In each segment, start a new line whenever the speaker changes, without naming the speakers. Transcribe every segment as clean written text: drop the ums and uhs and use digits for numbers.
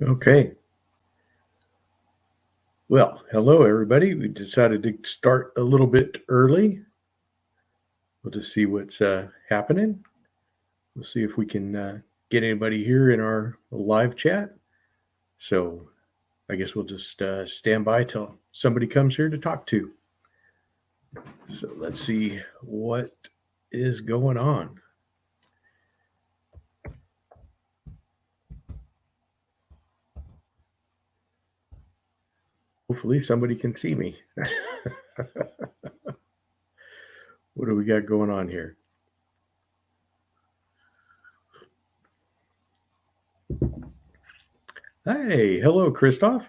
Okay. Well, hello everybody. We decided to start a little bit early. We'll just see what's happening. We'll see if we can get anybody here in our live chat. So I guess we'll just stand by till somebody comes here to talk to. So let's see what is going on. Hopefully somebody can see me. What do we got going on here? Hey, hello, Christoph.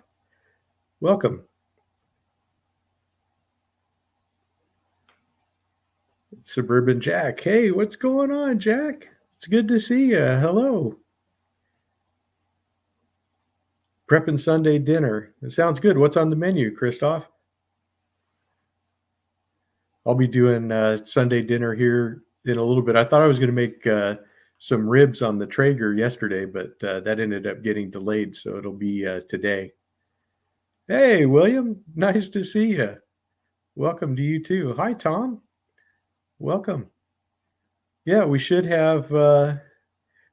Welcome. Suburban Jack. Hey, what's going on, Jack? It's good to see you. Hello. Prepping Sunday dinner. It sounds good. What's on the menu, Christoph? I'll be doing Sunday dinner here in a little bit. I thought I was going to make some ribs on the Traeger yesterday, but that ended up getting delayed, so it'll be today. Hey, William. Nice to see you. Welcome to you too. Hi, Tom. Welcome. Yeah, we should have.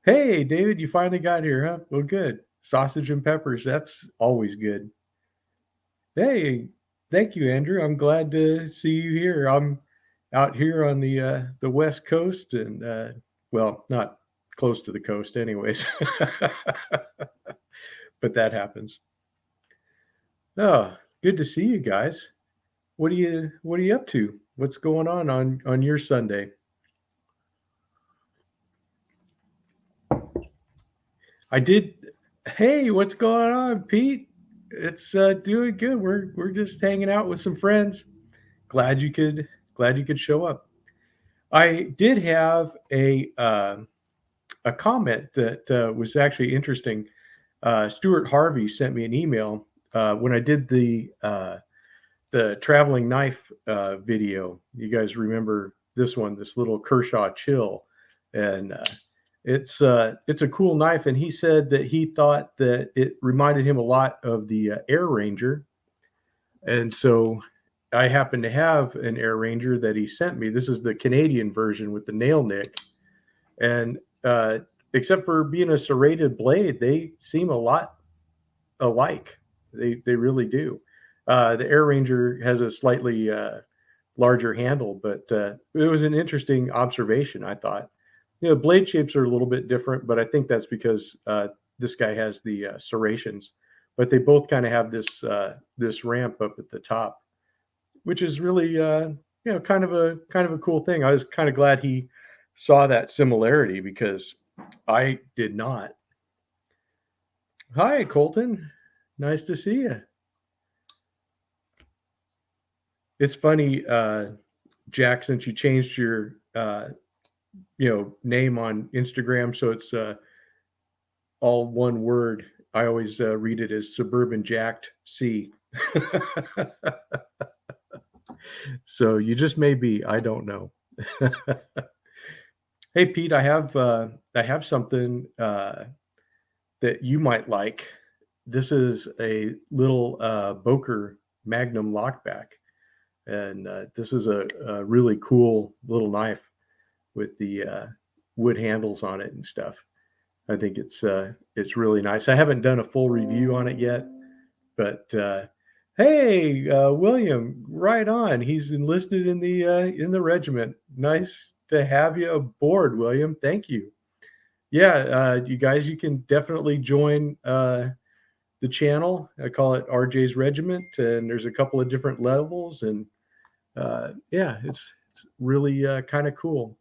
Hey, David, you finally got here, huh? Well, good. Sausage and peppers. That's always good. Hey, thank you, Andrew. I'm glad to see you here. I'm out here on the West Coast, and well, not close to the coast, anyways. But that happens. Oh, good to see you guys. What are you up to? What's going on your Sunday? I did. Hey, what's going on, Pete? It's doing good. We're just hanging out with some friends. Glad you could show up. I did have a comment that was actually interesting. Stuart Harvey sent me an email when I did the traveling knife video. You guys remember this one, this little Kershaw Chill, and it's a cool knife. And he said that he thought that it reminded him a lot of the Air Ranger, and so I happen to have an Air Ranger that he sent me. This is the Canadian version with the nail nick, and except for being a serrated blade, they seem a lot alike. They really do. The Air Ranger has a slightly larger handle, but it was an interesting observation. I thought, blade shapes are a little bit different, but I think that's because this guy has the serrations, but they both kind of have this ramp up at the top, which is really kind of a cool thing. I was kind of glad he saw that similarity because I did not. Hi, Colton. Nice to see you. It's funny, Jack, since you changed your name on Instagram, so it's all one word. I always read it as Suburban Jacked C. So you just may be. I don't know. Hey, Pete, I have something that you might like. This is a little Boker Magnum lockback, and this is a really cool little knife with the wood handles on it and stuff. I think it's really nice. I haven't done a full review on it yet, but hey, William, right on. He's enlisted in the regiment. Nice to have you aboard, William. Thank you. Yeah, you guys, you can definitely join the channel. I call it RJ's Regiment, and there's a couple of different levels, and yeah, it's really kind of cool.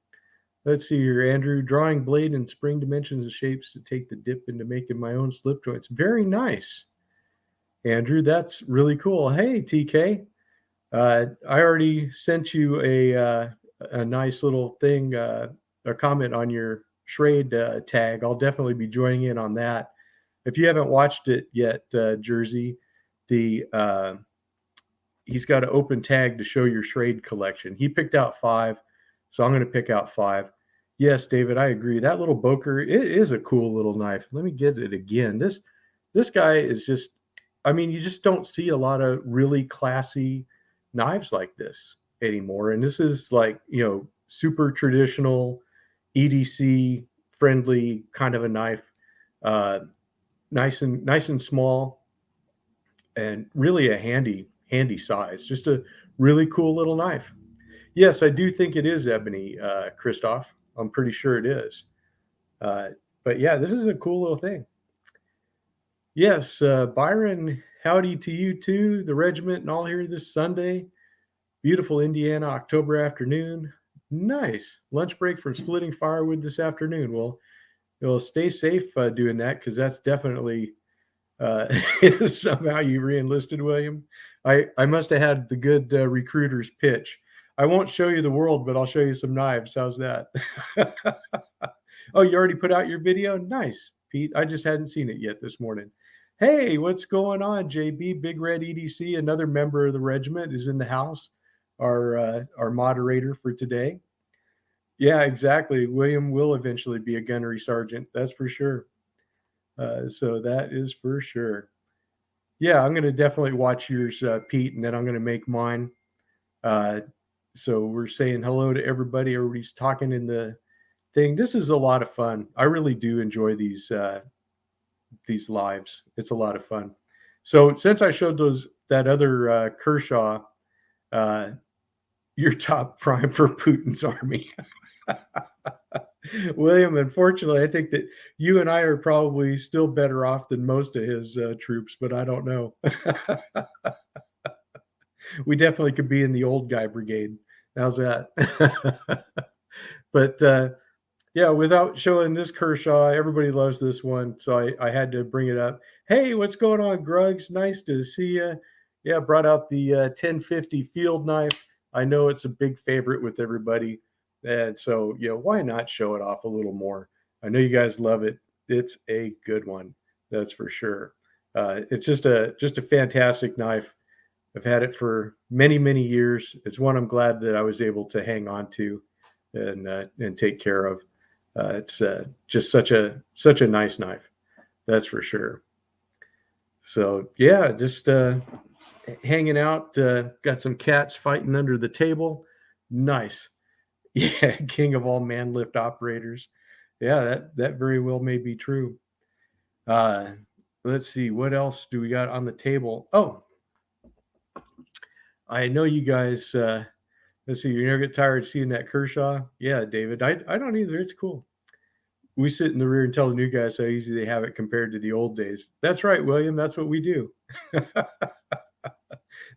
Let's see here, Andrew. Drawing blade in spring dimensions and shapes to take the dip into making my own slip joints. Very nice, Andrew. That's really cool. Hey, TK. I already sent you a nice little thing, a comment on your Schrade tag. I'll definitely be joining in on that. If you haven't watched it yet, Jersey, he's got an open tag to show your Schrade collection. He picked out 5, so I'm going to pick out 5. Yes, David, I agree. That little Boker, it is a cool little knife. Let me get it again. This guy is just, I mean, you just don't see a lot of really classy knives like this anymore. And this is like, super traditional EDC friendly kind of a knife. Uh, nice and small, and really a handy size. Just a really cool little knife. Yes, I do think it is ebony, Christoph. I'm pretty sure it is. Uh, but yeah, this is a cool little thing. Yes, Byron, howdy to you too, the regiment and all here this Sunday. Beautiful Indiana October afternoon. Nice lunch break from splitting firewood this afternoon. Well, stay safe doing that, because that's definitely somehow you re-enlisted, William. I must have had the good recruiter's pitch. I won't show you the world, but I'll show you some knives. How's that? Oh, you already put out your video? Nice, Pete. I just hadn't seen it yet this morning. Hey, what's going on, JB? Big Red EDC, another member of the regiment, is in the house. Our moderator for today. Yeah, exactly. William will eventually be a gunnery sergeant. That's for sure. So that is for sure. Yeah, I'm going to definitely watch yours, Pete, and then I'm going to make mine. So we're saying hello to everybody. Everybody's talking in the thing. This is a lot of fun. I really do enjoy these lives. It's a lot of fun. So since I showed that other Kershaw, your top prime for Putin's army. William, unfortunately, I think that you and I are probably still better off than most of his troops, but I don't know. We definitely could be in the old guy brigade. How's that? But yeah, without showing this Kershaw, everybody loves this one, so I had to bring it up. Hey, what's going on, Grugs? Nice to see you. Yeah, brought out the 1050 field knife. I know it's a big favorite with everybody, and so why not show it off a little more? I know you guys love it. It's a good one, that's for sure. It's just a fantastic knife. I've had it for many, many years. It's one I'm glad that I was able to hang on to and take care of. It's just such a nice knife, that's for sure. So yeah, just hanging out. Got some cats fighting under the table. Nice. Yeah, king of all man lift operators. Yeah, that very well may be true. Uh, let's see, what else do we got on the table? Oh, I know you guys. Let's see, you never get tired of seeing that Kershaw. Yeah, David, I don't either. It's cool. We sit in the rear and tell the new guys how easy they have it compared to the old days. That's right, William. That's what we do.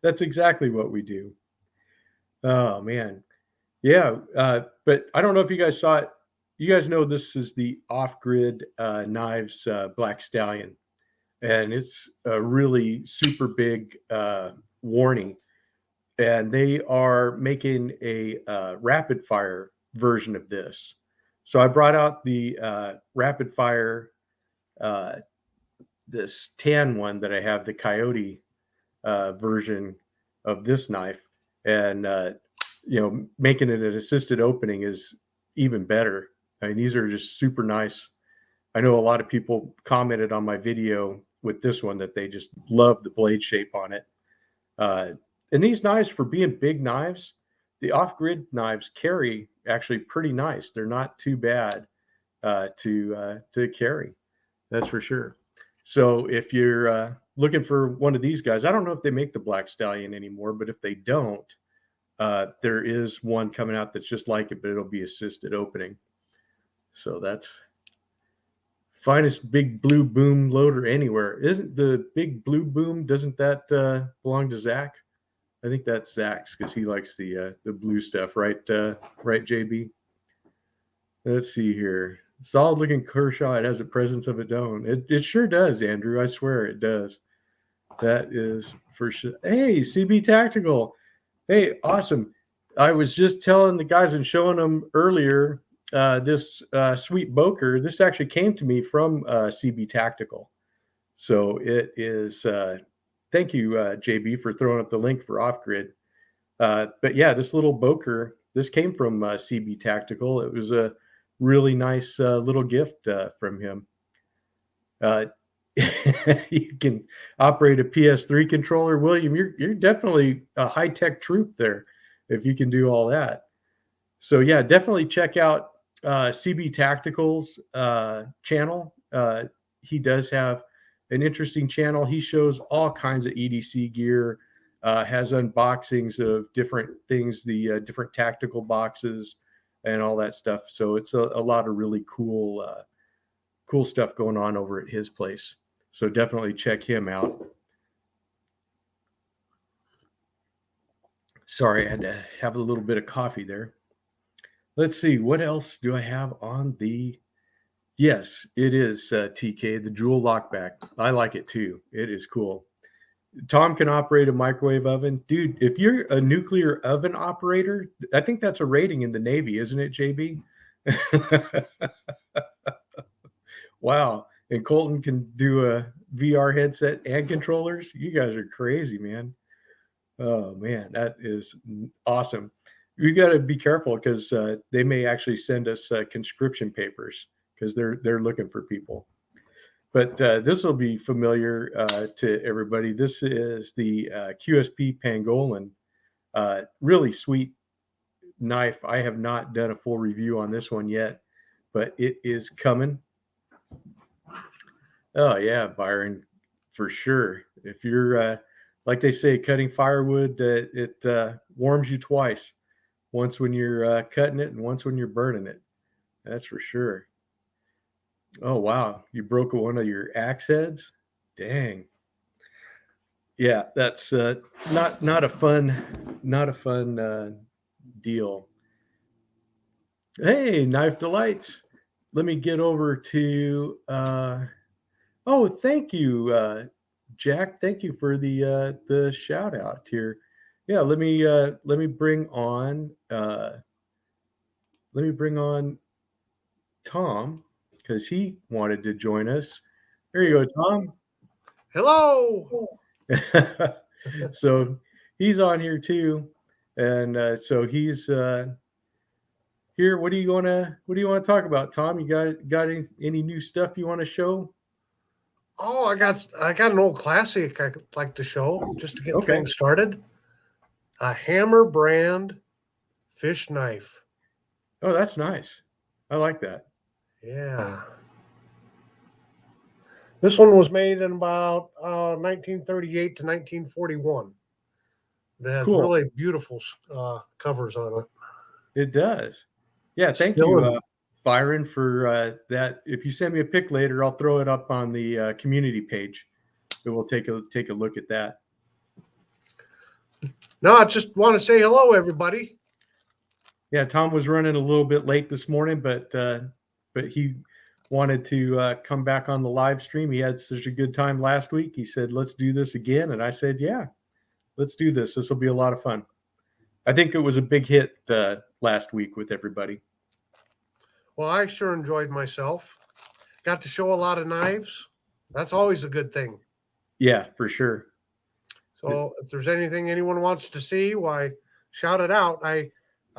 That's exactly what we do. Oh man, yeah. But I don't know if you guys saw it. You guys know this is the off-grid knives Black Stallion, and it's a really super big warning. And they are making a rapid fire version of this. So I brought out the rapid fire, uh, this tan one that I have, the Coyote version of this knife, and making it an assisted opening is even better. I mean, these are just super nice. I know a lot of people commented on my video with this one that they just love the blade shape on it. And these knives, for being big knives, the off-grid knives carry actually pretty nice. They're not too bad to carry. That's for sure. So if you're looking for one of these guys, I don't know if they make the Black Stallion anymore, but if they don't, there is one coming out that's just like it, but it'll be assisted opening. So that's finest big blue boom loader anywhere. Isn't the big blue boom? Doesn't that belong to Zach? I think that's Zach's because he likes the blue stuff, right? Right, JB. Let's see here. Solid looking Kershaw. It has a presence of its own. It sure does, Andrew. I swear it does. That is for sure. Hey, CB Tactical. Hey, awesome. I was just telling the guys and showing them earlier this sweet Boker. This actually came to me from CB Tactical. So it is. Thank you, JB, for throwing up the link for Off Grid. But yeah, this little Boker, this came from CB Tactical. It was a really nice little gift from him. You can operate a PS3 controller, William. You're definitely a high tech troop there, if you can do all that. So yeah, definitely check out CB Tactical's channel. He does have an interesting channel. He shows all kinds of EDC gear, has unboxings of different things, the different tactical boxes, and all that stuff. So it's a lot of really cool stuff going on over at his place. So definitely check him out. Sorry, I had to have a little bit of coffee there. Let's see, what else do I have on the. Yes, it is TK, the Jewel Lockback. I like it too. It is cool. Tom can operate a microwave oven. Dude, if you're a nuclear oven operator, I think that's a rating in the Navy, isn't it, JB? Wow. And Colton can do a VR headset and controllers. You guys are crazy, man. Oh, man, that is awesome. We got to be careful because they may actually send us conscription papers because they're looking for people. But this will be familiar to everybody. This is the QSP Pangolin. Really sweet knife. I have not done a full review on this one yet, but it is coming. Oh yeah, Byron, for sure. If you're like they say, cutting firewood, it warms you twice. Once when you're cutting it, and once when you're burning it. That's for sure. Oh wow, you broke one of your axe heads. Dang. Yeah, that's not a fun deal. Hey, Knife Delights. Let me get over to. Oh, thank you, Jack. Thank you for the shout out here. Yeah, let me bring on Tom because he wanted to join us. There you go, Tom.
Hello.
So he's on here too, and so he's here. What do you want to talk about, Tom? You got any new stuff you want to show?
Oh, I got an old classic I'd like to show just to get
Okay,
things started. A Hammer brand fish knife.
oh that's nice. I like that.
Yeah. This one was made in about 1938 to 1941. It has
Cool.
really beautiful covers on it.
It does. Yeah, thank
Still
you,
in.
Byron, for that. If you send me a pic later, I'll throw it up on the community page. So we'll take a look at that.
No, I just want to say hello, everybody.
Yeah, Tom was running a little bit late this morning, but he wanted to come back on the live stream. He had such a good time last week. He said, "Let's do this again," and I said, "Yeah, let's do this. This will be a lot of fun." I think it was a big hit last week with everybody.
Well, I sure enjoyed myself. Got to show a lot of knives. That's always a good thing.
Yeah, for sure.
So if there's anything anyone wants to see, why shout it out. I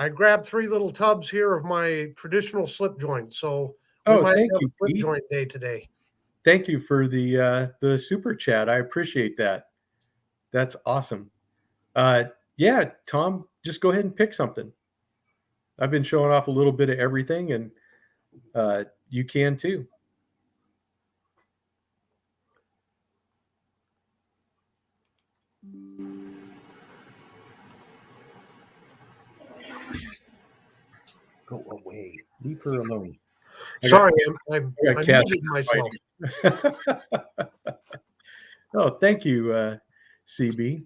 grabbed 3 little tubs here of my traditional slip joints. So we
Oh,
might
thank
have a
you,
slip
Pete.
joint day today.
Thank you for the super chat. I appreciate that. That's awesome. Yeah, Tom, just go ahead and pick something. I've been showing off a little bit of everything, and you can too. Go away. Leave her alone.
Sorry,
I
I'm
got cats
muted myself.
fighting. Oh, thank you, CB.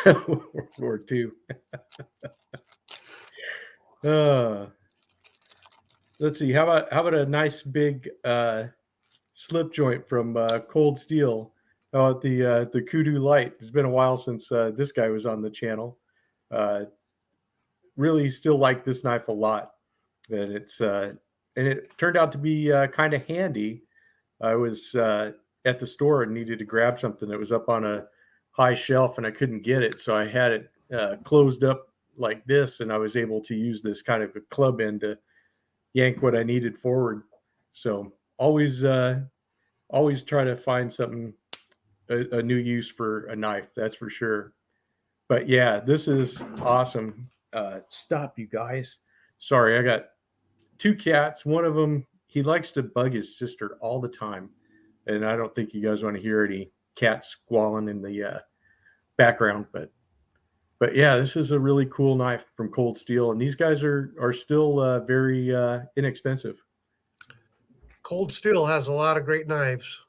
World War II. uh, let's see. How about a nice big slip joint from Cold Steel? How about the Kudu Light? It's been a while since this guy was on the channel. Uh, really, still like this knife a lot. And it turned out to be kind of handy. I was at the store and needed to grab something that was up on a high shelf, and I couldn't get it, so I had it closed up like this, and I was able to use this kind of a club end to yank what I needed forward. So always try to find something, a new use for a knife. That's for sure. But yeah, this is awesome. Stop, you guys. Sorry, I got two cats. One of them, he likes to bug his sister all the time, and I don't think you guys want to hear any cats squalling in the background. But yeah, this is a really cool knife from Cold Steel, and these guys are still very inexpensive.
Cold Steel has a lot of great knives.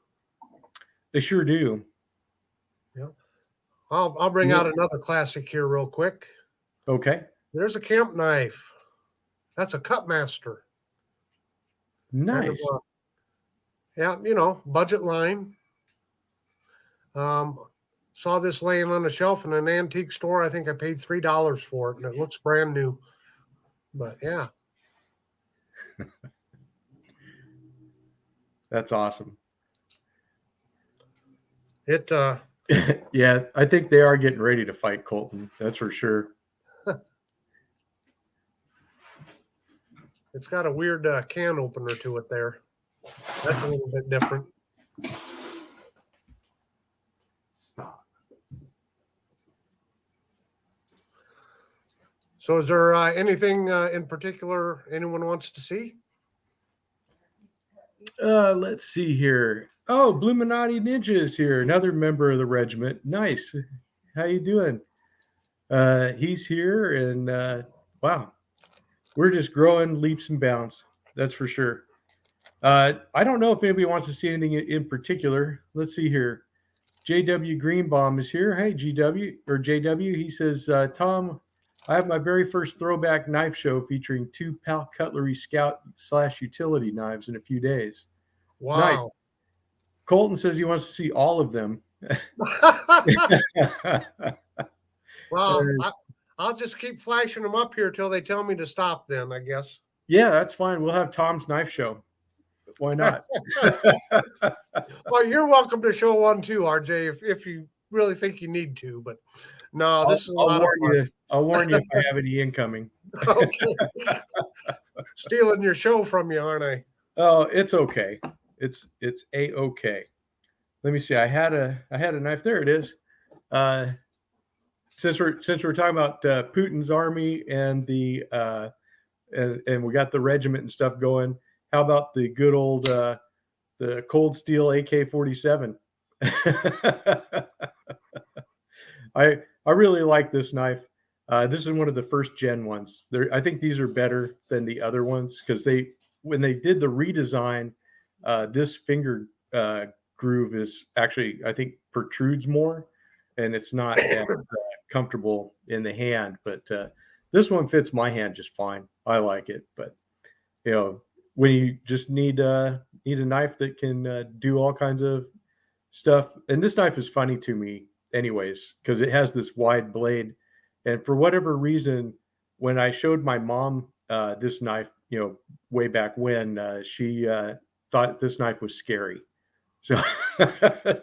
They sure do.
Yeah. I'll bring out another classic here real quick.
Okay.
There's a camp knife. That's a Cutmaster.
Nice.
Kind of budget line. Saw this laying on a shelf in an antique store. I think I paid $3 for it, and it looks brand new. But yeah.
That's awesome.
It
yeah, I think they are getting ready to fight Colton. That's for sure.
It's got a weird can opener to it there. That's a little bit different. So is there anything in particular anyone wants to see?
Let's see here. Oh, Bluminati Ninja is here, another member of the regiment. Nice. How you doing? He's here, and wow, we're just growing leaps and bounds. That's for sure. I don't know if anybody wants to see anything in particular. Let's see here. JW Greenbaum is here. Hey, GW or JW. He says, Tom, I have my very first throwback knife show featuring 2 PAL Cutlery Scout / utility knives in a few days.
Wow.
Nice. Colton says he wants to see all of them.
Well, I'll just keep flashing them up here till they tell me to stop then, I guess.
Yeah, that's fine. We'll have Tom's knife show. Why not?
Well, you're welcome to show one too, RJ, if you really think you need to. But no, this is a lot of fun.
I'll warn you if I have any incoming.
Okay. Stealing your show from you, aren't I?
Oh, it's okay. It's a-okay. Let me see. I had a knife. There it is. Since we're talking about Putin's army and the and we got the regiment and stuff going, how about the good old the Cold Steel AK-47? I really like this knife. This is one of the first gen ones. I think these are better than the other ones because when they did the redesign, this finger groove is actually, I think, protrudes more, and it's not as comfortable in the hand. But this one fits my hand just fine. I like it. But when you just need a knife that can do all kinds of stuff, and this knife is funny to me, anyways, because it has this wide blade, and for whatever reason, when I showed my mom this knife, way back when, she thought this knife was scary. So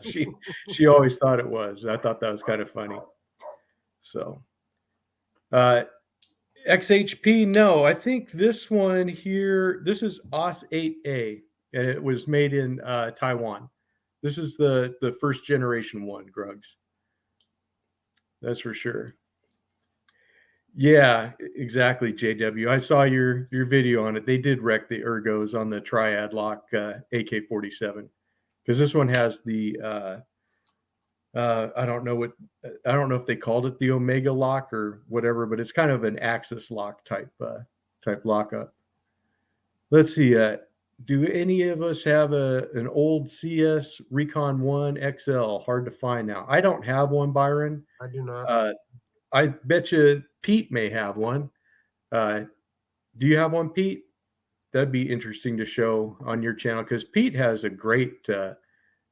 she always thought it was. I thought that was kind of funny. So XHP, no, I think this one here, this is OS 8A, and it was made in Taiwan. This is the first generation one, Grugs. That's for sure. Yeah, exactly, JW. I saw your video on it. They did wreck the ergos on the Triad Lock AK-47 because this one has the I don't know if they called it the Omega lock or whatever, but it's kind of an axis lock type lockup. Let's see. Do any of us have an old CS Recon 1 XL? Hard to find now. I don't have one, Byron.
I do not.
I bet you Pete may have one. Do you have one, Pete? That'd be interesting to show on your channel because Pete has a great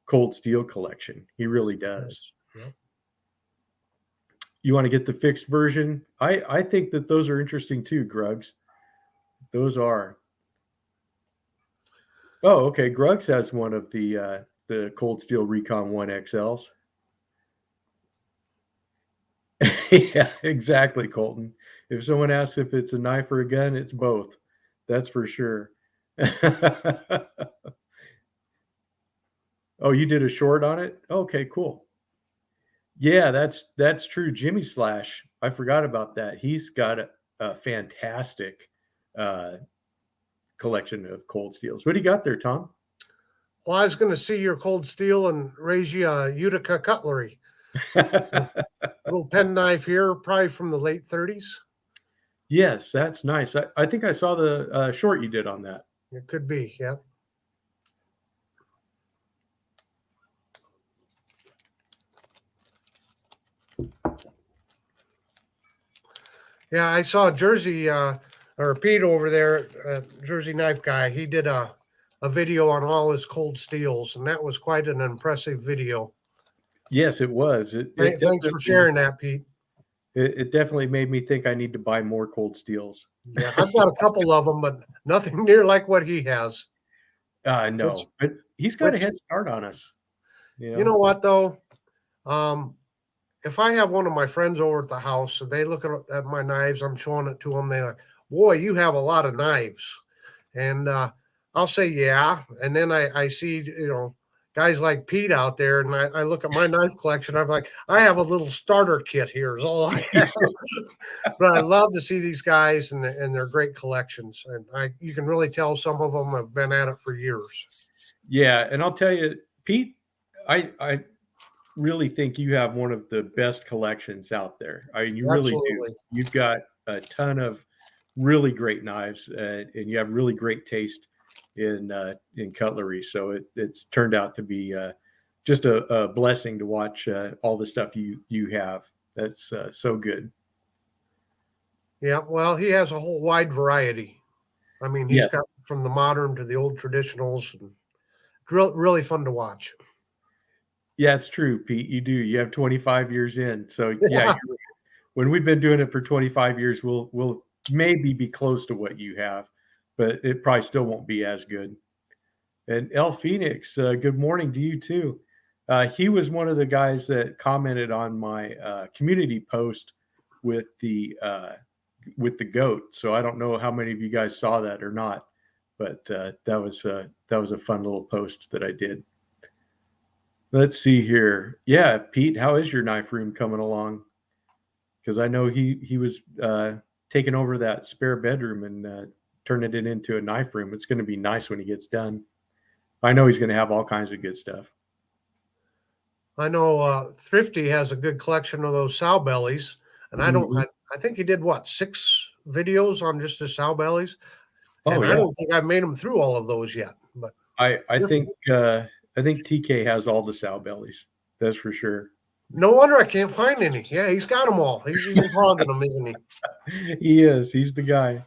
Cold Steel collection. He really does.
Yep.
You want to get the fixed version? I think that those are interesting too, Grugs. Those are. Oh, okay. Grugs has one of the Cold Steel Recon 1 XLs. Yeah, exactly, Colton. If someone asks if it's a knife or a gun, it's both. That's for sure. Oh, you did a short on it? Okay, cool. Yeah, that's true. Jimmy Slash, I forgot about that. He's got a fantastic uh, collection of cold steels. What do you got there, Tom?
Well, I was going to see your cold steel and raise you a Utica cutlery. Little penknife here, probably from the late 30s.
Yes, that's nice. I think I saw the short you did on that.
It could be, yeah. Yeah, I saw Jersey or Pete over there, Jersey Knife Guy. He did a video on all his cold steels, and that was quite an impressive video.
Yes, it was.
Thanks for sharing that, Pete.
It definitely made me think I need to buy more cold steels.
Yeah, I've got a couple of them, but nothing near like what he has.
No, but he's got a head start on us.
You know what, though? If I have one of my friends over at the house and they look at my knives, I'm showing it to them. They're like, boy, you have a lot of knives. And I'll say, yeah. And then I see, guys like Pete out there, and I look at my knife collection. I'm like, I have a little starter kit here is all I have. But I love to see these guys and their great collections. And you can really tell some of them have been at it for years.
Yeah. And I'll tell you, Pete, I really think you have one of the best collections out there. I mean, you really do. You've got a ton of really great knives, and you have really great taste in cutlery. So it's turned out to be just a blessing to watch all the stuff you have. That's so good.
Yeah, well, he has a whole wide variety. I mean, he's got from the modern to the old traditionals, and really fun to watch.
Yeah, it's true, Pete. You do. You have 25 years in. So yeah, when we've been doing it for 25 years, we'll maybe be close to what you have, but it probably still won't be as good. And El Phoenix, good morning to you too. He was one of the guys that commented on my community post with the goat. So I don't know how many of you guys saw that or not, but that was a fun little post that I did. Let's see here. Yeah, Pete, how is your knife room coming along? Because I know he was taking over that spare bedroom and turning it into a knife room. It's going to be nice when he gets done. I know he's going to have all kinds of good stuff.
I know Thrifty has a good collection of those sow bellies, and I think he did 6 videos on just the sow bellies. And I don't think I've made him through all of those yet. But
I think TK has all the sow bellies. That's for sure.
No wonder I can't find any. Yeah, he's got them all. He's hogging them, isn't he?
He is. He's the guy.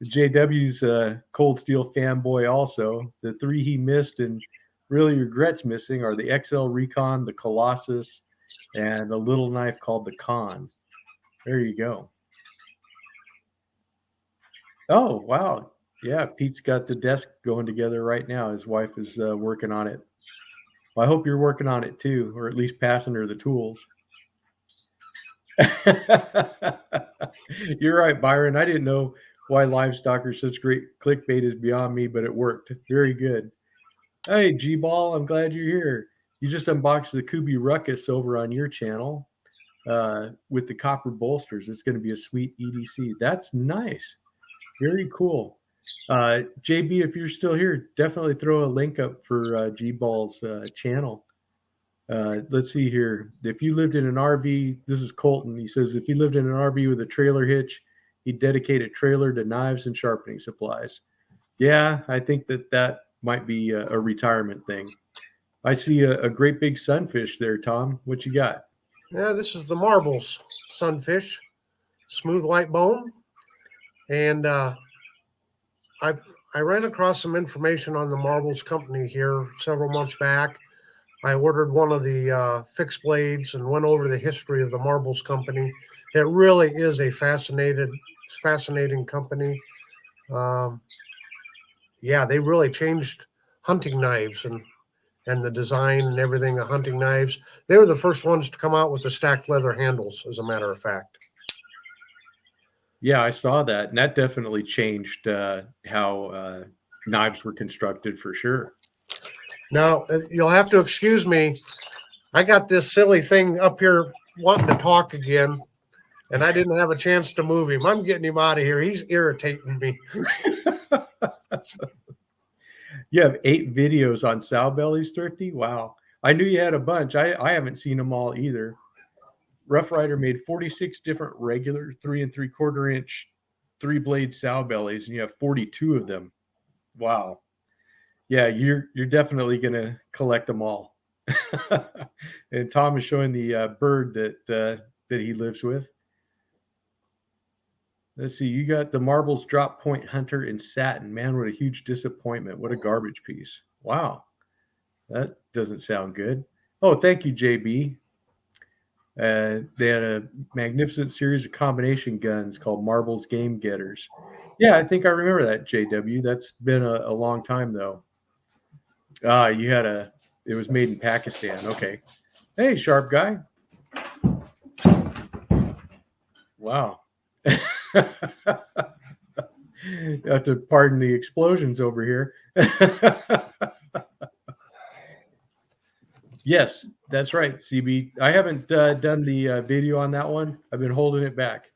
JW's a Cold Steel fanboy also. The 3 he missed and really regrets missing are the XL Recon, the Colossus, and a little knife called the Con. There you go. Oh, wow. Yeah, Pete's got the desk going together right now. His wife is working on it. Well, I hope you're working on it too, or at least passing her the tools. You're right, Byron. I didn't know why livestock are such great clickbait is beyond me, but it worked. Very good. Hey, G-Ball, I'm glad you're here. You just unboxed the Kubi Ruckus over on your channel with the copper bolsters. It's going to be a sweet EDC. That's nice. Very cool. JB, if you're still here, definitely throw a link up for G-Ball's channel. Let's see here. If you lived in an RV, this is Colton. He says, if you lived in an RV with a trailer hitch, he'd dedicate a trailer to knives and sharpening supplies. Yeah, I think that might be a retirement thing. I see a great big sunfish there, Tom. What you got?
Yeah, this is the Marbles sunfish, smooth white bone. And I ran across some information on the Marbles company here several months back. I ordered one of the fixed blades and went over the history of the Marbles company. It really is a fascinating company. Yeah, they really changed hunting knives and the design and everything of hunting knives. They were the first ones to come out with the stacked leather handles, as a matter of fact.
Yeah, I saw that, and that definitely changed how knives were constructed for sure.
Now, you'll have to excuse me. I got this silly thing up here wanting to talk again, and I didn't have a chance to move him. I'm getting him out of here. He's irritating me.
You have 8 videos on sow bellies, Thrifty? Wow. I knew you had a bunch. I haven't seen them all either. Rough Rider made 46 different regular 3 3/4 inch 3-blade sow bellies, and you have 42 of them. Wow. Yeah, you're definitely gonna collect them all. And Tom is showing the bird that he lives with. Let's see, you got the Marbles Drop Point Hunter in satin. Man, what a huge disappointment. What a garbage piece. Wow. That doesn't sound good. Oh, thank you, JB. They had a magnificent series of combination guns called Marbles Game Getters. Yeah, I think I remember that, JW. That's been a long time, though. It was made in Pakistan. Okay. Hey, sharp guy. Wow. You have to pardon the explosions over here. Yes, that's right, CB. I haven't done the video on that one. I've been holding it back.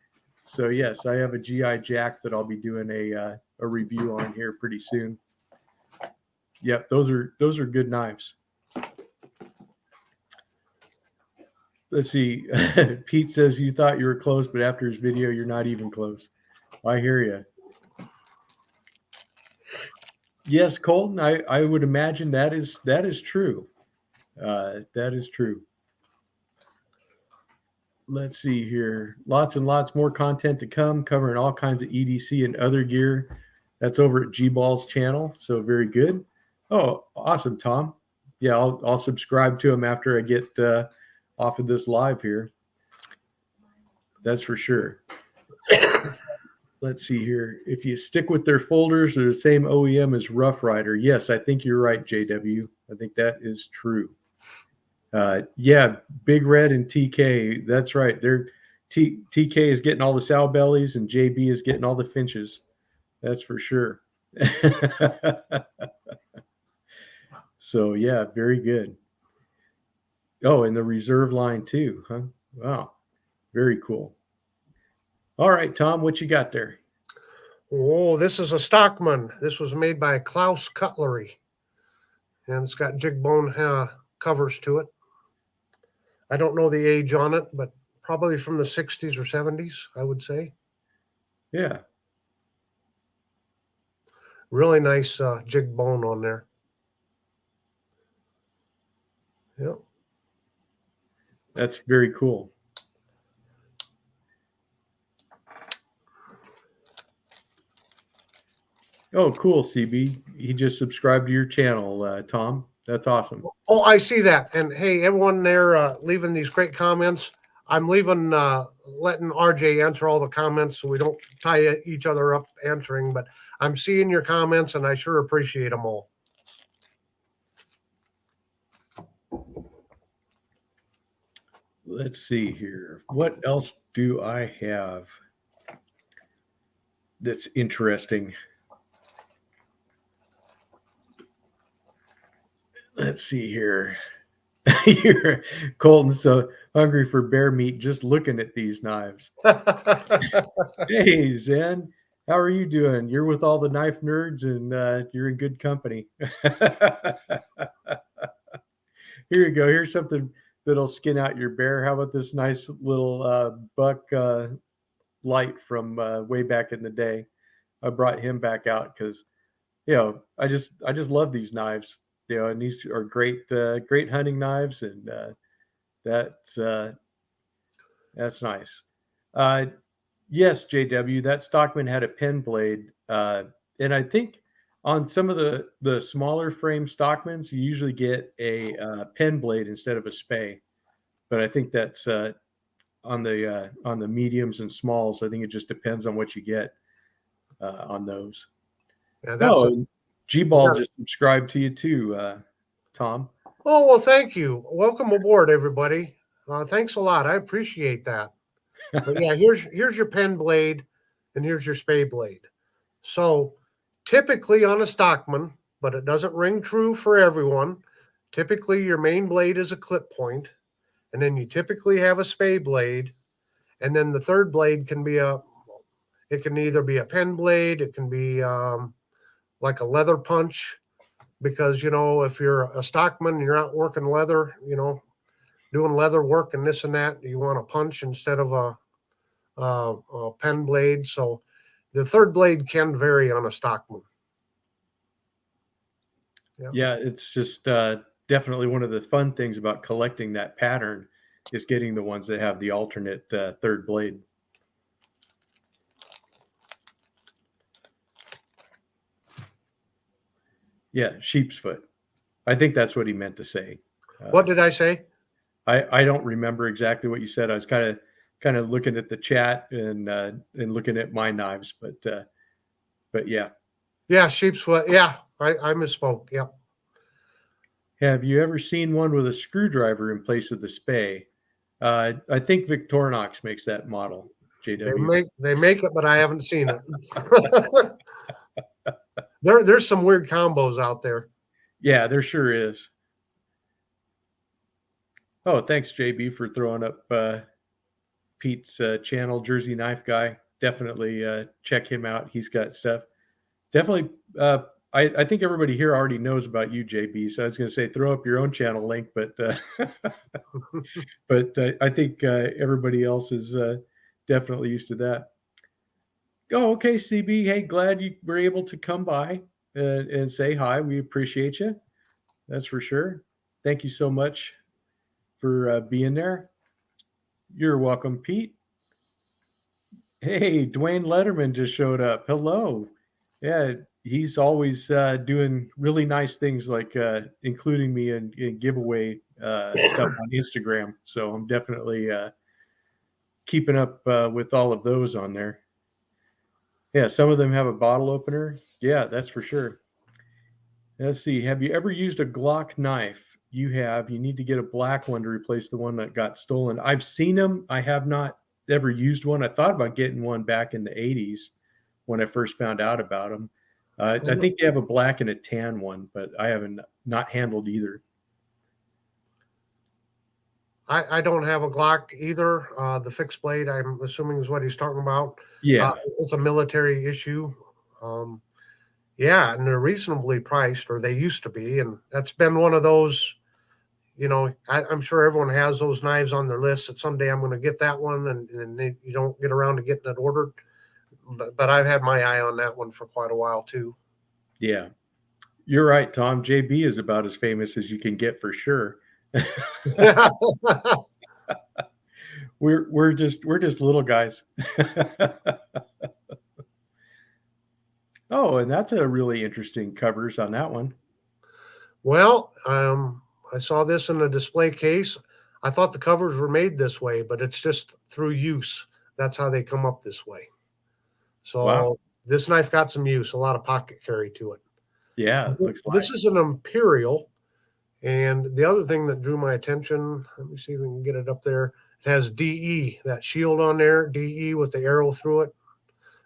So yes, I have a GI Jack that I'll be doing a review on here pretty soon. Yep, those are good knives. Let's see. Pete says you thought you were close, but after his video, you're not even close. I hear you. Yes, Colton, I would imagine that is true. That is true. Let's see here. Lots and lots more content to come, covering all kinds of EDC and other gear. That's over at G-Ball's channel, so very good. Oh, awesome, Tom. Yeah, I'll subscribe to him after I get off of this live here. That's for sure. Let's see here. If you stick with their folders, they're the same OEM as Rough Rider. Yes, I think you're right, JW. I think that is true. Yeah, Big Red and TK. That's right. TK is getting all the sow bellies, and JB is getting all the finches. That's for sure. So yeah, very good. Oh, and the reserve line too, huh? Wow, very cool. All right, Tom, what you got there?
Oh, this is a Stockman. This was made by Klaus Cutlery, and it's got jig bone covers to it. I don't know the age on it, but probably from the 60s or 70s, I would say.
Yeah.
Really nice jig bone on there. Yep.
That's very cool. Oh, cool, CB. He just subscribed to your channel, Tom. That's awesome.
Oh, I see that. And hey, everyone there leaving these great comments. I'm letting RJ answer all the comments so we don't tie each other up answering, but I'm seeing your comments and I sure appreciate them all.
Let's see here. What else do I have that's interesting? Let's see here. You're Colton, so hungry for bear meat just looking at these knives. Hey, Zen, how are you doing? You're with all the knife nerds and you're in good company. Here you go. Here's something that'll skin out your bear. How about this nice little buck light from way back in the day? I brought him back out because, I just love these knives. And these are great hunting knives, and that's nice. Yes, JW, that Stockman had a pen blade, and I think on some of the smaller frame Stockmans, you usually get a pen blade instead of a spay. But I think that's on the mediums and smalls. I think it just depends on what you get on those. Yeah, G-Ball just subscribed to you too, Tom.
Oh, well, thank you. Welcome aboard, everybody. Thanks a lot. I appreciate that. But yeah, here's your pen blade and here's your spay blade. So typically on a Stockman, but it doesn't ring true for everyone. Typically, your main blade is a clip point, and then you typically have a spay blade, and then the third blade can be it can either be a pen blade, it can be like a leather punch, because if you're a stockman and you're not working leather, doing leather work and this and that, you want a punch instead of a pen blade. So the third blade can vary on a stockman.
Yeah, it's just definitely one of the fun things about collecting that pattern is getting the ones that have the alternate third blade. Yeah, sheep's foot. I think that's what he meant to say.
What did I say?
I don't remember exactly what you said. I was kind of looking at the chat and looking at my knives, but yeah.
Yeah, sheep's foot. Yeah, I misspoke. Yep.
Have you ever seen one with a screwdriver in place of the spay? I think Victorinox makes that model. JW.
They make it, but I haven't seen it. There's some weird combos out there.
Yeah, there sure is. Oh, thanks, JB, for throwing up Pete's channel, Jersey Knife Guy. Definitely check him out. He's got stuff. Definitely, I think everybody here already knows about you, JB. So I was going to say throw up your own channel link, but I think everybody else is definitely used to that. Oh, okay, CB. Hey, glad you were able to come by and say hi. We appreciate you. That's for sure. Thank you so much for being there. You're welcome, Pete. Hey, Dwayne Letterman just showed up. Hello. Yeah, he's always doing really nice things like including me in giveaway stuff on Instagram. So I'm definitely keeping up with all of those on there. Yeah, some of them have a bottle opener. Yeah, that's for sure. Let's see. Have you ever used a Glock knife? You have. You need to get a black one to replace the one that got stolen. I've seen them. I have not ever used one. I thought about getting one back in the 80s when I first found out about them. I think they have a black and a tan one, but I haven't not handled either.
I don't have a Glock either. The fixed blade, I'm assuming, is what he's talking about.
Yeah.
It's a military issue. Yeah, and they're reasonably priced, or they used to be. And that's been one of those, I'm sure everyone has those knives on their list that someday I'm going to get that one, and you don't get around to getting it ordered. But I've had my eye on that one for quite a while, too.
Yeah. You're right, Tom. JB is about as famous as you can get for sure. we're just little guys. Oh, and that's a really interesting covers on that one.
Well, I saw this in a display case. I thought the covers were made this way, but it's just through use. That's how they come up this way. So wow. This knife got some use, a lot of pocket carry to it.
Yeah, it looks like.
This is an Imperial. And the other thing that drew my attention, let me see if we can get it up there. It has DE, that shield on there, DE with the arrow through it.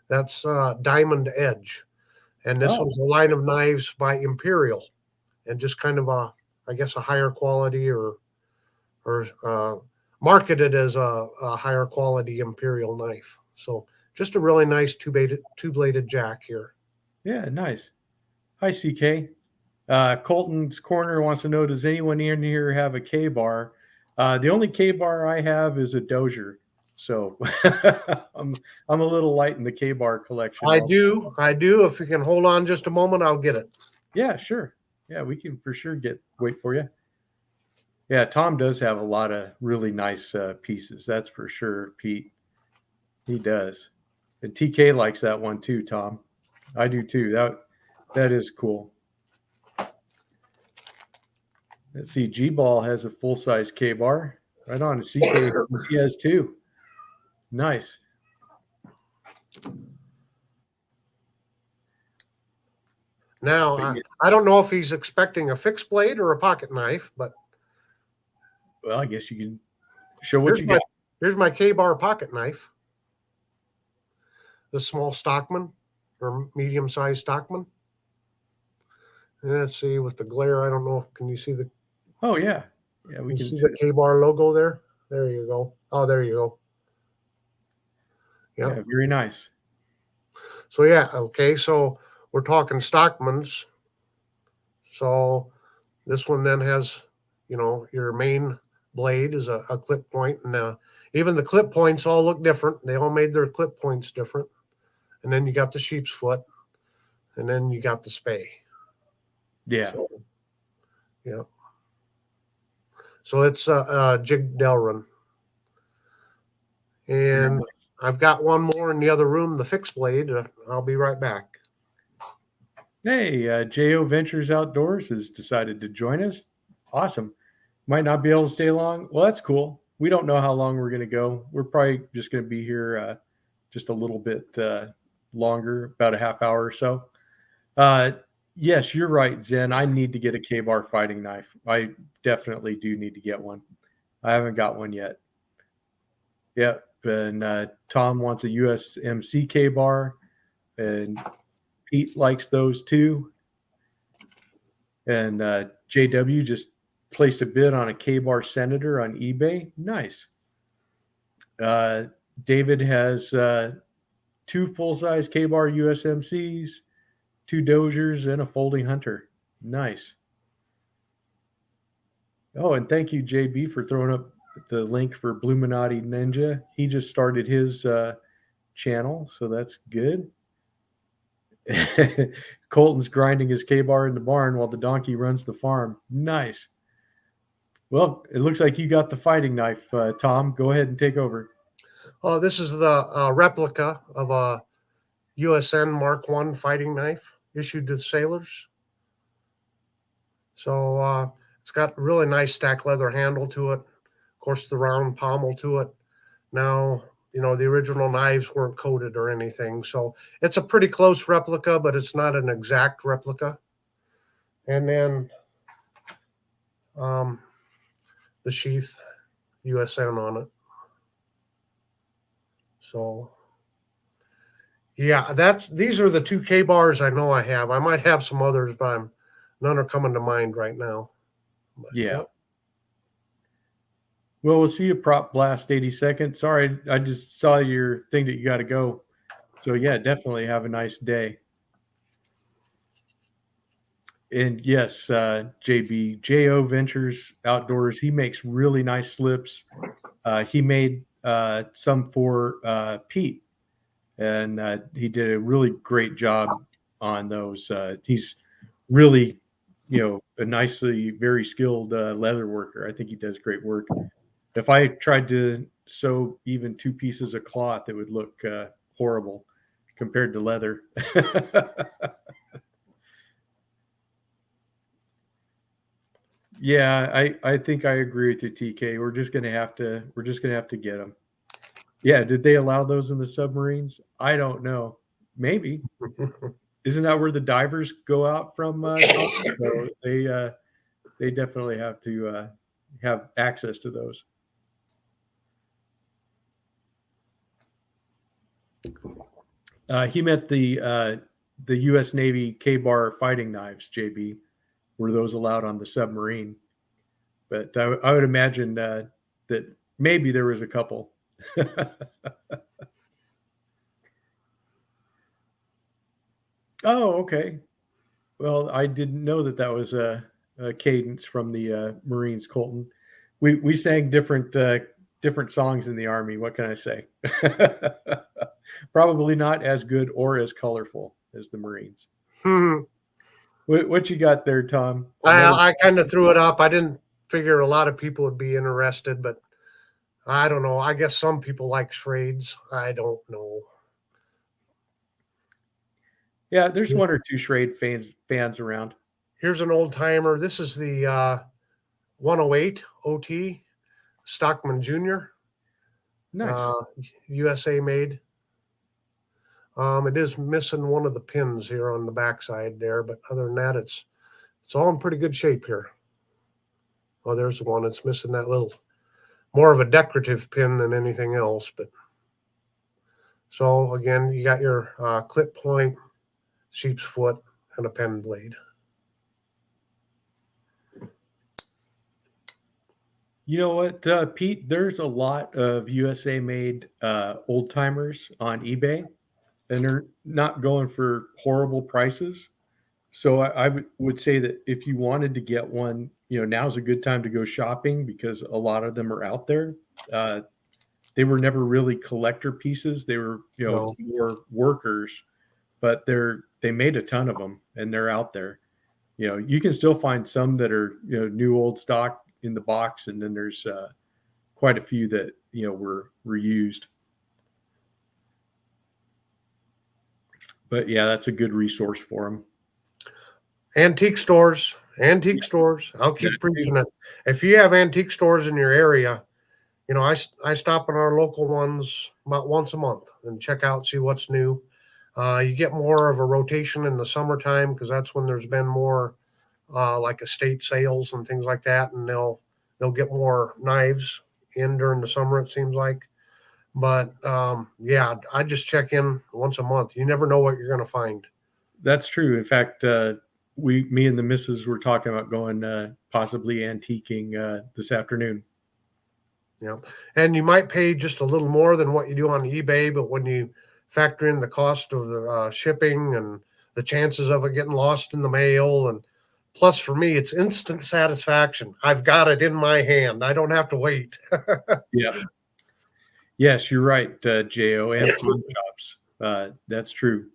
That's Diamond Edge. And this was a line of knives by Imperial, and just kind of a higher quality or marketed as a higher quality Imperial knife. So just a really nice two-bladed jack here.
Yeah, nice. Hi, CK. Colton's Corner wants to know, does anyone in here have a K-bar? The only K-bar I have is a Dozier. So I'm a little light in the K-bar collection.
I do. If you can hold on just a moment, I'll get it.
Yeah, sure. Yeah, we can for sure wait for you. Yeah, Tom does have a lot of really nice pieces. That's for sure, Pete. He does. And TK likes that one too, Tom. I do too. That is cool. Let's see. G-Ball has a full-size K-bar. Right on. CK he has two. Nice.
Now, I don't know if he's expecting a fixed blade or a pocket knife, but.
Well, I guess you can show what you got.
Here's my K-bar pocket knife. The small Stockman. or medium-sized stockman. Let's see, with the glare, I don't know. Can you see the
Oh yeah, yeah, we
you
can
see
see
the
it.
K-bar logo there? There you go. Oh, there you go. Yep.
Yeah, very nice.
So yeah, okay. So we're talking stockmans. So this one then has, your main blade is a clip point, and even the clip points all look different. They all made their clip points different. And then you got the sheep's foot, and then you got the spay.
Yeah.
So, yeah. So it's a jig Delrin. And I've got one more in the other room, the fixed blade. I'll be right back.
Hey, Jo Ventures Outdoors has decided to join us. Awesome. Might not be able to stay long. Well, that's cool. We don't know how long we're going to go. We're probably just going to be here just a little bit longer, about a half hour or so. Yes, you're right, Zen. I need to get a K-bar fighting knife. I definitely do need to get one. I haven't got one yet. Yep. And Tom wants a USMC K-bar, and Pete likes those too. And JW just placed a bid on a K-bar Senator on eBay. Nice. David has 2 full-size K-bar USMCs, 2 Dozers, and a folding Hunter. Nice. Oh, and thank you, JB, for throwing up the link for Bluminati Ninja. He just started his channel, so that's good. Colton's grinding his K-bar in the barn while the donkey runs the farm. Nice. Well, it looks like you got the fighting knife, Tom. Go ahead and take over.
Oh, this is the replica of a USN Mark I fighting knife issued to sailors. So it's got a really nice stack leather handle to it. Of course, the round pommel to it. Now, the original knives weren't coated or anything. So it's a pretty close replica, but it's not an exact replica. And then the sheath, USN on it. So yeah, these are the 2 K-bars I know I have. I might have some others, but none are coming to mind right now. But,
Yeah.
yep.
Well, we'll see you, Prop Blast 82nd. Sorry, I just saw your thing that you got to go. So, yeah, definitely have a nice day. And yes, JB, JO Ventures Outdoors, he makes really nice slips. He made some for Pete, and he did a really great job on those. He's really, a nicely, very skilled leather worker. I think he does great work. If I tried to sew even 2 pieces of cloth, it would look horrible compared to leather. Yeah, I think I agree with you, TK. We're just gonna have to get them. Yeah, did they allow those in the submarines? I don't know. Maybe. Isn't that where the divers go out from? So they definitely have to have access to those. He meant the U.S. Navy K-bar fighting knives. JB, were those allowed on the submarine? But I would imagine that maybe there was a couple. Oh, okay. Well, I didn't know that was a cadence from the Marines, Colton. We sang different songs in the Army. What can I say? Probably not as good or as colorful as the Marines. What you got there, Tom?
I kind of threw it up. I didn't figure a lot of people would be interested, but I don't know. I guess some people like Schrades. I don't know.
Yeah, there's 1 or 2 Schrade fans around.
Here's an old timer. This is the 108 OT Stockman Jr.
Nice.
USA made. It is missing one of the pins here on the backside there, but other than that, it's all in pretty good shape here. Oh, there's one. It's missing that little, more of a decorative pin than anything else. But so again, you got your clip point sheep's foot, and a pen blade.
You know what, Pete? There's a lot of USA made old timers on eBay, and they're not going for horrible prices. So I would say that if you wanted to get one, now's a good time to go shopping because a lot of them are out there. Uh, they were never really collector pieces; they were,
No.
more workers, but they made a ton of them, and they're out there. You can still find some that are new old stock in the box, and then there's quite a few that were reused. But yeah, that's a good resource for them.
Antique stores. I'll keep preaching it. If you have antique stores in your area, I stop in our local ones about once a month and check out, see what's new. You get more of a rotation in the summertime because that's when there's been more like estate sales and things like that, and they'll get more knives in during the summer, it seems like. But yeah, I just check in once a month. You never know what you're going to find.
That's true. In fact, me and the missus were talking about going possibly antiquing this afternoon.
Yeah, and you might pay just a little more than what you do on eBay, but when you factor in the cost of the shipping and the chances of it getting lost in the mail, and plus for me, it's instant satisfaction. I've got it in my hand. I don't have to wait.
Yeah. Yes, you're right, Jo, and pawn shops. That's true.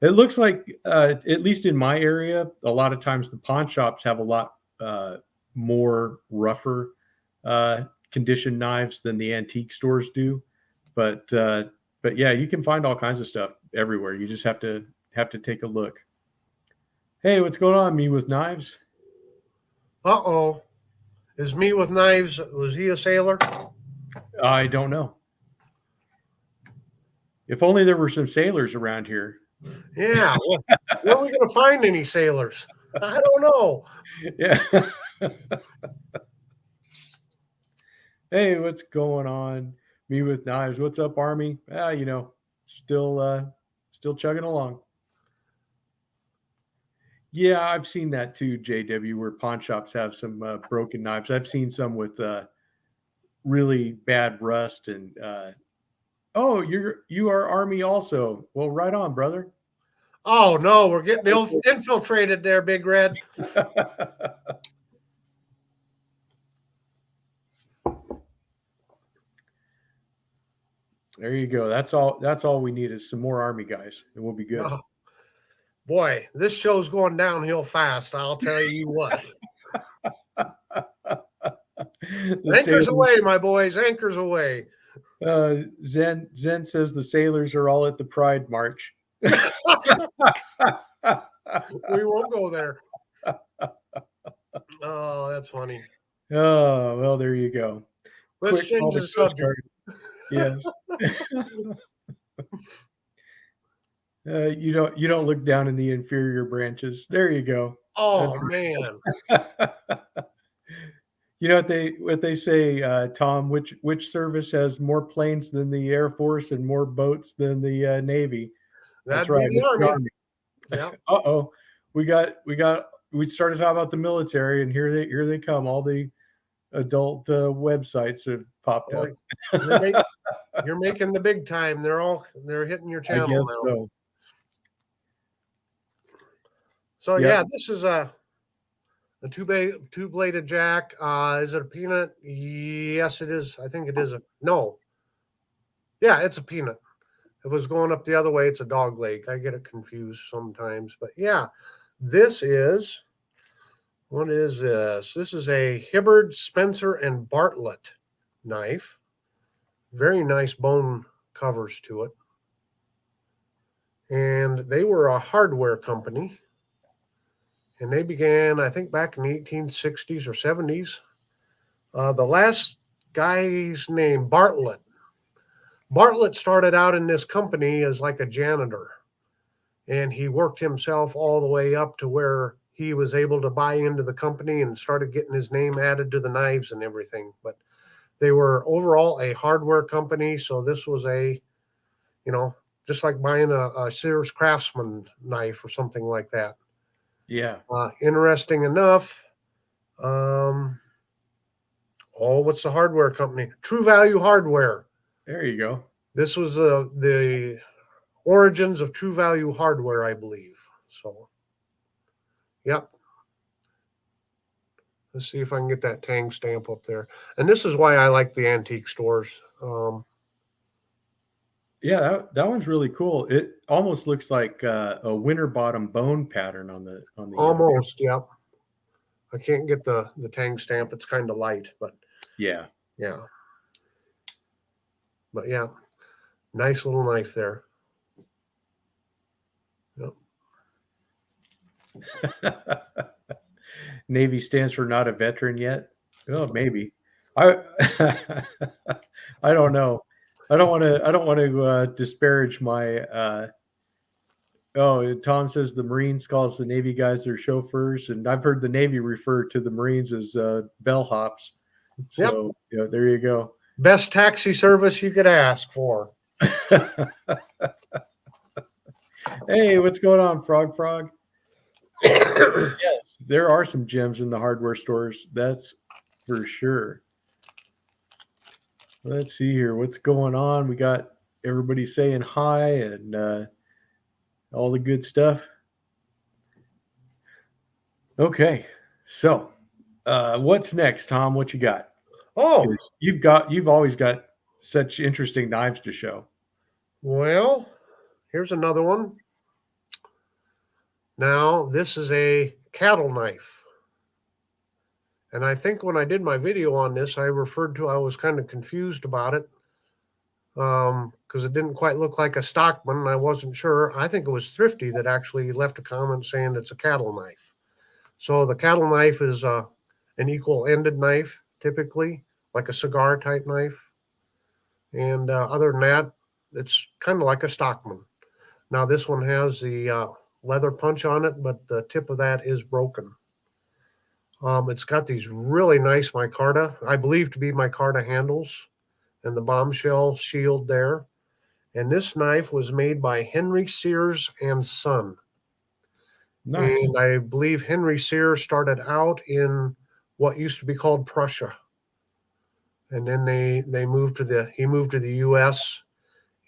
It looks like, at least in my area, a lot of times the pawn shops have a lot more rougher condition knives than the antique stores do. But yeah, you can find all kinds of stuff everywhere. You just have to take a look. Hey, what's going on, Me with Knives?
Uh-oh. Is Me with Knives, was he a sailor?
I don't know. If only there were some sailors around here.
Yeah. Where are we going to find any sailors? I don't know.
Yeah. Hey, what's going on? Me with Knives. What's up, Army? Still chugging along. Yeah, I've seen that too, JW, where pawn shops have some broken knives. I've seen some with really bad rust, and oh, you are Army also. Well, right on, brother.
Oh no, we're getting infiltrated there, Big Red.
There you go. That's all we need is some more Army guys, and we'll be good.
Oh, boy, this show's going downhill fast. I'll tell you what. Anchors away, my boys. Anchors away.
Zen says the sailors are all at the Pride March.
We won't go there. Oh, that's funny.
Oh, well, there you go.
Let's change the subject.
Yes. You don't look down in the inferior branches. There you go.
Oh man.
You know what they say, Tom? Which service has more planes than the Air Force and more boats than the Navy?
That's right.
The Army.
Yeah.
Uh-oh. We started talking about the military, and here they come. All the adult websites have popped up.
You're making the big time. They're hitting your channel
I guess
now. So yeah, this is a two-bladed jack. Is it a peanut? Yes, it is. I think it is no. Yeah, it's a peanut. If it was going up the other way, it's a dog leg. I get it confused sometimes. But yeah, what is this? This is a Hibbert, Spencer, and Bartlett knife. Very nice bone covers to it. And they were a hardware company. And they began, I think, back in the 1860s or 70s. The last guy's name, Bartlett. Bartlett started out in this company as like a janitor. And he worked himself all the way up to where he was able to buy into the company and started getting his name added to the knives and everything. But they were overall a hardware company. So this was a just like buying a Sears Craftsman knife or something like that.
Yeah.
Interesting enough. What's the hardware company? True Value Hardware.
There you go.
This was the origins of True Value Hardware, I believe. So, yep. Let's see if I can get that Tang stamp up there. And this is why I like the antique stores.
Yeah, that one's really cool. It almost looks like a Winterbottom bone pattern on the
almost, yep. I can't get the Tang stamp. It's kind of light, but
yeah.
But yeah, nice little knife there. Yep.
Navy stands for not a veteran yet. Oh, maybe. I I don't know. I don't want to disparage my. Tom says the Marines calls the Navy guys their chauffeurs, and I've heard the Navy refer to the Marines as bellhops. So there you go.
Best taxi service you could ask for.
Hey, what's going on, Frog? Yes, there are some gems in the hardware stores. That's for sure. Let's see here. What's going on? We got everybody saying hi and all the good stuff. Okay, so what's next, Tom? What you got?
Oh,
you've always got such interesting knives to show.
Well, here's another one. Now, this is a cattle knife. And I think when I did my video on this, I was kind of confused about it because it didn't quite look like a Stockman. And I wasn't sure. I think it was Thrifty that actually left a comment saying it's a cattle knife. So the cattle knife is an equal-ended knife, typically, like a cigar type knife. And other than that, it's kind of like a Stockman. Now, this one has the leather punch on it, but the tip of that is broken. It's got these really nice micarta, I believe to be micarta handles, and the bombshell shield there. And this knife was made by Henry Sears and Son.
Nice.
And I believe Henry Sears started out in what used to be called Prussia. And then he moved to the US.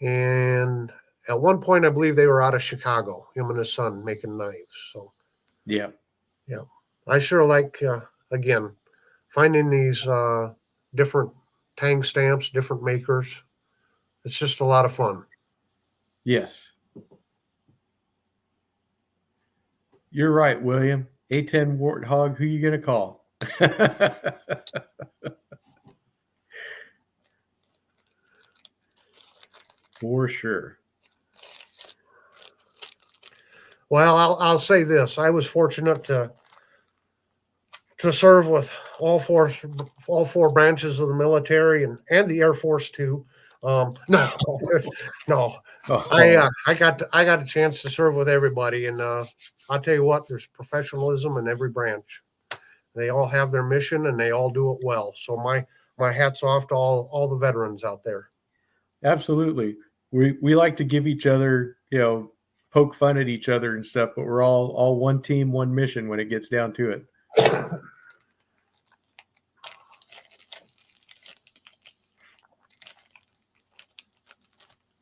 And at one point, I believe they were out of Chicago, him and his son making knives. So
yeah.
I sure like, again, finding these different Tang stamps, different makers. It's just a lot of fun.
Yes. You're right, William. A10 Warthog, who you going to call? For sure.
Well, I'll say this. I was fortunate to serve with all four branches of the military and the Air Force too. No.
Oh.
I got a chance to serve with everybody, and I'll tell you what, there's professionalism in every branch. They all have their mission, and they all do it well. So my hat's off to all the veterans out there.
Absolutely. We like to give each other, poke fun at each other and stuff, but we're all one team, one mission when it gets down to it.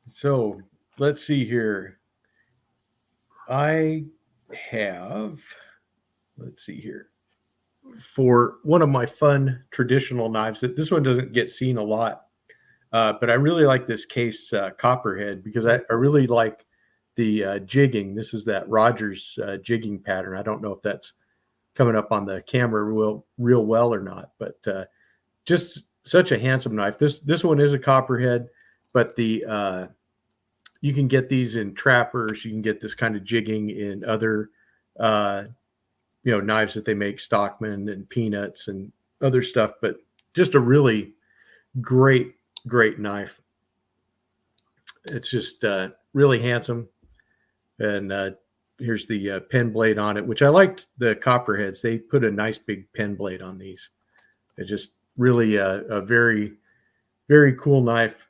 So let's see here. I have, let's see here, for one of my fun traditional knives. That this one doesn't get seen a lot, but I really like this case Copperhead because I really like the jigging. This is that Rogers jigging pattern. I don't know if that's coming up on the camera real well or not, but just such a handsome knife. This one is a Copperhead, but the you can get these in trappers. You can get this kind of jigging in other knives that they make, Stockman and Peanuts and other stuff. But just a really great knife. It's just really handsome. And here's the pen blade on it, which I liked the Copperheads. They put a nice big pen blade on these. It's just really a very, very cool knife.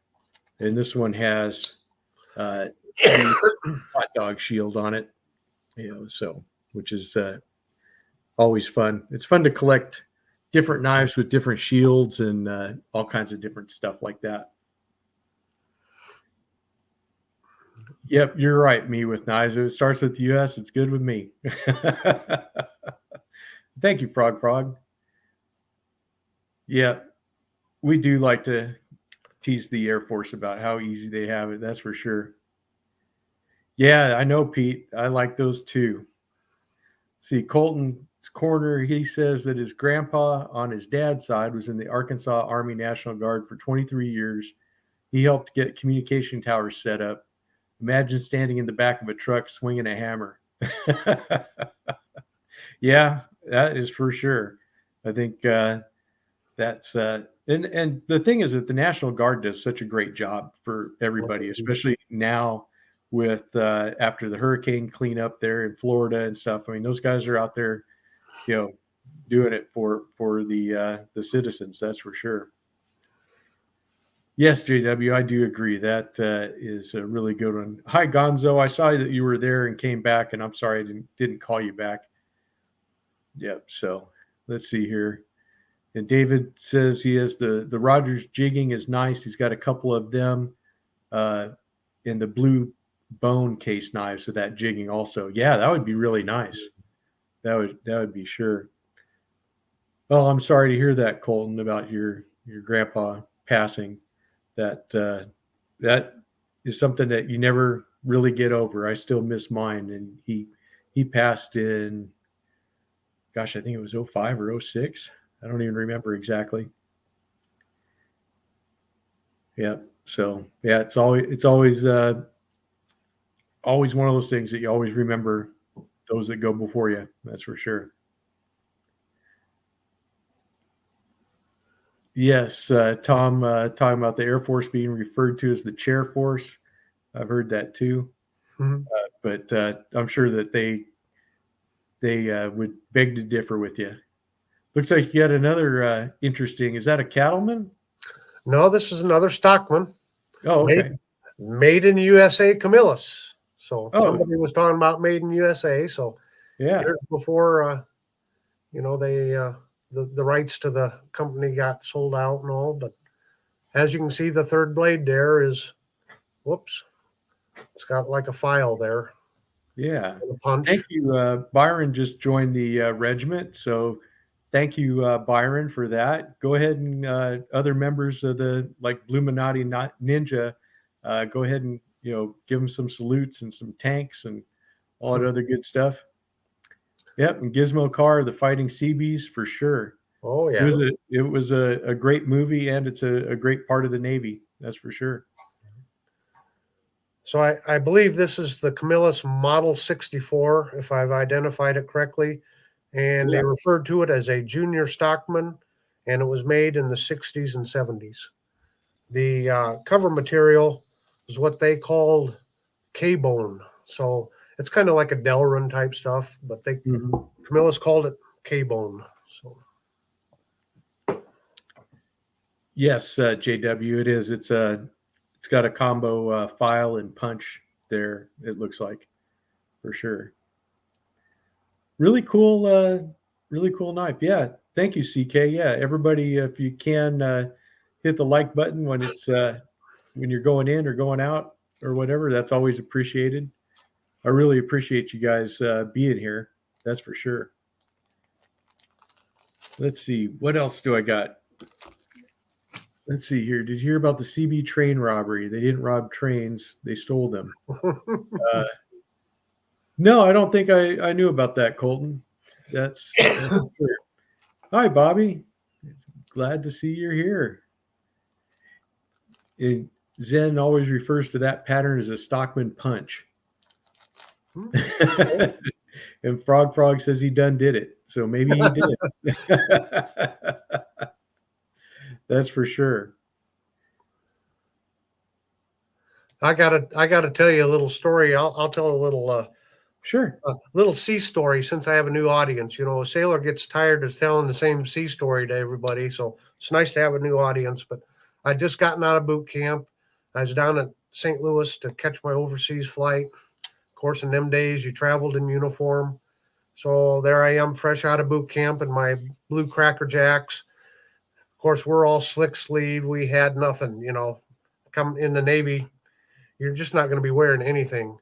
And this one has the hot dog shield on it, so which is always fun. It's fun to collect different knives with different shields and all kinds of different stuff like that. Yep, you're right. Me with knives. If it starts with the U.S., it's good with me. Thank you, Frog. Yeah, we do like to tease the Air Force about how easy they have it. That's for sure. Yeah, I know, Pete. I like those too. See, Colton's corner, he says that his grandpa on his dad's side was in the Arkansas Army National Guard for 23 years. He helped get communication towers set up. Imagine standing in the back of a truck swinging a hammer. Yeah, that is for sure. I think that's and the thing is that the National Guard does such a great job for everybody, especially now with after the hurricane cleanup there in Florida and stuff. I mean, those guys are out there, doing it for the citizens. That's for sure. Yes, JW, I do agree. That is a really good one. Hi, Gonzo. I saw that you were there and came back, and I'm sorry I didn't call you back. Yep. So let's see here. And David says he has the Rogers jigging is nice. He's got a couple of them in the blue bone case knives with that jigging also. Yeah, that would be really nice. That would be sure. Well, I'm sorry to hear that, Colton, about your grandpa passing. That is something that you never really get over. I still miss mine, and he passed in, gosh, I think it was 05 or 06. I don't even remember exactly. Yeah. So yeah, it's always always one of those things that you always remember those that go before you. That's for sure. Yes, Tom, talking about the Air Force being referred to as the chair force. I've heard that too.
Mhm.
But I'm sure that they would beg to differ with you. Looks like you got another interesting. Is that a cattleman?
No, this is another Stockman.
Oh, okay.
Made in USA Camillus. So
Oh.
somebody was talking about made in USA. So
Yeah.
years before, they the rights to the company got sold out and all. But as you can see, the third blade there is, whoops, it's got like a file there.
Yeah.
A punch.
Thank you. Byron just joined the regiment. So thank you, Byron, for that. Go ahead and other members of the Bluminati Ninja, go ahead and give them some salutes and some tanks and all that other good stuff. Yep, and Gizmo Car, the Fighting Seabees, for sure.
Oh yeah,
it was a great movie, and it's a great part of the Navy. That's for sure.
So I believe this is the Camillus Model 64, if I've identified it correctly. And they referred to it as a junior Stockman, and it was made in the 60s and 70s. The cover material is what they called K-bone. So it's kind of like a Delrin type stuff, but Camillus called it K-bone. So
yes, JW, it is. It's got a combo file and punch there. It looks like, for sure. Really cool knife. Yeah, thank you, CK. Yeah, everybody, if you can hit the like button when it's when you're going in or going out or whatever, that's always appreciated. I really appreciate you guys being here. That's for sure. Let's see, what else do I got? Let's see here. Did you hear about the CB train robbery? They didn't rob trains; they stole them. No, I don't think I knew about that, Colton. That's clear. Hi, Bobby. Glad to see you're here. And Zen always refers to that pattern as a Stockman punch. And Frog says he done did it. So maybe he did. That's for sure.
I gotta tell you a little story. I'll tell a little
sure
little sea story since I have a new audience. A sailor gets tired of telling the same sea story to everybody, so it's nice to have a new audience. But I just gotten out of boot camp. I was down at St. Louis to catch my overseas flight. Of course, in them days, you traveled in uniform. So there I am, fresh out of boot camp in my blue Cracker Jacks. Of course, we're all slick sleeve. We had nothing, come in the Navy. You're just not going to be wearing anything.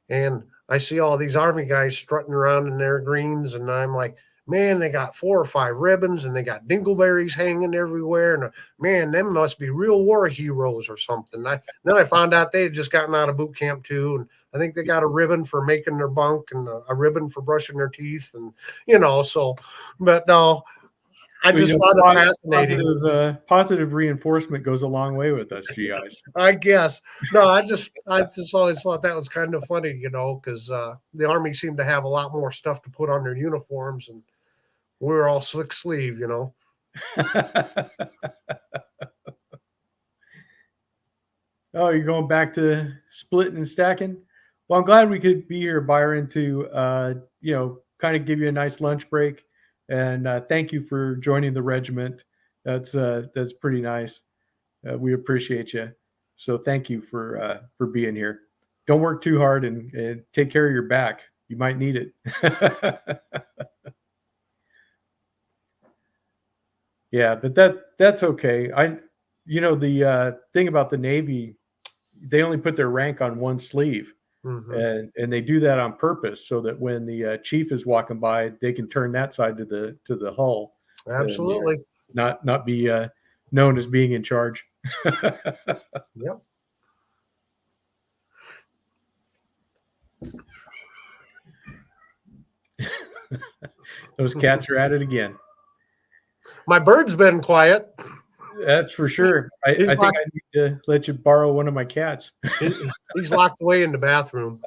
And I see all these Army guys strutting around in their greens, and I'm like, man, they got 4 or 5 ribbons and they got dingleberries hanging everywhere. And man, them must be real war heroes or something. Then I found out they had just gotten out of boot camp too. And I think they got a ribbon for making their bunk and a ribbon for brushing their teeth. And, but no, I just found it fascinating.
Positive reinforcement goes a long way with us GIs.
I guess. No, I just always thought that was kind of funny, because the Army seemed to have a lot more stuff to put on their uniforms, and we were all slick sleeve,
Oh, you're going back to splitting and stacking? Well, I'm glad we could be here, Byron, to kind of give you a nice lunch break. And thank you for joining the regiment. That's pretty nice. We appreciate you. So thank you for being here. Don't work too hard and take care of your back. You might need it. Yeah, but that's okay. The thing about the Navy, they only put their rank on one sleeve. Mm-hmm. And they do that on purpose so that when the chief is walking by, they can turn that side to the hull.
Absolutely.
And, not be known as being in charge.
Yep.
Those cats are at it again.
My bird's been quiet.
That's for sure. I think I need to let you borrow one of my cats.
He's locked away in the bathroom.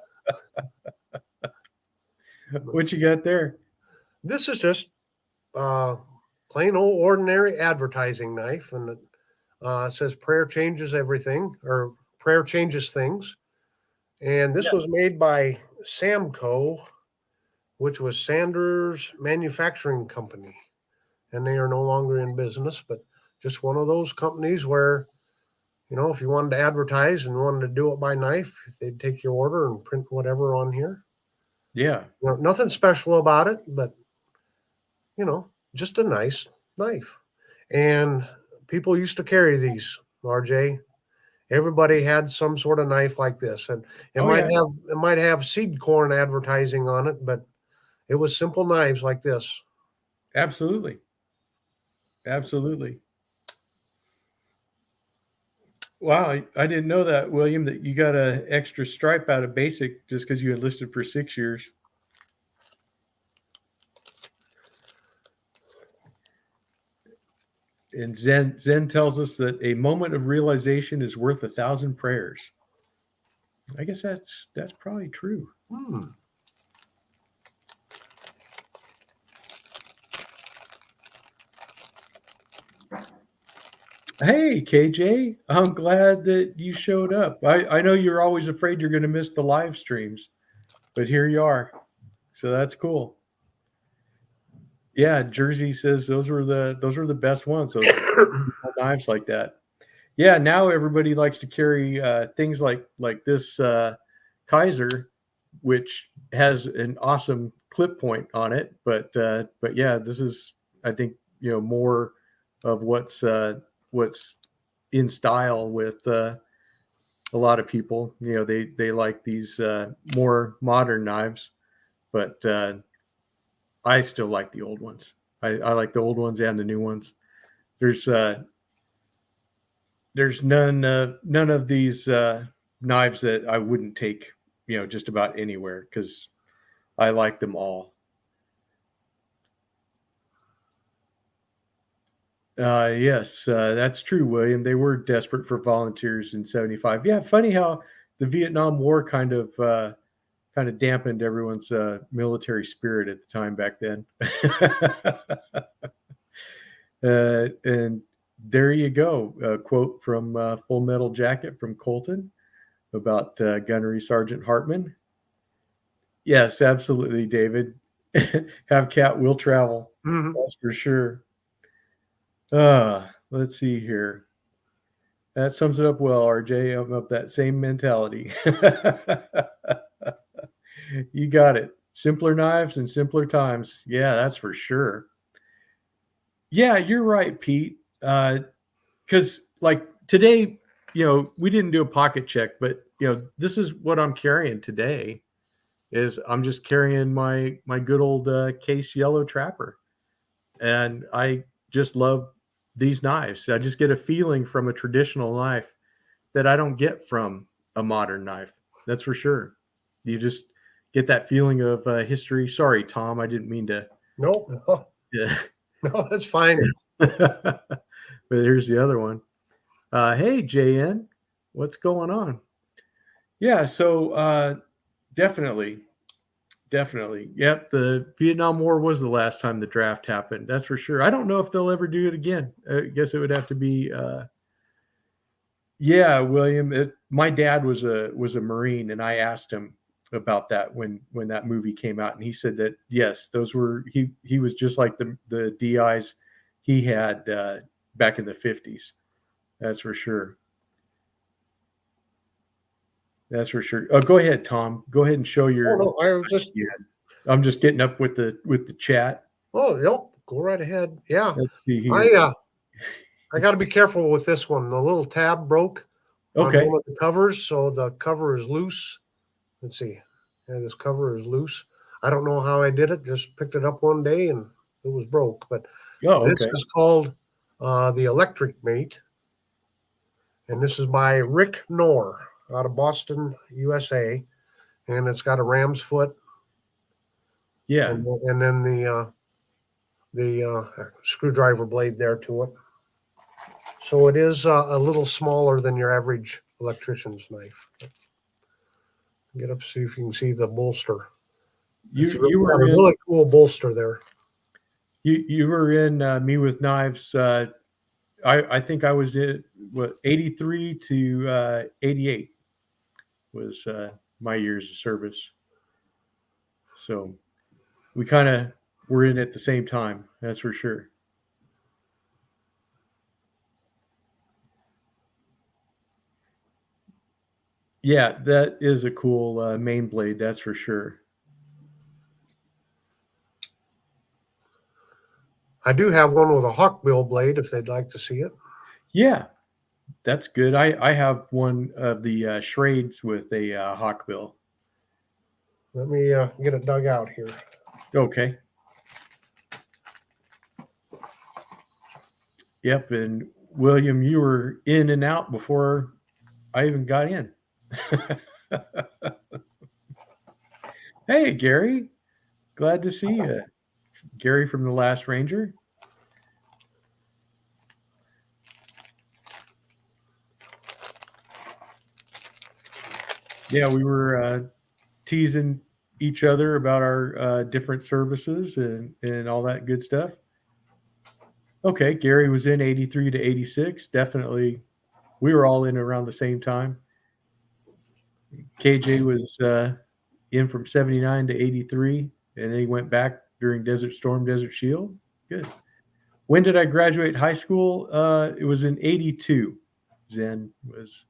What you got there?
This is just plain old ordinary advertising knife, and it says prayer changes everything, or prayer changes things. And this was made by Samco, which was Sanders Manufacturing Company. And they are no longer in business, but just one of those companies where, if you wanted to advertise and wanted to do it by knife, they'd take your order and print whatever on here.
Yeah.
Nothing special about it, but, just a nice knife. And people used to carry these, RJ. Everybody had some sort of knife like this. And it might have seed corn advertising on it, but it was simple knives like this.
Absolutely. Absolutely. Wow, I didn't know that, William, that you got an extra stripe out of basic just because you enlisted for 6 years. And Zen tells us that a moment of realization is worth 1,000 prayers. I guess that's probably true. Hey, KJ, I'm glad that you showed up. I know you're always afraid you're going to miss the live streams, but here you are. So that's cool. Yeah, Jersey says those were the best ones. Those knives like that. Yeah, now everybody likes to carry things like this Kaiser, which has an awesome clip point on it. But yeah, this is, I think, more of what's in style with a lot of people. They like these more modern knives, but I still like the old ones. I like the old ones and the new ones. There's none of these knives that I wouldn't take, just about anywhere, because I like them all. Yes, that's true, William. They were desperate for volunteers in '75. Yeah, funny how the Vietnam War kind of dampened everyone's military spirit at the time back then. And there you go. A quote from Full Metal Jacket from Colton about Gunnery Sergeant Hartman. Yes, absolutely, David. Have cat will travel. Mm-hmm. That's for sure. Let's see here. That sums it up well, RJ. I'm of that same mentality. You got it. Simpler knives and simpler times. Yeah, that's for sure. Yeah, you're right, Pete. Because like today, we didn't do a pocket check, but this is what I'm carrying today. Is I'm just carrying my good old Case Yellow Trapper, and I just love these knives. I just get a feeling from a traditional knife that I don't get from a modern knife. That's for sure. You just get that feeling of history. Sorry, Tom, I didn't mean to.
Nope. No,
Yeah.
no, that's fine.
But here's the other one. Hey, JN, what's going on? Yeah, so definitely, definitely. Yep, the Vietnam War was the last time the draft happened. That's for sure. I don't know if they'll ever do it again. I guess it would have to be. Yeah, William. My dad was a Marine, and I asked him about that when that movie came out, and he said that yes, those were he was just like the DIs he had back in the 50s. That's for sure. That's for sure. Oh, go ahead, Tom. Go ahead and show
Oh
your.
no, I was just.
Yeah, I'm just getting up with the chat.
Oh, yep. Go right ahead. Yeah,
Let's see
I
here.
I got to be careful with this one. The little tab broke on
Okay.
one of the covers, so the cover is loose. Let's see. Yeah, this cover is loose. I don't know how I did it. Just picked it up one day and it was broke. But
Oh,
this
okay.
is called the Electric Mate, and this is by Rick Knorr out of Boston, USA, and it's got a ram's foot,
Yeah.
and then the screwdriver blade there to it. So it is a little smaller than your average electrician's knife. Get up, see if you can see the bolster. It's
You
got
were
a
in
really cool bolster there.
you were in Me with Knives. I think I was in what 83 to 88 was my years of service. So we kind of were in at the same time. That's for sure. Yeah, that is a cool main blade. That's for sure.
I do have one with a hawkbill blade if they'd like to see it.
Yeah, that's good. I have one of the Schrades with a Hawkbill.
Let me get it dug out here.
Okay. Yep. And William, you were in and out before I even got in. Hey, Gary. Glad to see you. Gary from The Last Ranger. Yeah, we were teasing each other about our different services and all that good stuff. Okay, Gary was in 83 to 86. Definitely, we were all in around the same time. KJ was in from 79 to 83, and then he went back during Desert Storm, Desert Shield. Good. When did I graduate high school? It was in 82. Zen was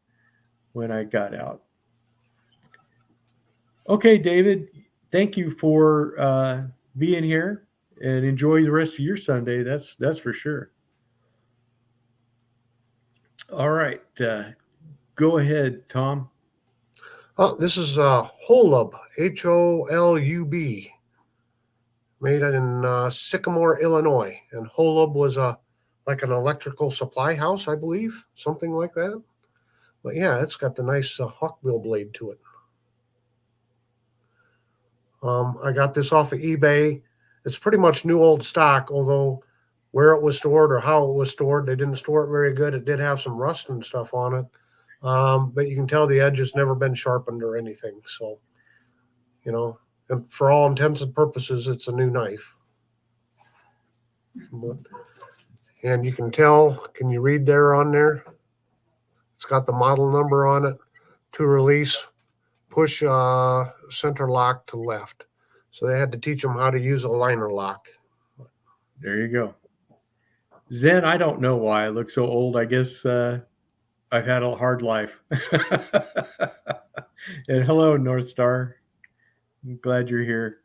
when I got out. Okay, David, thank you for being here and enjoy the rest of your Sunday. That's for sure. All right. Go ahead, Tom.
Oh, this is Holub, Holub, made in Sycamore, Illinois. And Holub was like an electrical supply house, I believe, something like that. But yeah, it's got the nice hawkbill blade to it. I got this off of eBay. It's pretty much new old stock, although where it was stored or how it was stored, they didn't store it very good. It did have some rust and stuff on it. But you can tell the edge has never been sharpened or anything. So, and for all intents and purposes, it's a new knife. And you can tell, can you read there on there? It's got the model number on it. To release, push center lock to left. So they had to teach them how to use a liner lock.
There you go. Zen, I don't know why I look so old. I guess I've had a hard life. And hello, North Star. I'm glad you're here.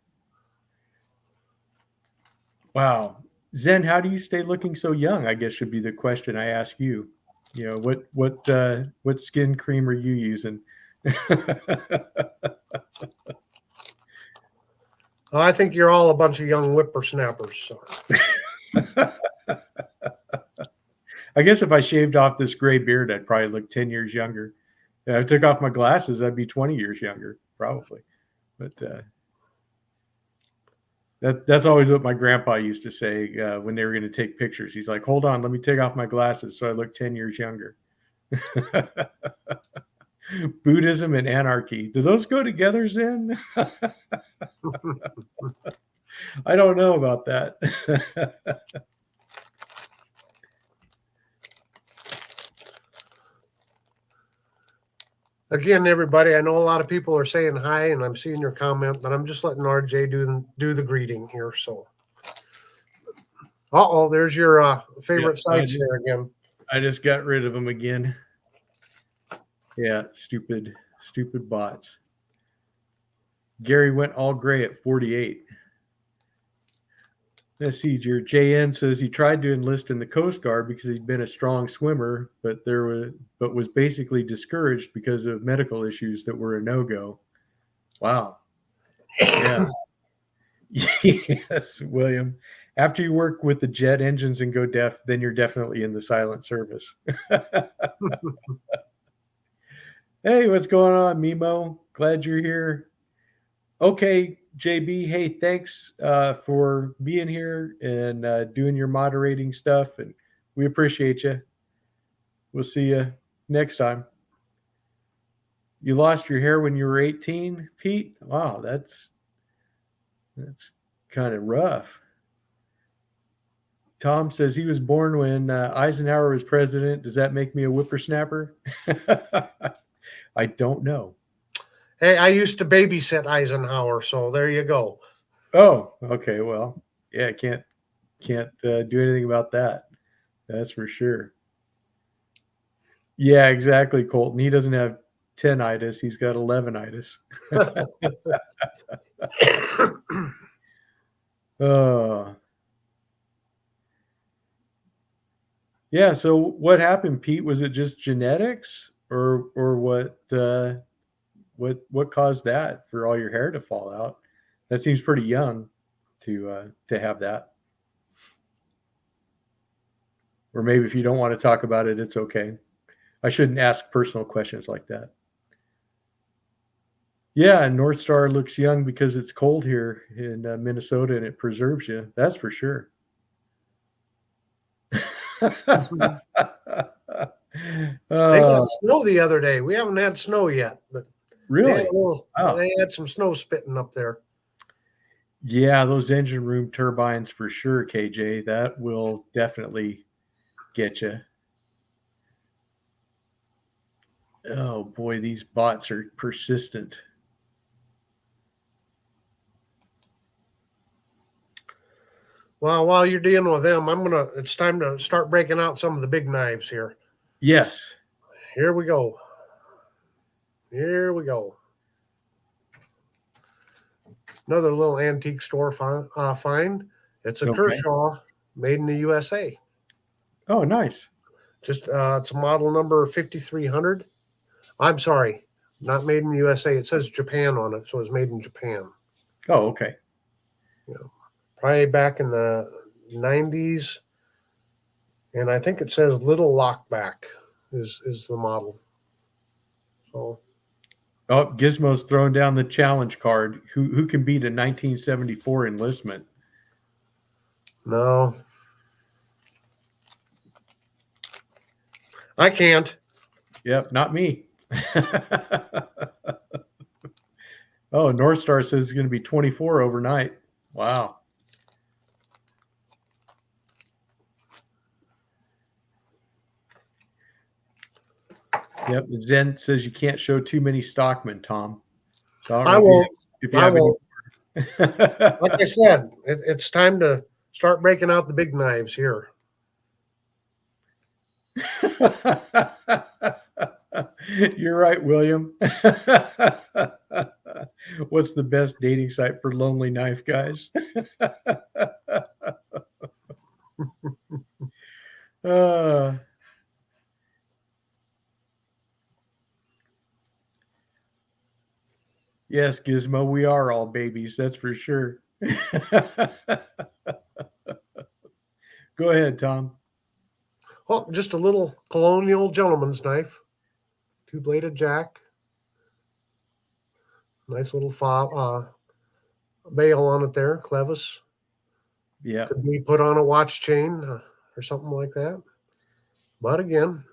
Wow. Zen, how do you stay looking so young? I guess should be the question I ask you. You know, what skin cream are you using?
I think you're all a bunch of young whippersnappers. So.
I guess if I shaved off this gray beard, I'd probably look 10 years younger. If I took off my glasses, I'd be 20 years younger, probably. But that's always what my grandpa used to say when they were going to take pictures. He's like, hold on, let me take off my glasses so I look 10 years younger. Buddhism and anarchy. Do those go together, Zen? I don't know about that.
Again, everybody, I know a lot of people are saying hi, and I'm seeing your comment, but I'm just letting RJ do the greeting here. So, there's your favorite sites there again.
I just got rid of them again. Yeah, stupid bots. Gary went all gray at 48. Let's see, your JN says he tried to enlist in the Coast Guard because he'd been a strong swimmer, but was basically discouraged because of medical issues that were a no-go. Wow. Yeah. Yes, William. After you work with the jet engines and go deaf, then you're definitely in the silent service. Hey, what's going on, Mimo? Glad you're here. Okay, JB, hey, thanks for being here and doing your moderating stuff, and we appreciate you. We'll see you next time. You lost your hair when you were 18, Pete? Wow, that's kind of rough. Tom says he was born when Eisenhower was president. Does that make me a whippersnapper? I don't know.
Hey, I used to babysit Eisenhower, so there you go.
Oh, okay. Well, yeah, can't do anything about that. That's for sure. Yeah, exactly, Colton. He doesn't have 10-itis. He's got 11-itis. Yeah. So what happened, Pete? Was it just genetics, or what caused that for all your hair to fall out? That seems pretty young to have that. Or maybe if you don't want to talk about it, it's okay. I shouldn't ask personal questions like that. Yeah, and North Star looks young because it's cold here in Minnesota and it preserves you. That's for sure.
They got snow the other day. We haven't had snow yet, but
really,
they had some snow spitting up there.
Yeah, those engine room turbines for sure, KJ. That will definitely get you. Oh boy, these bots are persistent.
Well, while you're dealing with them, it's time to start breaking out some of the big knives here.
Yes.
Here we go. Here we go. Another little antique store find. It's a Kershaw made in the USA.
Oh, nice.
Just it's model number 5300. I'm sorry, not made in the USA. It says Japan on it, so it's made in Japan.
Oh, okay.
Yeah, probably back in the 90s, and I think it says Little Lockback is the model. So.
Oh, Gizmo's throwing down the challenge card. Who can beat a 1974 enlistment?
No. I can't.
Yep, not me. Oh, North Star says it's going to be 24 overnight. Wow. Yep. Zen says you can't show too many stockmen, Tom. So
I won't.
If you have
won't. Like I said, it's time to start breaking out the big knives here.
You're right, William. What's the best dating site for lonely knife guys? uh, yes, Gizmo, we are all babies, that's for sure. Go ahead, Tom.
Oh, just a little colonial gentleman's knife, two-bladed jack, nice little fob, bail on it there, clevis.
Yeah,
Could be put on a watch chain or something like that. But again,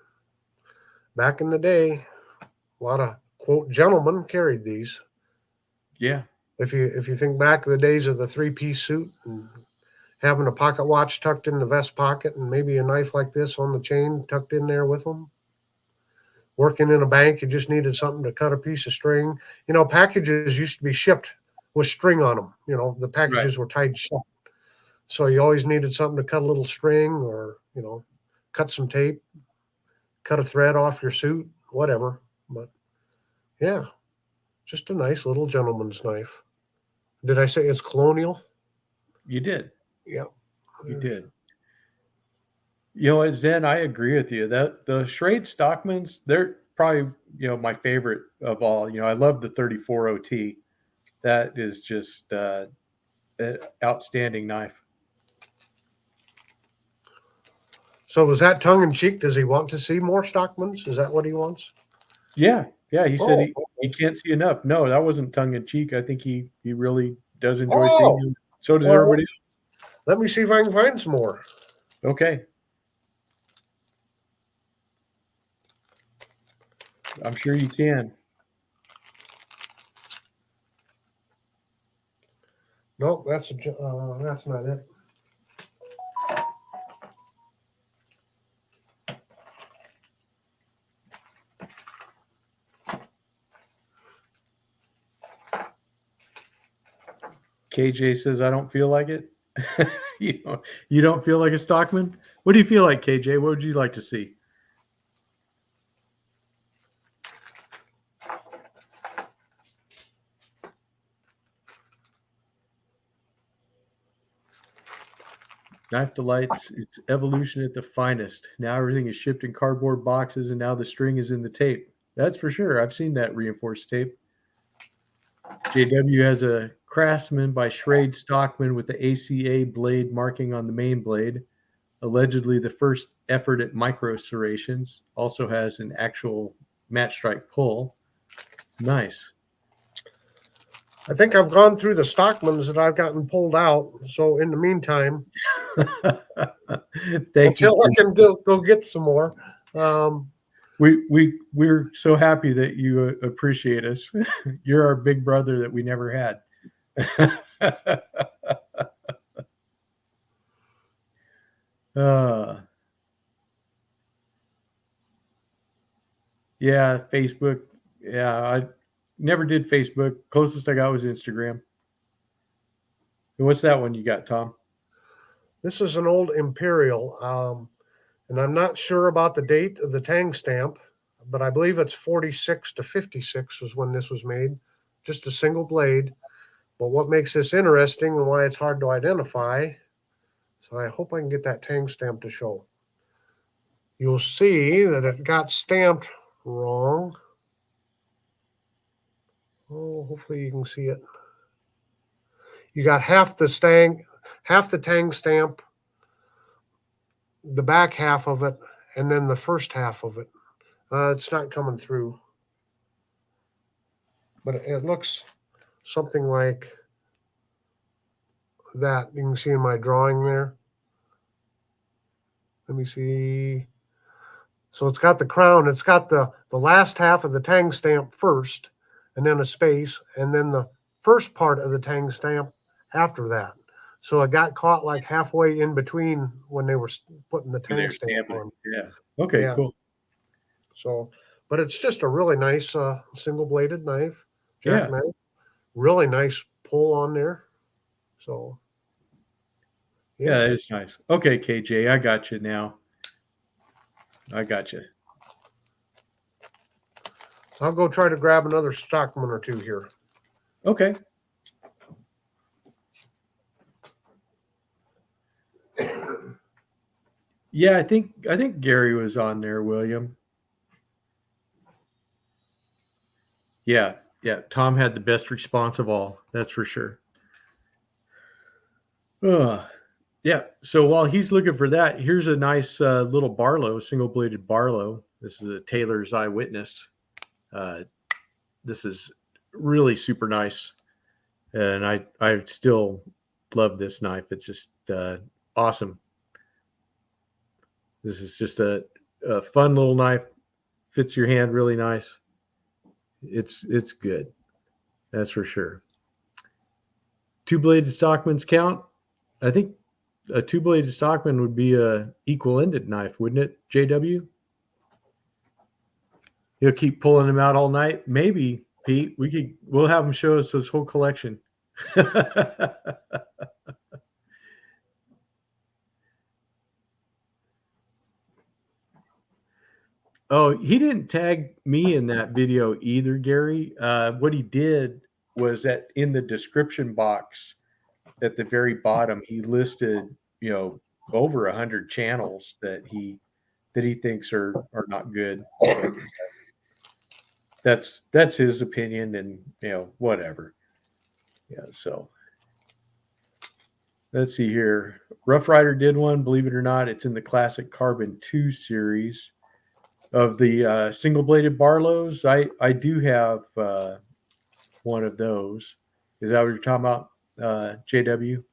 back in the day, a lot of quote gentlemen carried these.
yeah,
If you think back to the days of the three-piece suit and having a pocket watch tucked in the vest pocket and maybe a knife like this on the chain tucked in there with them. Working in a bank, you just needed something to cut a piece of string. Packages used to be shipped with string on them. The
right.
packages were tied shut. So you always needed something to cut a little string or, cut some tape, cut a thread off your suit, whatever. But yeah, just a nice little gentleman's knife. Did I say it's colonial?
You did.
Yeah.
You did. You know what, Zen, I agree with you. That the Schrade Stockmans, they're probably, my favorite of all. I love the 34 OT. That is just an outstanding knife.
So was that tongue in cheek? Does he want to see more Stockmans? Is that what he wants?
Yeah, yeah. He said
Oh,
he can't see enough. No, that wasn't tongue in cheek. I think he really does enjoy seeing
oh,
them. So does
well,
everybody
let me see if I can find some more.
else. Okay, I'm sure you can.
Nope, that's not it.
KJ says I don't feel like it. You don't feel like a Stockman. What do you feel like, KJ? What would you like to see? Knife Delights, it's evolution at the finest. Now everything is shipped in cardboard boxes, and now the string is in the tape. That's for sure. I've seen that reinforced tape. JW has a Craftsman by Schrade Stockman with the ACA blade marking on the main blade. Allegedly the first effort at micro serrations. Also has an actual match strike pull. Nice.
I think I've gone through the Stockmans that I've gotten pulled out. So in the meantime,
Thank you.
until I can go get some more.
We're so happy that you appreciate us. You're our big brother that we never had. uh, yeah, Facebook. Yeah, I never did Facebook. Closest I got was Instagram. And what's that one you got, Tom?
This is an old Imperial, and I'm not sure about the date of the tang stamp, but I believe it's 46 to 56 was when this was made. Just a single blade. But what makes this interesting and why it's hard to identify, so I hope I can get that tang stamp to show. You'll see that it got stamped wrong. Oh, hopefully you can see it. You got half the tang stamp, the back half of it, and then the first half of it. It's not coming through, but it looks something like that. You can see in my drawing there. Let me see. So it's got the crown. It's got the last half of the tang stamp first, and then a space, and then the first part of the tang stamp after that. So it got caught like halfway in between when they were putting the tang stamp on.
Yeah. Okay,
Yeah.
cool.
So, but it's just a really nice single-bladed knife,
Yeah.
jackknife. Really nice pull on there. So,
Yeah, that is nice. Okay, KJ, I got you now. I got you.
I'll go try to grab another Stockman or two here.
Okay. Yeah, I think Gary was on there, William. Yeah, yeah. Tom had the best response of all. That's for sure. Yeah. So while he's looking for that, here's a nice little Barlow, single-bladed Barlow. This is a Taylor's Eyewitness. Uh, this is really super nice, and I still love this knife. It's just awesome. This is just a fun little knife. Fits your hand really nice. It's good. That's for sure. Two-bladed Stockman's count. I think a two-bladed Stockman would be a equal-ended knife, wouldn't it, JW? He'll keep pulling them out all night. Maybe, Pete. We'll have him show us his whole collection. Oh, he didn't tag me in that video either, Gary. What he did was that in the description box at the very bottom, he listed, over 100 channels that he thinks are not good. That's his opinion, and whatever. Yeah. So let's see here. Rough Rider did one. Believe it or not, it's in the Classic Carbon 2 series of the single-bladed Barlows. I do have one of those. Is that what you're talking about, JW?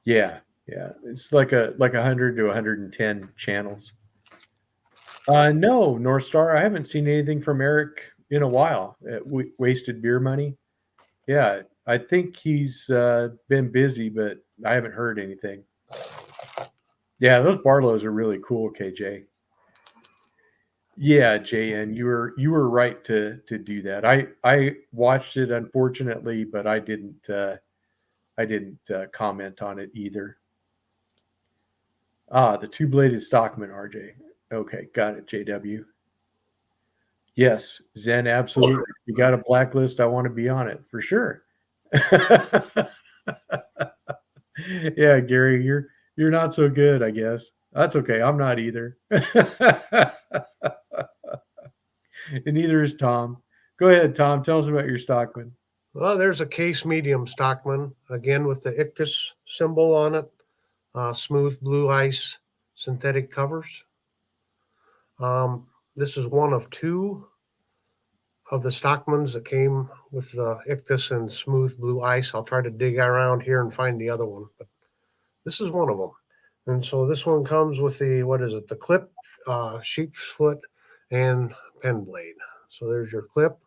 Yeah, yeah. It's like 100 to 110 channels. No, North Star. I haven't seen anything from Eric in a while. Wasted Beer Money. Yeah, I think he's been busy, but I haven't heard anything. Yeah, those Barlows are really cool, KJ. Yeah, JN, you were right to do that. I watched it, unfortunately, but I didn't comment on it either. The two-bladed Stockman, RJ. Okay, got it, JW. Yes, Zen, absolutely. You got a blacklist. I want to be on it for sure. Yeah, Gary, you're not so good, I guess. That's okay. I'm not either. And neither is Tom. Go ahead, Tom. Tell us about your Stockman.
Well, there's a case medium Stockman, again with the Ictus symbol on it. Smooth blue ice synthetic covers. This is one of two of the Stockmans that came with the Ictus and smooth blue ice. I'll try to dig around here and find the other one, but this is one of them. And so this one comes with the clip, sheep's foot, and pen blade. So there's your clip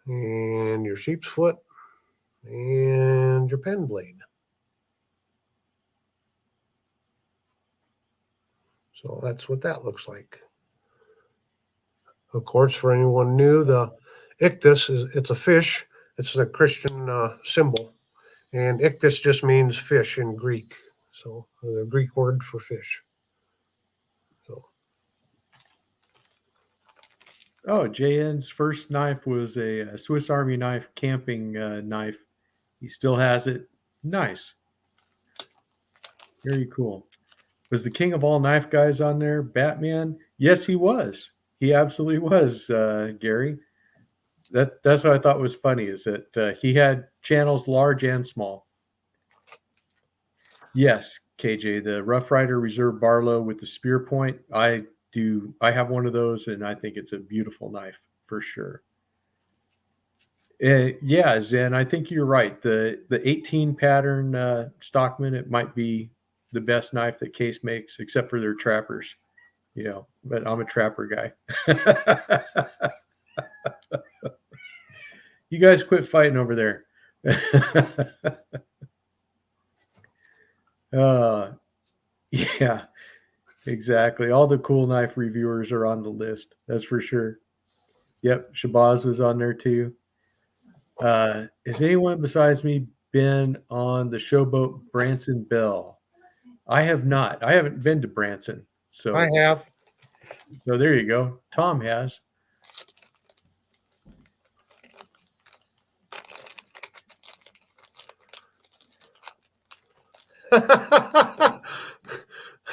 and your sheep's foot and your pen blade. So that's what that looks like. Of course, for anyone new, the Ictus it's a fish. It's a Christian symbol, and Ictus just means fish in Greek. So the Greek word for fish. So.
Oh, JN's first knife was a Swiss Army knife, camping knife. He still has it. Nice. Very cool. Was the king of all knife guys on there, Batman? Yes, he was. He absolutely was, Gary. That's what I thought was funny, is that he had channels large and small. Yes, KJ, the Rough Rider Reserve Barlow with the spear point. I have one of those, and I think it's a beautiful knife for sure. Yeah, Zen, I think you're right. The 18 pattern Stockman, it might be the best knife that Case makes, except for their trappers. But I'm a trapper guy. You guys quit fighting over there. Yeah, exactly. All the cool knife reviewers are on the list. That's for sure. Yep, Shabazz was on there too. Has anyone besides me been on the showboat Branson Bell? I have not. I haven't been to Branson. So
I have.
So there you go. Tom has.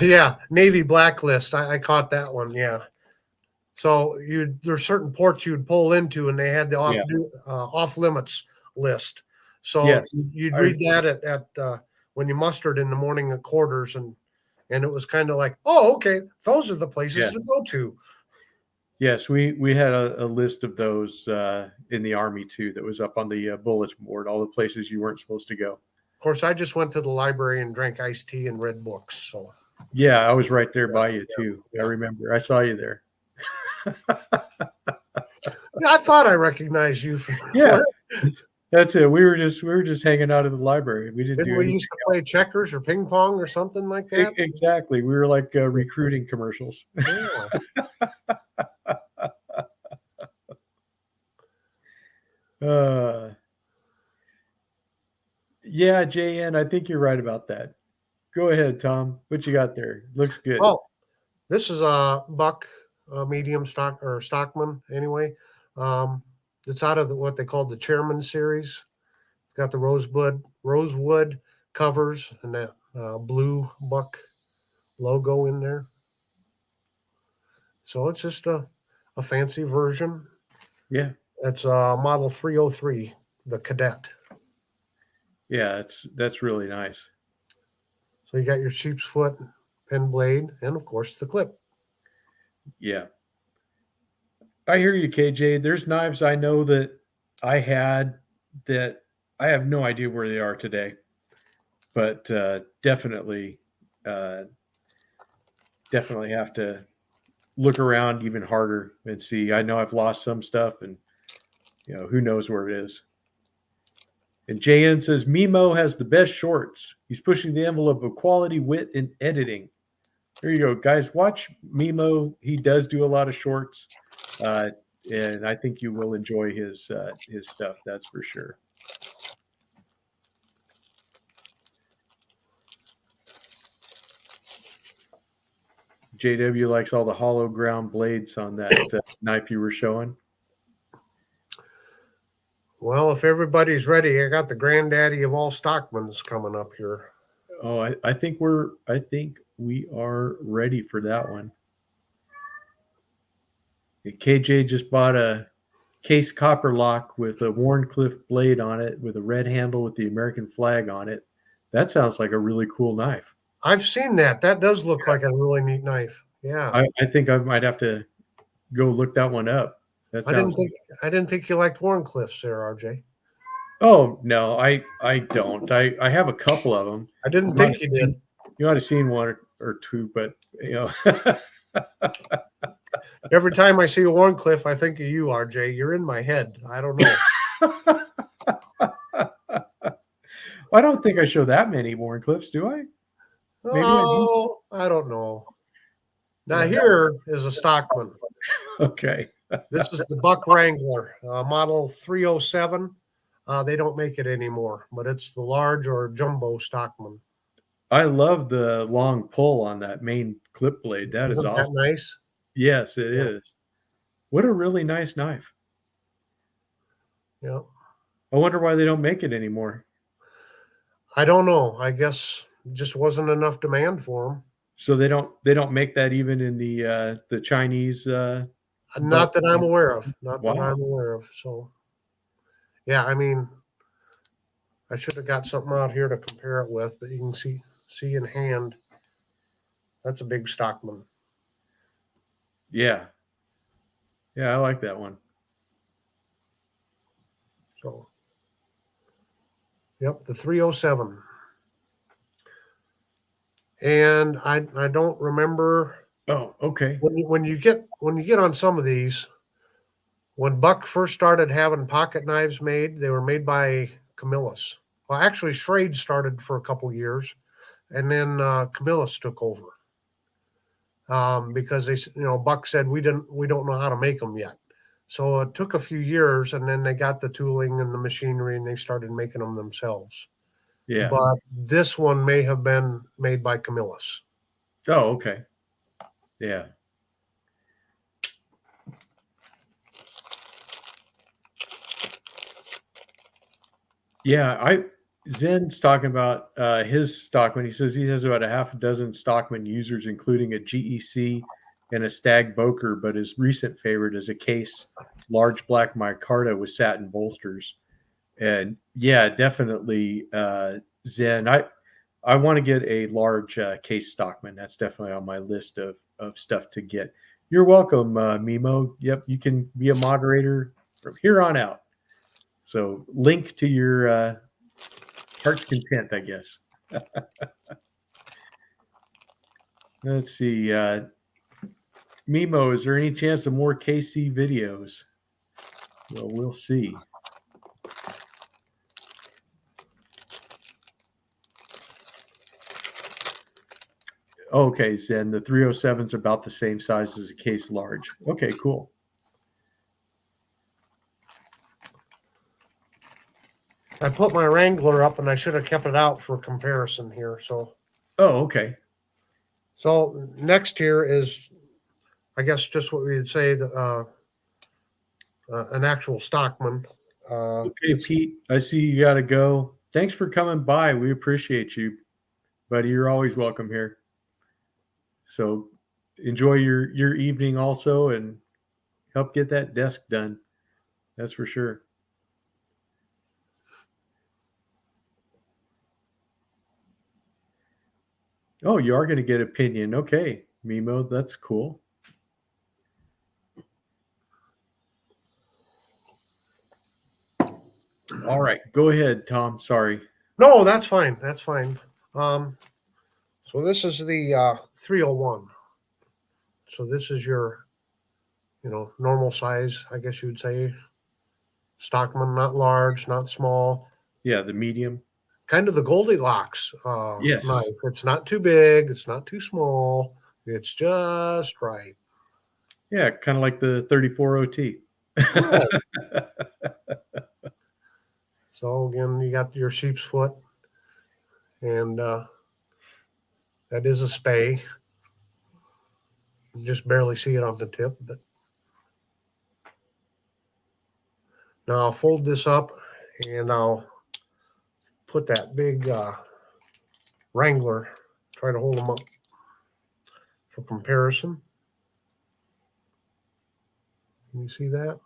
Yeah, Navy blacklist. I caught that one. Yeah. So there's certain ports you'd pull into, and they had the
Yeah.
off limits list. So
Yes.
you'd
I
read that at when you mustered in the morning at quarters, and it was kind of like, oh, okay, those are the places
yeah.
to go to.
Yes, we had a list of those in the Army too that was up on the bulletin board, all the places you weren't supposed to go.
Of course, I just went to the library and drank iced tea and read books. So
Yeah, I was right there
yeah,
by you too. I
yeah.
remember. I saw you there.
Yeah, I thought I recognized you.
Yeah. That's it. We were just hanging out in the library. We didn't
Didn't
do
we
anything
used to play
else.
checkers or ping pong or something like that?
Exactly. We were like recruiting commercials.
Yeah.
uh, yeah, JN, I think you're right about that. Go ahead, Tom. What you got there? Looks good.
Oh, this is a buck, medium stock or stockman anyway. Um, it's out of what they called the Chairman series. It's got the rosewood covers and that blue buck logo in there. So it's just a fancy version.
Yeah.
It's model 303, the Cadet.
Yeah, that's really nice.
So you got your sheep's foot pen blade and of course the clip.
Yeah. I hear you, KJ. There's knives I know that I had that I have no idea where they are today, but uh, definitely have to look around even harder and see. I know I've lost some stuff, and who knows where it is. And JN says Mimo has the best shorts. He's pushing the envelope of quality, wit, and editing. There you go, guys. Watch Mimo. He does do a lot of shorts, uh, and I think you will enjoy his stuff. That's for sure. JW likes all the hollow ground blades on that knife you were showing.
Well, if everybody's ready, I got the granddaddy of all stockmans coming up here.
Oh, I think we are ready for that one. KJ just bought a case copper lock with a Warncliffe blade on it with a red handle with the American flag on it. That sounds like a really cool knife.
I've seen that. That does look like a really neat knife. Yeah.
I think I might have to go look that one up. That
I didn't
sounds.
think I didn't think you liked Warncliffes there, RJ.
Oh no, I don't. I have a couple of them.
I didn't think you did.
You might have seen one or two, but
Every time I see a Warncliffe, I think of you, RJ. You're in my head. I don't know.
I don't think I show that many Warncliffes, do I? Maybe
Oh, I don't know. Now here is a stockman.
Okay.
This is the Buck Wrangler, model 307. They don't make it anymore, but it's the large or jumbo stockman.
I love the long pull on that main clip blade. That is
Isn't
awesome.
that nice?
Yes, it is. What a really nice knife.
Yeah.
I wonder why they don't make it anymore.
I don't know. I guess just wasn't enough demand for them.
So they don't make that even in the Chinese.
Not that I'm aware of. Not that
Wow.
I'm aware of. So, yeah, I mean, I should have got something out here to compare it with, but you can see in hand. That's a big stockman.
Yeah. Yeah, I like that one.
So, yep, the 307. And I don't remember.
Oh, okay.
When you get on some of these, when Buck first started having pocket knives made, they were made by Camillus. Well, actually, Schrade started for a couple years, and then Camillus took over because Buck said we don't know how to make them yet. So it took a few years, and then they got the tooling and the machinery, and they started making them themselves.
Yeah.
But this one may have been made by Camillus.
Oh, okay. Yeah. Yeah, Zen's talking about his Stockman. He says he has about a half a dozen Stockman users, including a GEC and a Stag Boker, but his recent favorite is a case large black micarta with satin bolsters. And yeah, definitely Zen. I want to get a large case Stockman. That's definitely on my list of stuff to get. You're welcome, Mimo. Yep, you can be a moderator from here on out. So link to your heart's content, I guess. Let's see. Mimo, is there any chance of more KC videos? Well, we'll see. Okay, Zen, the 307 is about the same size as a case large. Okay, cool.
I put my Wrangler up, and I should have kept it out for comparison here. So,
okay.
So next here is, I guess, just what we would say, an actual Stockman.
Okay, Pete, I see you got to go. Thanks for coming by. We appreciate you, buddy. You're always welcome here. So enjoy your evening also, and help get that desk done. That's for sure. Oh, you are going to get opinion. Okay, Mimo, that's cool. All right, go ahead, Tom. Sorry.
No, that's fine. That's fine. So this is the 301. So this is your, normal size, I guess you would say. Stockman, not large, not small.
Yeah, the medium.
Kind of the Goldilocks
Yes.
knife. It's not too big. It's not too small. It's just right.
Yeah, kind of like the 34 OT.
Right. So again, you got your sheep's foot, and that is a spay. You just barely see it on the tip. But now I'll fold this up, and I'll put that big Wrangler, try to hold them up for comparison. Can you see that?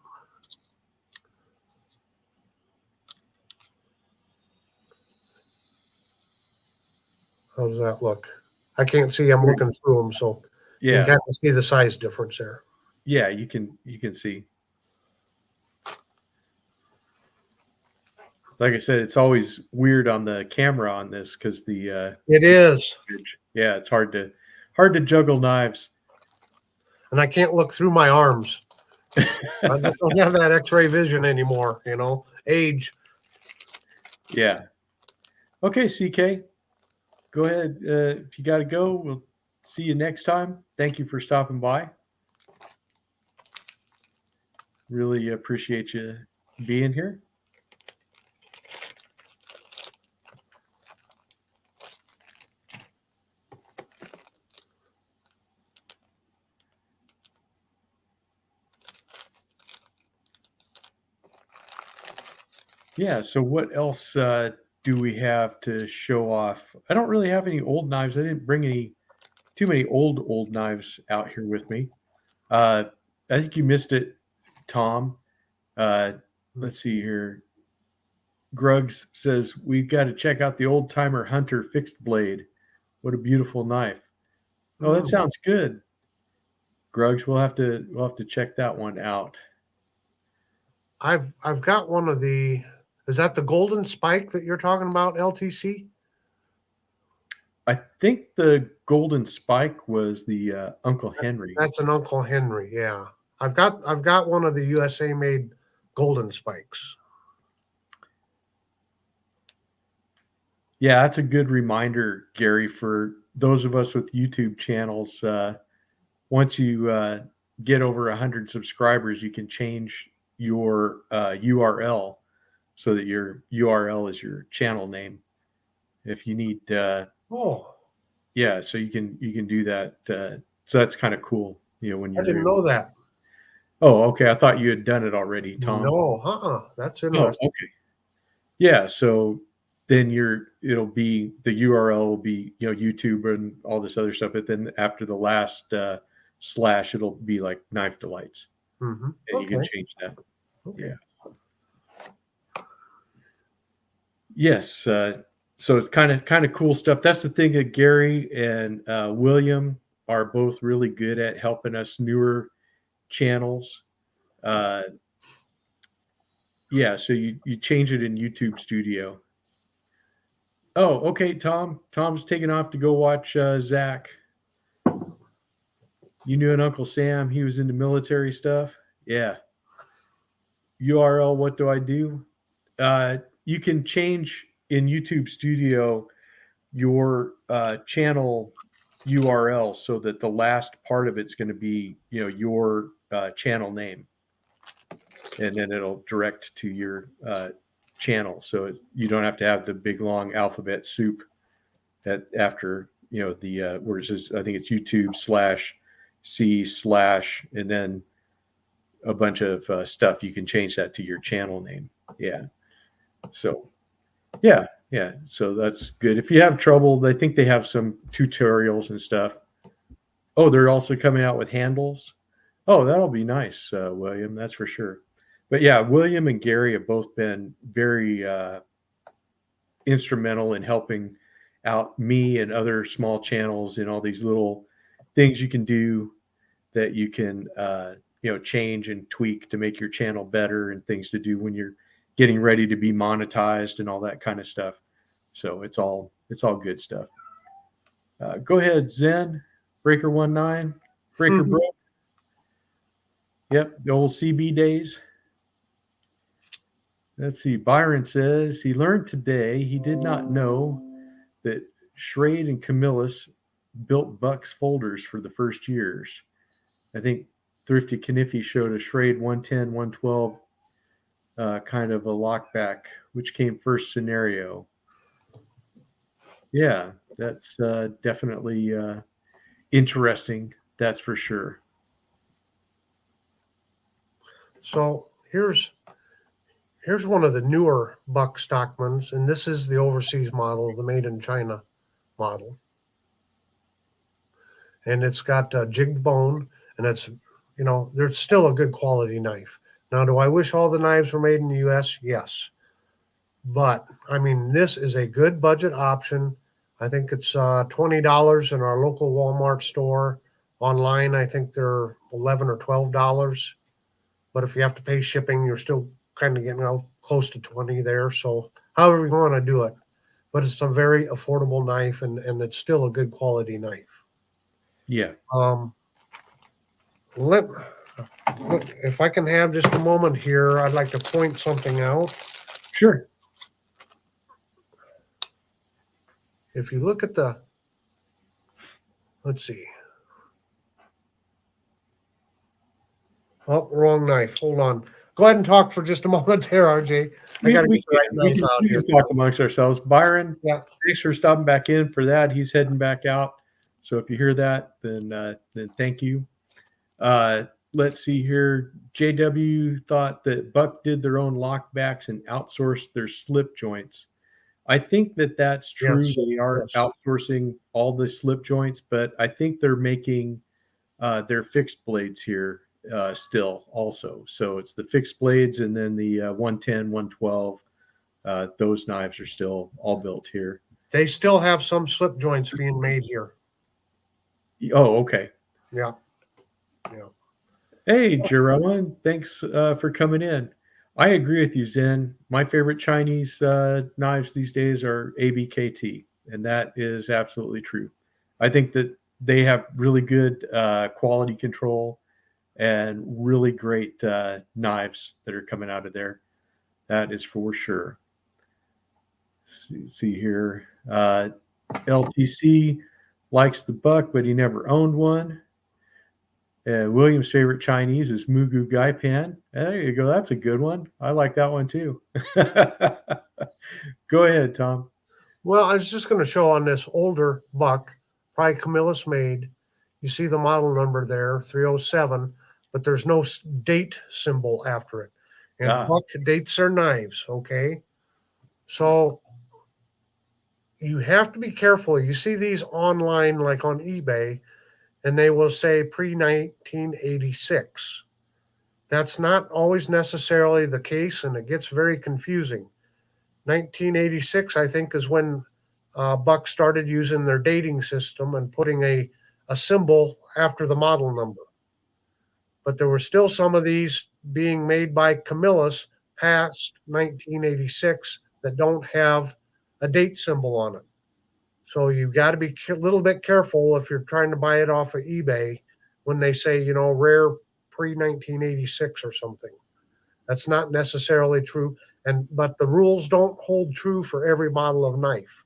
How does that look? I can't see. I'm looking through them, so
yeah,
you can kind of see the size difference there.
Yeah, you can see. Like I said, it's always weird on the camera on this because the
it is.
Yeah, it's hard to juggle knives.
And I can't look through my arms. I just don't have that X-ray vision anymore. Age.
Yeah. Okay, CK. Go ahead. If you got to go, we'll see you next time. Thank you for stopping by. Really appreciate you being here. Yeah, so what else do we have to show off? I don't really have any old knives. I didn't bring too many old knives out here with me. I think you missed it, Tom. Let's see here. Gruggs says we've got to check out the Old Timer Hunter fixed blade. What a beautiful knife. Oh, that sounds good. Gruggs, we'll have to check that one out.
I've got one of the. Is that the golden spike that you're talking about, LTC?
I think the golden spike was the Uncle Henry.
That's an Uncle Henry, yeah. I've got one of the USA made golden spikes.
Yeah, that's a good reminder, Gary, for those of us with YouTube channels. Once you get over 100 subscribers, you can change your URL so that your URL is your channel name. If you need, yeah, so you can do that. So that's kind of cool, when you're.
I didn't know that.
Oh, okay. I thought you had done it already, Tom.
No, that's interesting.
Oh, okay. Yeah, so then it'll be the URL will be, you know, YouTube and all this other stuff. But then after the last slash, it'll be like Knife Delights, and you can
Okay.
change that.
Okay.
Yeah. Yes. So it's kind of cool stuff. That's the thing that Gary and William are both really good at helping us newer channels. Yeah. So you change it in YouTube Studio. Oh, okay, Tom. Tom's taking off to go watch Zach. You knew an Uncle Sam. He was into military stuff. Yeah. URL, what do I do? You can change in YouTube Studio your channel URL so that the last part of it's going to be, you know, your channel name, and then it'll direct to your channel. So you don't have to have the big long alphabet soup that after, you know, the where it says, I think it's YouTube/C/ and then a bunch of stuff. You can change that to your channel name. Yeah. So yeah. So that's good. If you have trouble, I think they have some tutorials and stuff. Oh, they're also coming out with handles. Oh, that'll be nice, William. That's for sure. But yeah, William and Gary have both been very instrumental in helping out me and other small channels in all these little things you can do that you can you know, change and tweak to make your channel better, and things to do when you're getting ready to be monetized and all that kind of stuff. So it's all good stuff. Go ahead, Zen Breaker 19 Breaker Bro. Yep, the old CB days. Let's see. Byron says he learned today he did not know that Schrade and Camillus built Buck's folders for the first years. I think Thrifty Kniffy showed a Schrade 110, 112 kind of a lockback, which came first scenario. Yeah, that's definitely interesting. That's for sure.
So here's one of the newer Buck Stockmans, and this is the overseas model, the made in China model. And it's got jigged bone, and it's, you know, there's still a good quality knife. Now, do I wish all the knives were made in the U.S.? Yes. But, I mean, this is a good budget option. I think it's $20 in our local Walmart store. Online, I think they're $11 or $12. But if you have to pay shipping, you're still kind of getting out close to 20 there. So however you want to do it. But it's a very affordable knife, and it's still a good quality knife.
Yeah.
Look, if I can have just a moment here, I'd like to point something out.
Sure.
If you look at the, let's see. Oh, wrong knife. Hold on. Go ahead and talk for just a moment there, RJ. I got to get the right knife out here.
We can talk amongst ourselves. Byron,
yeah,
thanks for stopping back in for that. He's heading back out. So if you hear that, then thank you. Let's see here. JW thought that Buck did their own lockbacks and outsourced their slip joints. I think that that's true.
Yes.
They are outsourcing all the slip joints, but I think they're making their fixed blades here still also. So it's the fixed blades, and then the 110, 112. Those knives are still all built here.
They still have some slip joints being made here.
Oh, okay.
Yeah.
Hey, Jerome, thanks for coming in. I agree with you, Zen. My favorite Chinese knives these days are ABKT, and that is absolutely true. I think that they have really good quality control and really great knives that are coming out of there. That is for sure. See here. LTC likes the Buck, but he never owned one. William's favorite Chinese is Mugu Gaipan. There you go. That's a good one. I like that one too. Go ahead, Tom.
Well, I was just going to show on this older Buck, probably Camillus made. You see the model number there, 307, but there's no date symbol after it. And Buck dates their knives, okay? So you have to be careful. You see these online, like on eBay, and they will say pre-1986. That's not always necessarily the case, and it gets very confusing. 1986, I think, is when Buck started using their dating system and putting a symbol after the model number. But there were still some of these being made by Camillus past 1986 that don't have a date symbol on it. So you've got to be a little bit careful if you're trying to buy it off of eBay when they say, rare pre 1986 or something. That's not necessarily true. But the rules don't hold true for every model of knife,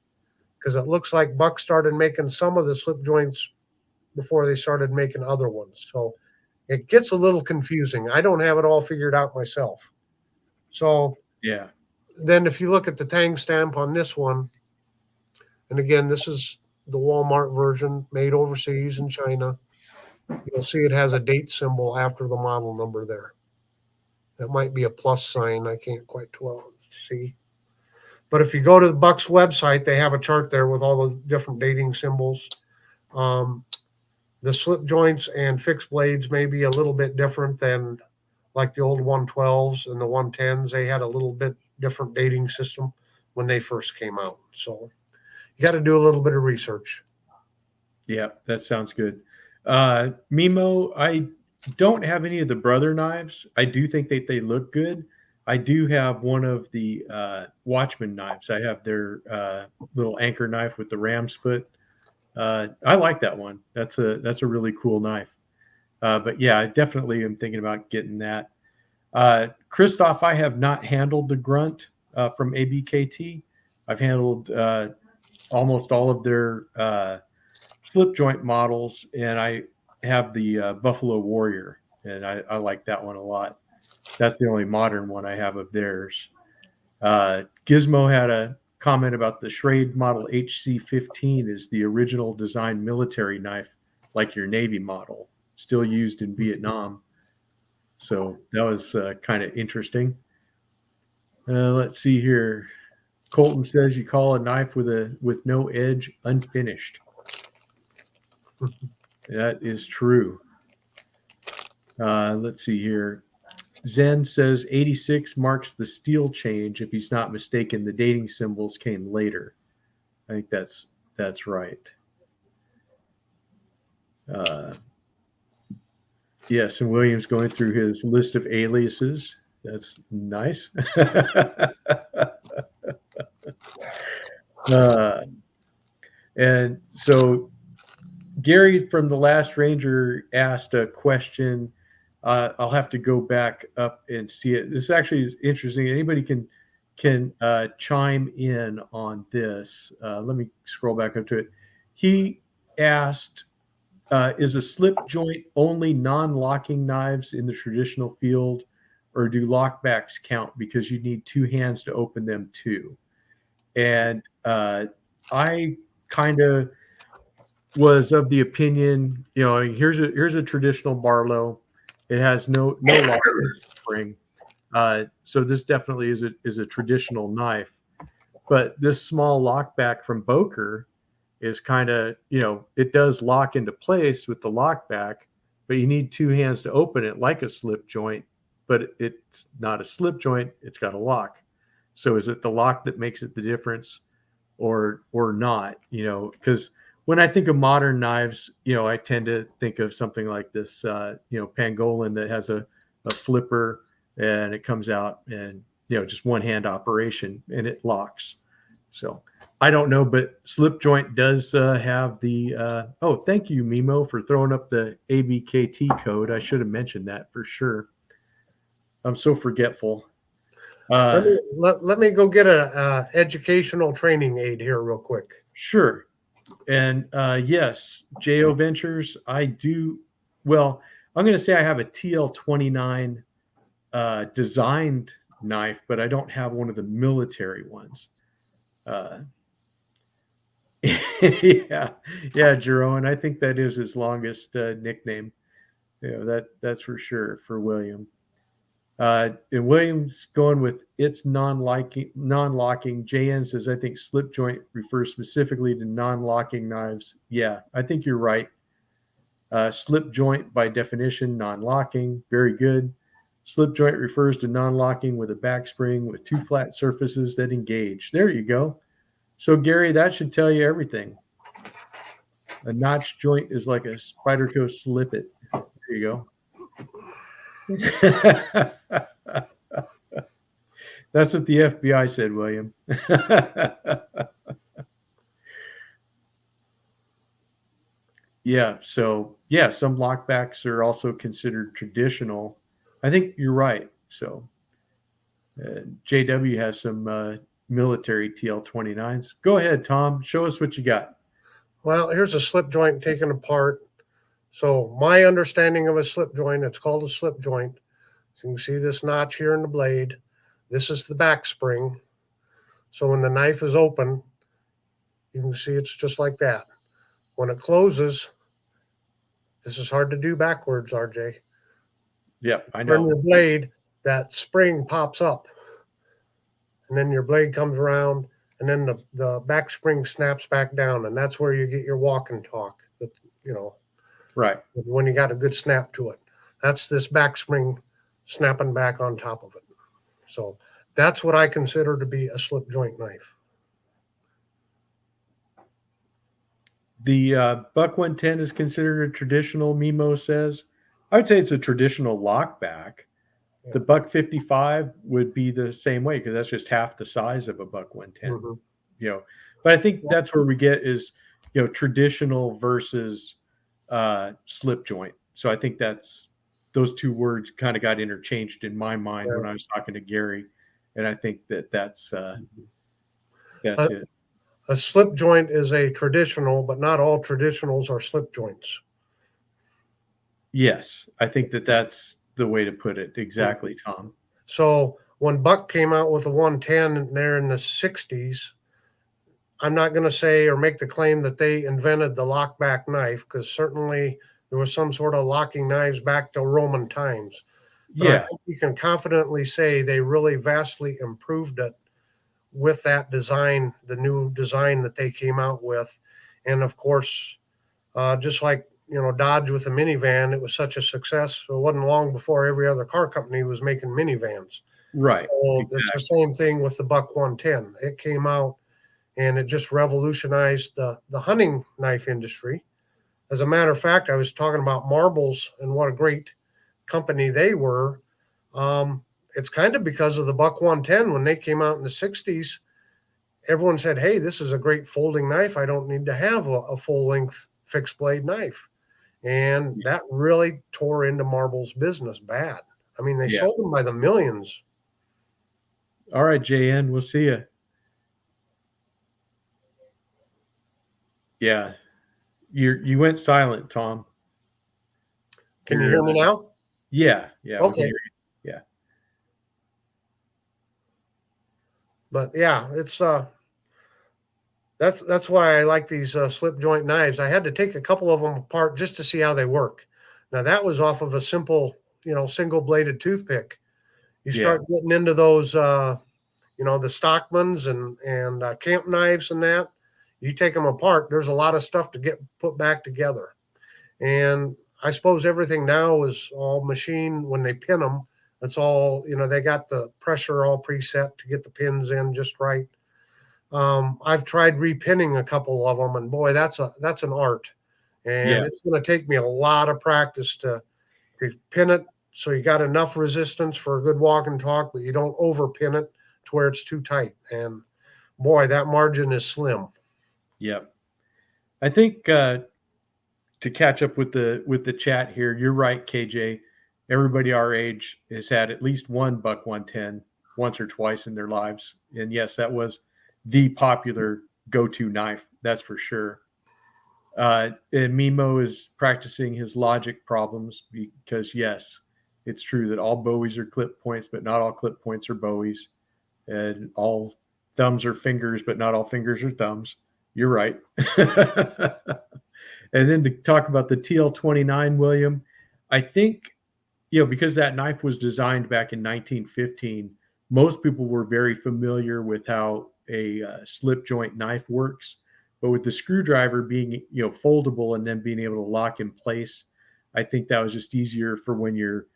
because it looks like Buck started making some of the slip joints before they started making other ones. So it gets a little confusing. I don't have it all figured out myself. So
Yeah.
then if you look at the Tang stamp on this one, and again, this is the Walmart version made overseas in China, you'll see it has a date symbol after the model number there. That might be a plus sign. I can't quite well see. But if you go to the Buck's website, they have a chart there with all the different dating symbols. The slip joints and fixed blades may be a little bit different than like the old 112s and the 110s. They had a little bit different dating system when they first came out. So you got to do a little bit of research.
Yeah, that sounds good. Mimo, I don't have any of the brother knives. I do think that they look good. I do have one of the Watchman knives. I have their little anchor knife with the ram's foot. I like that one. That's a really cool knife. But yeah, I definitely am thinking about getting that. Christoph, I have not handled the Grunt from ABKT. I've handled almost all of their slip joint models, and I have the Buffalo Warrior, and I like that one a lot. That's the only modern one I have of theirs. Gizmo had a comment about the Schrade model HC-15 is the original design military knife, like your Navy model, still used in Vietnam. So that was kind of interesting. Let's see here. Colton says you call a knife with no edge unfinished. That is true. Let's see here. Zen says 86 marks the steel change. If he's not mistaken, the dating symbols came later. I think that's right. Yes, and William's going through his list of aliases. That's nice. And so Gary from The Last Ranger asked a question. I'll have to go back up and see it. This actually is interesting. Anybody can chime in on this. Let me scroll back up to it. He asked, is a slip joint only non-locking knives in the traditional field, or do lockbacks count because you need two hands to open them too? And I kind of was of the opinion, here's a traditional Barlow. It has no lock spring. So this definitely is a traditional knife. But this small lockback from Boker is kind of, it does lock into place with the lockback, but you need two hands to open it like a slip joint, but it's not a slip joint, it's got a lock. So is it the lock that makes it the difference or not? Because when I think of modern knives, I tend to think of something like this, pangolin that has a flipper and it comes out and, just one hand operation and it locks. So I don't know, but slip joint does have the, thank you, Mimo, for throwing up the ABKT code. I should have mentioned that for sure. I'm so forgetful.
Let me go get a educational training aid here real quick.
Sure. And yes, JO Ventures, I do. Well, I'm going to say I have a TL29 designed knife, but I don't have one of the military ones. Yeah, Jerome, I think that is his longest nickname. That's for sure for William. And William's going with it's non-locking. JN says, I think slip joint refers specifically to non-locking knives. Yeah, I think you're right. Slip joint, by definition, non-locking. Very good. Slip joint refers to non-locking with a back spring with two flat surfaces that engage. There you go. So, Gary, that should tell you everything. A notch joint is like a Spyderco slip it. There you go. That's what the FBI said, William. Yeah. So, yeah, some lockbacks are also considered traditional. I think you're right. So, JW has some military TL29s. Go ahead, Tom. Show us what you got.
Well, here's a slip joint taken apart. So my understanding of a slip joint, it's called a slip joint. So you can see this notch here in the blade. This is the back spring. So when the knife is open, you can see it's just like that. When it closes, this is hard to do backwards, RJ.
Yep, I
Turn
know.
your blade, that spring pops up. And then your blade comes around, and then the back spring snaps back down. And that's where you get your walk and talk,
Right.
when you got a good snap to it. That's this back spring snapping back on top of it. So that's what I consider to be a slip joint knife.
The Buck 110 is considered a traditional, Mimo says. I would say it's a traditional lockback.
Yeah.
The Buck 55 would be the same way because that's just half the size of a Buck 110.
Mm-hmm.
But I think that's where we get is traditional versus slip joint. So I think that's those two words kind of got interchanged in my mind when I was talking to Gary, and I think that's it.
A slip joint is a traditional, but not all traditionals are slip joints.
Yes, I think that's the way to put it. Exactly, Tom.
So when Buck came out with the 110 there in the 60s, I'm not going to say or make the claim that they invented the lockback knife, because certainly there was some sort of locking knives back to Roman times. But I think you can confidently say they really vastly improved it with that design, the new design that they came out with. And of course, just like Dodge with the minivan, it was such a success. So it wasn't long before every other car company was making minivans.
Right.
So it's the same thing with the Buck 110. It came out and it just revolutionized the hunting knife industry. As a matter of fact, I was talking about marbles and what a great company they were. It's kind of because of the Buck 110. When they came out in the 60s, everyone said, hey, this is a great folding knife. I don't need to have a full-length fixed blade knife. And that really tore into Marble's business bad. I mean, they sold them by the millions.
All right, JN, we'll see you. Yeah. You went silent, Tom.
Can you hear me now?
Yeah.
Okay.
Yeah.
But yeah, it's that's why I like these slip joint knives. I had to take a couple of them apart just to see how they work. Now that was off of a simple, single bladed toothpick. You start getting into those, the Stockmans and camp knives and that. You take them apart, there's a lot of stuff to get put back together. And I suppose everything now is all machine when they pin them. It's all, they got the pressure all preset to get the pins in just right. I've tried repinning a couple of them, and boy, that's an art. And it's going to take me a lot of practice to pin it so you got enough resistance for a good walk and talk, but you don't overpin it to where it's too tight. And boy, that margin is slim.
Yep. I think to catch up with the chat here, you're right, KJ. Everybody our age has had at least one Buck 110 once or twice in their lives. And yes, that was the popular go-to knife. That's for sure. And Mimo is practicing his logic problems because, yes, it's true that all bowies are clip points, but not all clip points are bowies. And all thumbs are fingers, but not all fingers are thumbs. You're right. And then to talk about the TL29, William, I think because that knife was designed back in 1915, most people were very familiar with how a slip joint knife works. But with the screwdriver being, foldable and then being able to lock in place, I think that was just easier for when you're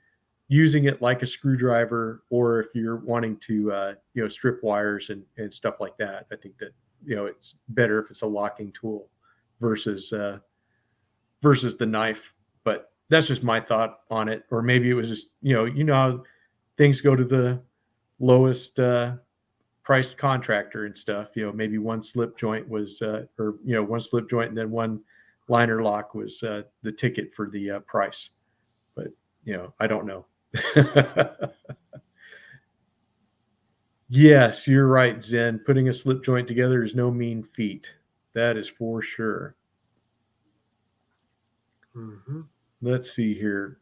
using it like a screwdriver, or if you're wanting to, strip wires and stuff like that. I think that, it's better if it's a locking tool versus the knife. But that's just my thought on it. Or maybe it was just, how things go to the lowest priced contractor and stuff. Maybe one slip joint was, one slip joint and then one liner lock was the ticket for the price. But, I don't know. Yes, you're right, Zen. Putting a slip joint together is no mean feat. That is for sure.
Mm-hmm.
Let's see here.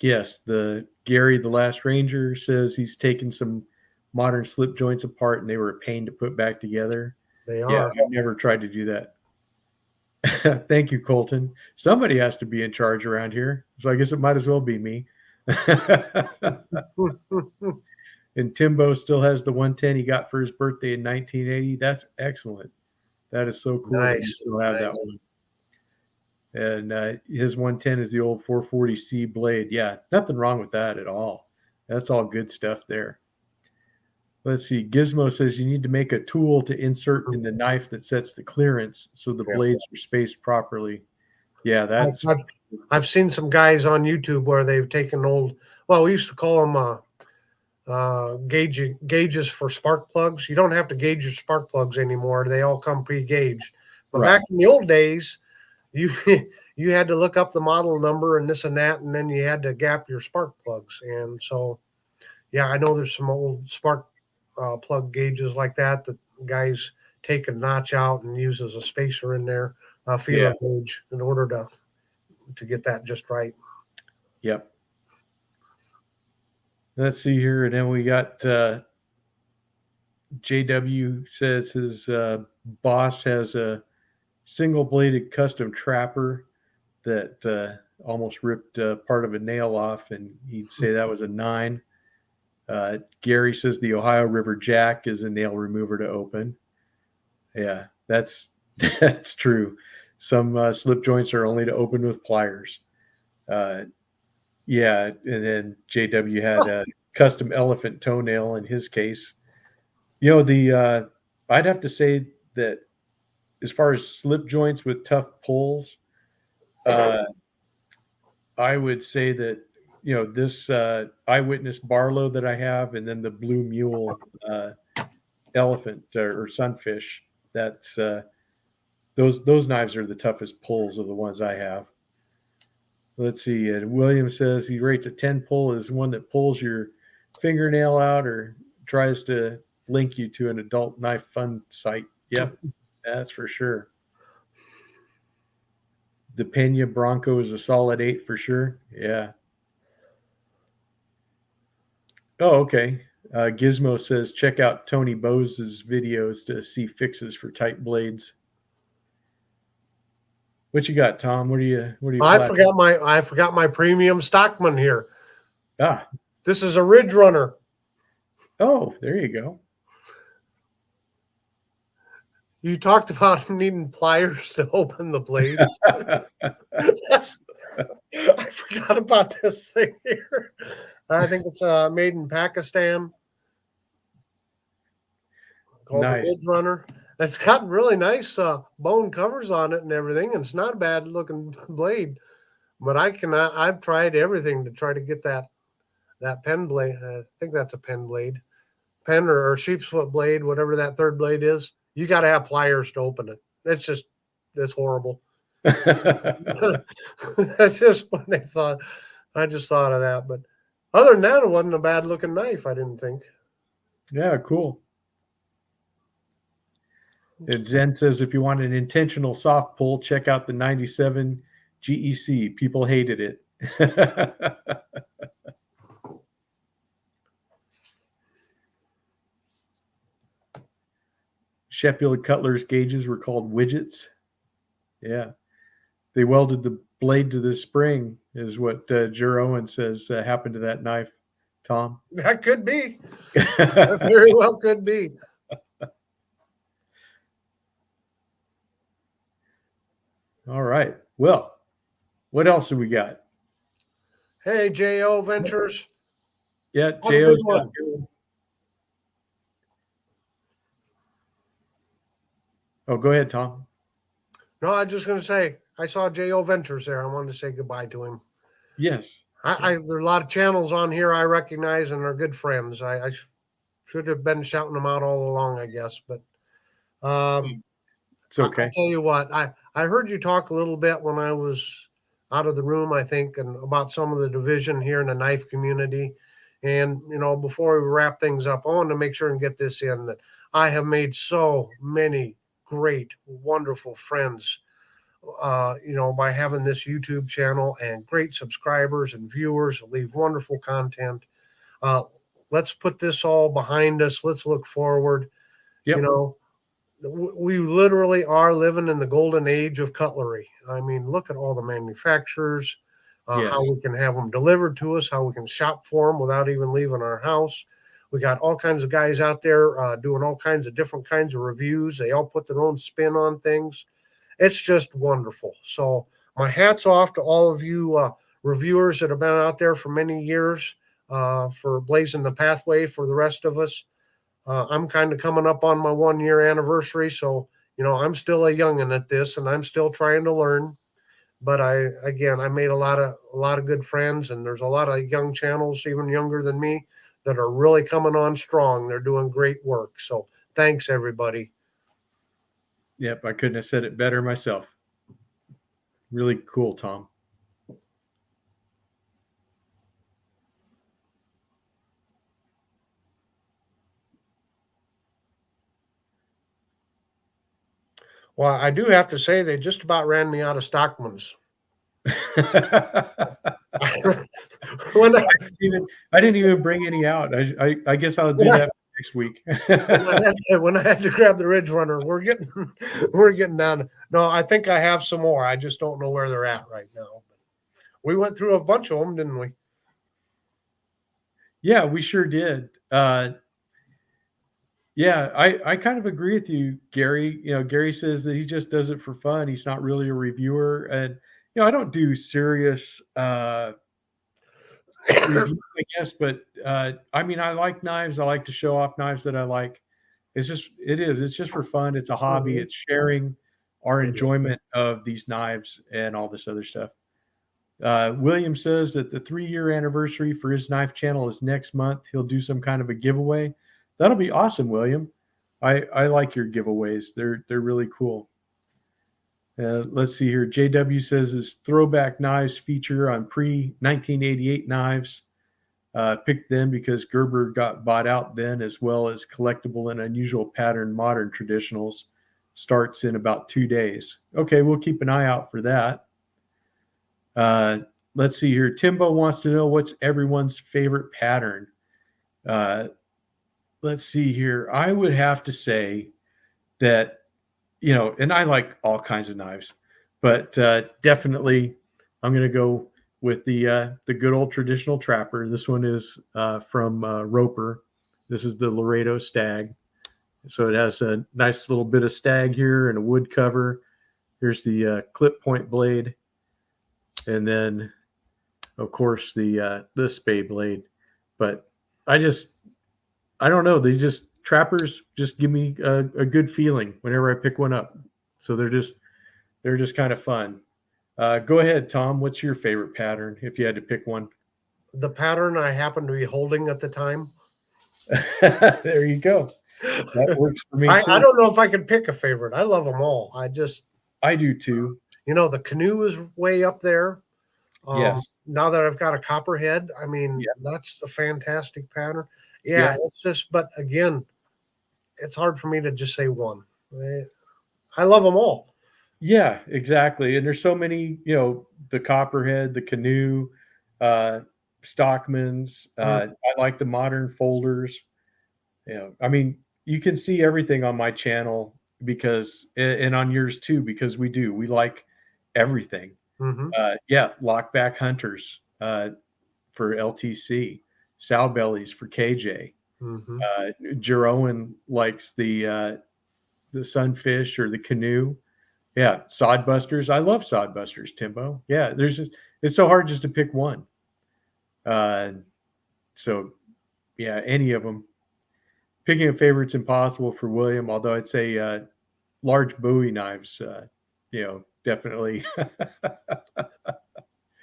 Yes, the Gary, the Last Ranger, says he's taken some modern slip joints apart and they were a pain to put back together.
They
Yeah,
are.
I've never tried to do that. Thank you, Colton. Somebody has to be in charge around here, so I guess it might as well be me. And Timbo still has the 110 he got for his birthday in 1980. That's excellent. That is so cool that you
Nice.
still have that one. And his 110 is the old 440C blade. Yeah, nothing wrong with that at all. That's all good stuff there. Let's see. Gizmo says you need to make a tool to insert in the knife that sets the clearance so the
Yeah.
blades are spaced properly. Yeah, that's.
I've seen some guys on YouTube where they've taken old. Well, we used to call them gauges for spark plugs. You don't have to gauge your spark plugs anymore. They all come pre-gauged. But
Right.
back in the old days, you you had to look up the model number and this and that, and then you had to gap your spark plugs. And so, yeah, I know there's some old spark plug gauges like that guys take a notch out and use as a spacer in there, feeler gauge, in order to get that just right.
Yep. Let's see here. And then we got JW says his boss has a single bladed custom trapper that almost ripped part of a nail off, and he'd say that was a 9. Gary says the Ohio River Jack is a nail remover to open. Yeah, that's true. Some slip joints are only to open with pliers. Yeah, and then JW had a custom elephant toenail in his case. I'd have to say that as far as slip joints with tough pulls, I would say that this Eyewitness Barlow that I have, and then the Blue Mule elephant or sunfish. That's those knives are the toughest pulls of the ones I have. Let's see. And William says he rates a 10 pull as one that pulls your fingernail out or tries to link you to an adult knife fun site. Yep, that's for sure. The Pena Bronco is a solid 8 for sure. Yeah. Oh, okay. Gizmo says check out Tony Bose's videos to see fixes for tight blades. What you got, Tom? What are you?
I forgot my premium Stockman here.
Ah.
This is a Ridge Runner.
Oh, there you go.
You talked about needing pliers to open the blades. I forgot about this thing here. I think it's made in Pakistan. Called the Ridge Runner. It's got really nice bone covers on it and everything, and it's not a bad looking blade. But I've tried everything to try to get that pen blade. I think that's a pen blade, pen or sheep's foot blade, whatever that third blade is. You got to have pliers to open it. It's horrible. That's just what they thought. I just thought of that. But other than that, it wasn't a bad looking knife, I didn't think.
Yeah, cool. And Zen says if you want an intentional soft pull, check out the 97 GEC. People hated it. Sheffield Cutler's gauges were called widgets. Yeah. They welded the blade to the spring is what Jer Owen says happened to that knife, Tom.
That could be. That very well could be.
All right. Well, what else have we got?
Hey, J.O. Ventures.
Yeah,
Have a good one.
Oh, go ahead, Tom.
No, I was just going to say, I saw J.O. Ventures there. I wanted to say goodbye to him.
Yes.
There are a lot of channels on here I recognize and are good friends. I should have been shouting them out all along, I guess. But
it's okay.
I'll tell you what, I heard you talk a little bit when I was out of the room, I think, and about some of the division here in the knife community. And, before we wrap things up, I want to make sure and get this in that I have made so many great, wonderful friends, by having this YouTube channel and great subscribers and viewers who leave wonderful content. Let's put this all behind us. Let's look forward.
Yep.
We literally are living in the golden age of cutlery. I mean, look at all the manufacturers, how we can have them delivered to us, how we can shop for them without even leaving our house. We got all kinds of guys out there doing all kinds of different kinds of reviews. They all put their own spin on things. It's just wonderful. So my hat's off to all of you reviewers that have been out there for many years for blazing the pathway for the rest of us. I'm kind of coming up on my 1-year anniversary. So, I'm still a youngin' at this and I'm still trying to learn. But I made a lot of good friends, and there's a lot of young channels, even younger than me, that are really coming on strong. They're doing great work. So thanks, everybody.
Yep, I couldn't have said it better myself. Really cool, Tom.
Well, I do have to say they just about ran me out of Stockman's.
I didn't even bring any out. I guess I'll do that next week.
when I had to grab the Ridge Runner, we're getting down. No, I think I have some more. I just don't know where they're at right now. We went through a bunch of them, didn't we?
Yeah, we sure did. Yeah, I kind of agree with you, Gary. Gary says that he just does it for fun. He's not really a reviewer, and I don't do serious reviews, I guess. But I mean, I like knives. I like to show off knives that I like. It's just for fun. It's a hobby. It's sharing our enjoyment of these knives and all this other stuff. William says that the 3-year anniversary for his knife channel is next month. He'll do some kind of a giveaway. That'll be awesome, William. I like your giveaways. They're really cool. Let's see here. JW says his throwback knives feature on pre-1988 knives. Picked them because Gerber got bought out then, as well as collectible and unusual pattern modern traditionals. Starts in about 2 days. Okay, we'll keep an eye out for that. Let's see here. Timbo wants to know what's everyone's favorite pattern. Let's see here. I would have to say that, and I like all kinds of knives, but definitely I'm going to go with the good old traditional trapper. This one is from Roper. This is the Laredo Stag. So it has a nice little bit of stag here and a wood cover. Here's the clip point blade. And then, of course, the spay blade. But I don't know. Trappers just give me a good feeling whenever I pick one up. So they're just kind of fun. Go ahead, Tom. What's your favorite pattern if you had to pick one?
The pattern I happened to be holding at the time.
There you go. That works for me too.
I don't know if I could pick a favorite. I love them all.
I do too.
The canoe is way up there.
Yes.
Now that I've got a Copperhead, I mean, that's a fantastic pattern. Yeah, it's just, but again, it's hard for me to just say one. I love them all.
Yeah, exactly. And there's so many, the Copperhead, the canoe, Stockman's. I like the modern folders. I mean, you can see everything on my channel and on yours too, because we like everything.
Mm-hmm.
Yeah, lockback hunters for LTC, sow bellies for KJ.
Mm-hmm.
Jeroen likes the sunfish or the canoe. Yeah, sodbusters. I love sodbusters, Timbo. Yeah, it's so hard just to pick one. Uh, so yeah, any of them. Picking a favorite's impossible for William, although I'd say large Bowie knives, definitely.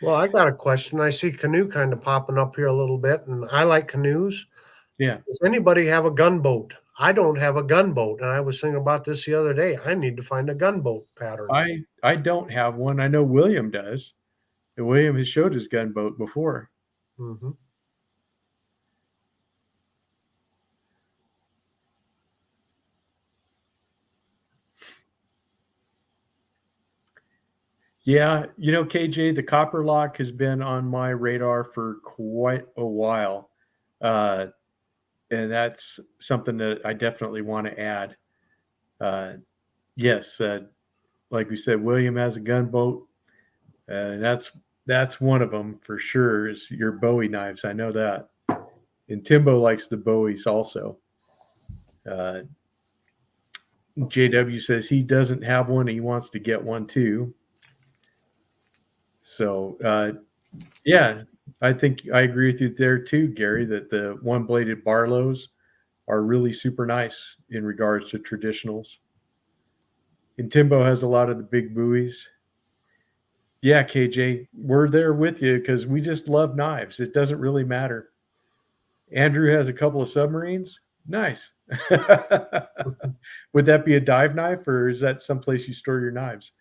Well, I got a question. I see canoe kind of popping up here a little bit, and I like canoes.
Yeah,
Does anybody have a gunboat? I don't have a gunboat, and I was thinking about this the other day. I need to find a gunboat pattern.
I don't have one. I know William does. And William has showed his gunboat before.
Mm-hmm.
Yeah, KJ, the copper lock has been on my radar for quite a while. Uh, and that's something that I definitely want to add. Uh, yes, like we said, William has a gunboat, and that's one of them for sure. Is your Bowie knives? I know that, and Timbo likes the Bowies also. Uh, JW says he doesn't have one; he wants to get one too. So yeah, I think I agree with you there too, Gary. That the one-bladed Barlows are really super nice in regards to traditionals. And Timbo has a lot of the big buoys. Yeah, KJ, we're there with you because we just love knives. It doesn't really matter. Andrew has a couple of submarines. Nice. Would that be a dive knife, or is that someplace you store your knives?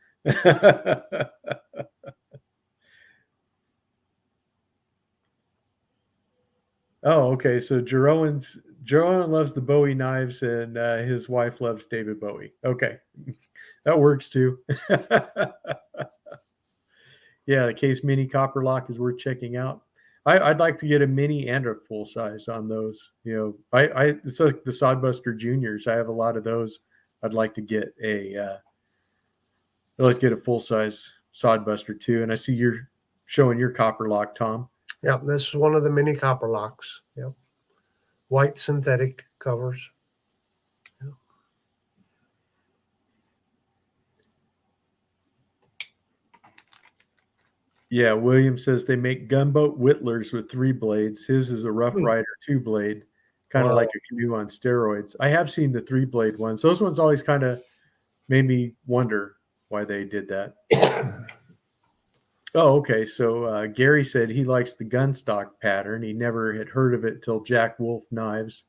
Oh, okay. So Jeroen loves the Bowie knives, and his wife loves David Bowie. Okay, that works too. Yeah, the Case Mini Copper Lock is worth checking out. I'd like to get a mini and a full size on those. It's like the Sodbuster Juniors. I have a lot of those. I'd like to get I'd like to get a full size Sodbuster too. And I see you're showing your Copper Lock, Tom.
Yep, this is one of the mini copper locks. Yep, white synthetic covers. Yep.
Yeah, William says they make gunboat whittlers with 3 blades. His is a Rough Rider 2-blade, kind of
Wow.
like a canoe on steroids. I have seen the 3-blade ones. Those ones always kind of made me wonder why they did that. Oh, okay. So Gary said he likes the gunstock pattern. He never had heard of it till Jack Wolf Knives,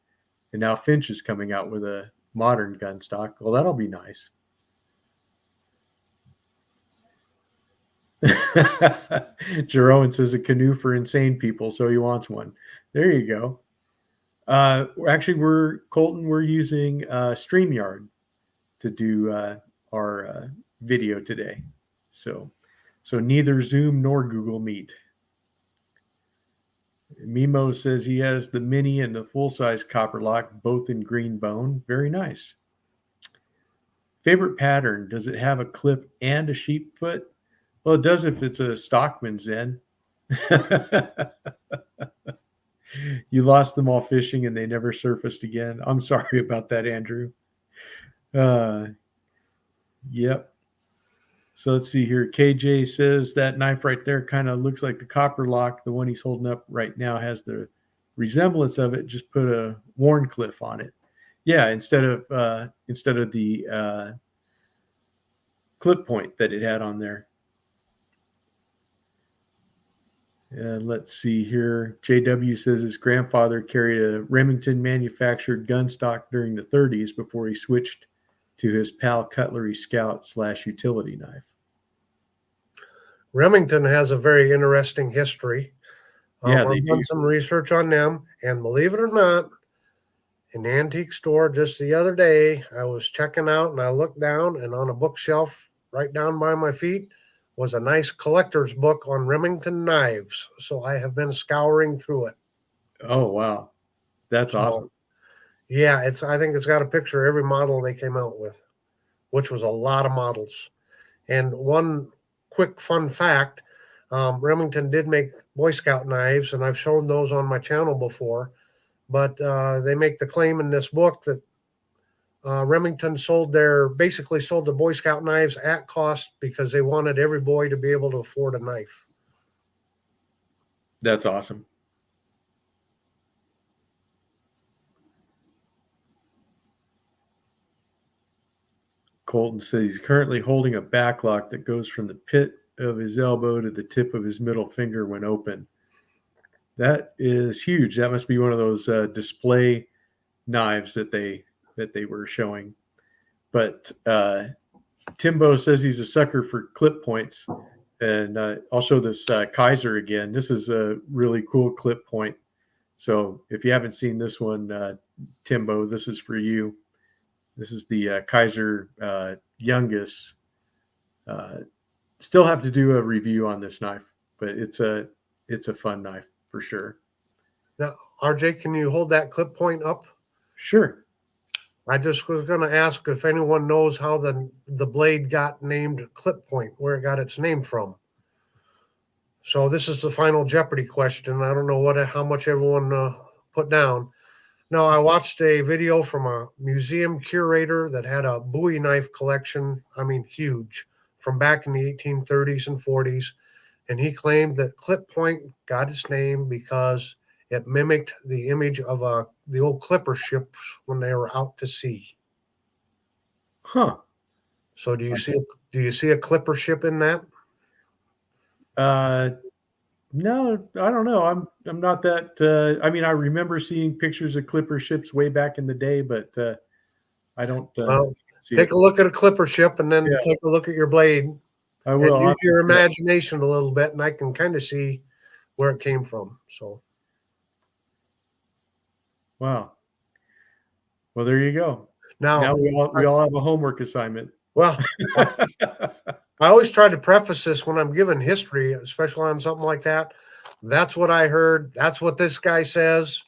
and now Finch is coming out with a modern gunstock. Well, that'll be nice. Jeroen says a canoe for insane people, so he wants one. There you go. Actually, we're using StreamYard to do our video today. So neither Zoom nor Google Meet. Mimo says he has the mini and the full-size copper lock, both in green bone. Very nice. Favorite pattern? Does it have a clip and a sheep foot? Well, it does if it's a Stockman's Zen. You lost them all fishing and they never surfaced again. I'm sorry about that, Andrew. Yep. So let's see here. KJ says that knife right there kind of looks like the copper lock. The one he's holding up right now has the resemblance of it. Just put a Warncliffe on it. Yeah, instead of the clip point that it had on there. Let's see here. JW says his grandfather carried a Remington manufactured gun stock during the 30s before he switched to his PAL Cutlery Scout / utility knife.
Remington has a very interesting history.
Yeah, they
I've done
do.
some research on them, and believe it or not, in the antique store just the other day, I was checking out and I looked down, and on a bookshelf right down by my feet was a nice collector's book on Remington knives. So I have been scouring through it.
Oh, wow. That's awesome.
Yeah, I think it's got a picture of every model they came out with, which was a lot of models. And one quick fun fact. Remington did make Boy Scout knives, and I've shown those on my channel before. But they make the claim in this book that Remington basically sold the Boy Scout knives at cost because they wanted every boy to be able to afford a knife.
That's awesome. Colton says he's currently holding a backlock that goes from the pit of his elbow to the tip of his middle finger when open. That is huge. That must be one of those display knives that they were showing. But Timbo says he's a sucker for clip points, and I'll show this Kaiser again. This is a really cool clip point. So if you haven't seen this one, Timbo, this is for you. This is the Kaiser Youngest. Still have to do a review on this knife, but it's a fun knife for sure.
Now, RJ, can you hold that clip point up?
Sure.
I just was going to ask if anyone knows how the blade got named clip point, where it got its name from. So this is the final Jeopardy question. I don't know how much everyone put down. No, I watched a video from a museum curator that had a Bowie knife collection. I mean, huge, from back in the 1830s and 40s. And he claimed that clip point got its name because it mimicked the image of the old clipper ships when they were out to sea.
Huh.
So do you see a clipper ship in that?
No, I don't know. I'm not that. I mean, I remember seeing pictures of clipper ships way back in the day, but I don't see
take
it.
a look at a clipper ship and then take a look at your blade.
I will.
And use your imagination a little bit, and I can kind of see where it came from. So,
wow. Well, there you go.
Now
we all have a homework assignment.
Well, I always try to preface this when I'm giving history, especially on something like that. That's what I heard. That's what this guy says.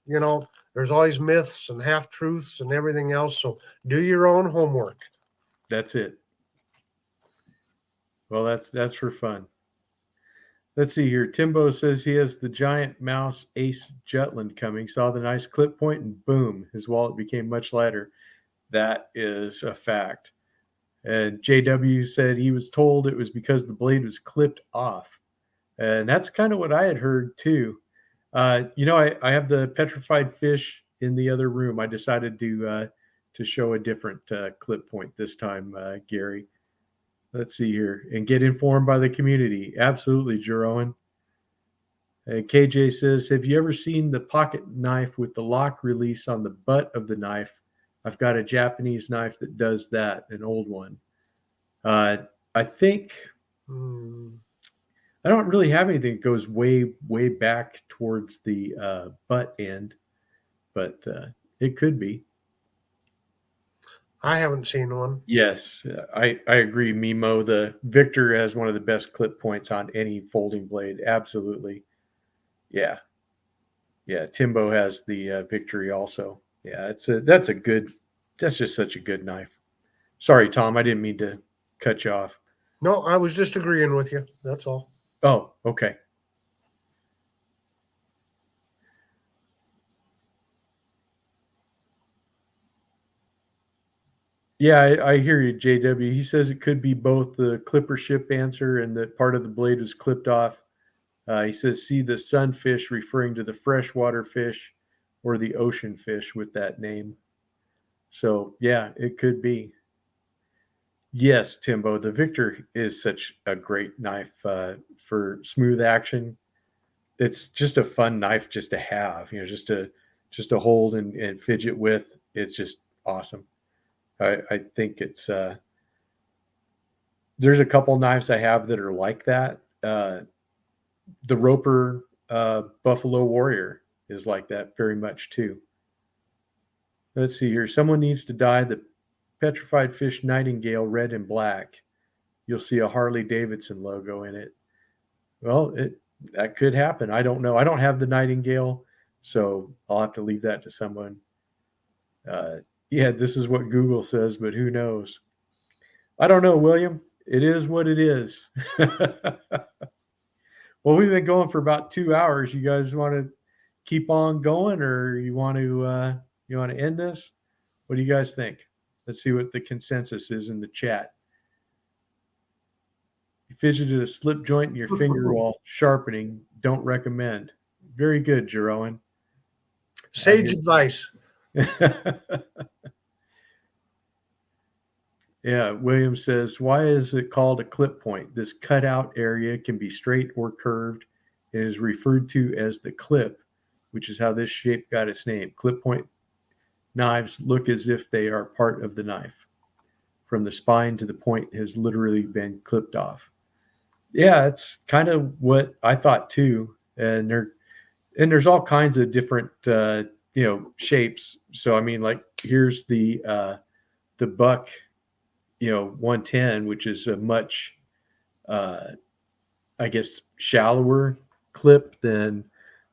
You know, there's always myths and half truths and everything else. So do your own homework.
That's it. Well, that's for fun. Let's see here. Timbo says he has the giant mouse Ace Jutland coming. Saw the nice clip point and boom, his wallet became much lighter. That is a fact. And JW said he was told it was because the blade was clipped off. And that's kind of what I had heard too. I have the petrified fish in the other room. I decided to show a different clip point this time, Gary. Let's see here. And get informed by the community. Absolutely, Jeroen. KJ says, have you ever seen the pocket knife with the lock release on the butt of the knife? I've got a Japanese knife that does that, an old one. I think I don't really have anything that goes way, way back towards the butt end, but it could be.
I haven't seen one.
Yes, I agree, Mimo. The Victor has one of the best clip points on any folding blade. Absolutely. Yeah. Timbo has the Victory also. Yeah, that's just such a good knife. Sorry, Tom, I didn't mean to cut you off.
No, I was just agreeing with you. That's all.
Oh, okay. Yeah, I hear you, JW. He says it could be both the clipper ship answer and that part of the blade was clipped off. He says, see the sunfish referring to the freshwater fish or the ocean fish with that name. So, yeah, it could be. Yes, Timbo, the Victor is such a great knife for smooth action. It's just a fun knife just to have, just to hold and fidget with. It's just awesome. I think it's there's a couple knives I have that are like that. The Roper Buffalo Warrior is like that very much too. Let's see here. Someone needs to dye the petrified fish Nightingale red and black. You'll see a Harley Davidson logo in it. Well, that could happen. I don't know. I don't have the Nightingale, so I'll have to leave that to someone. Yeah, this is what Google says, but who knows? I don't know, William. It is what it is. Well, we've been going for about 2 hours. You guys want to keep on going, or you want to end this? What do you guys think? Let's see what the consensus is in the chat. You fidgeted a slip joint in your finger while sharpening. Don't recommend. Very good, Jeroen.
Sage advice.
Yeah, William says, why is it called a clip point? This cutout area can be straight or curved. It is referred to as the clip, which is how this shape got its name. Clip point knives look as if they are part of the knife. From the spine to the point has literally been clipped off. Yeah, it's kind of what I thought too. And there's all kinds of different shapes. So I mean, like here's the buck 110, which is a much I guess shallower clip than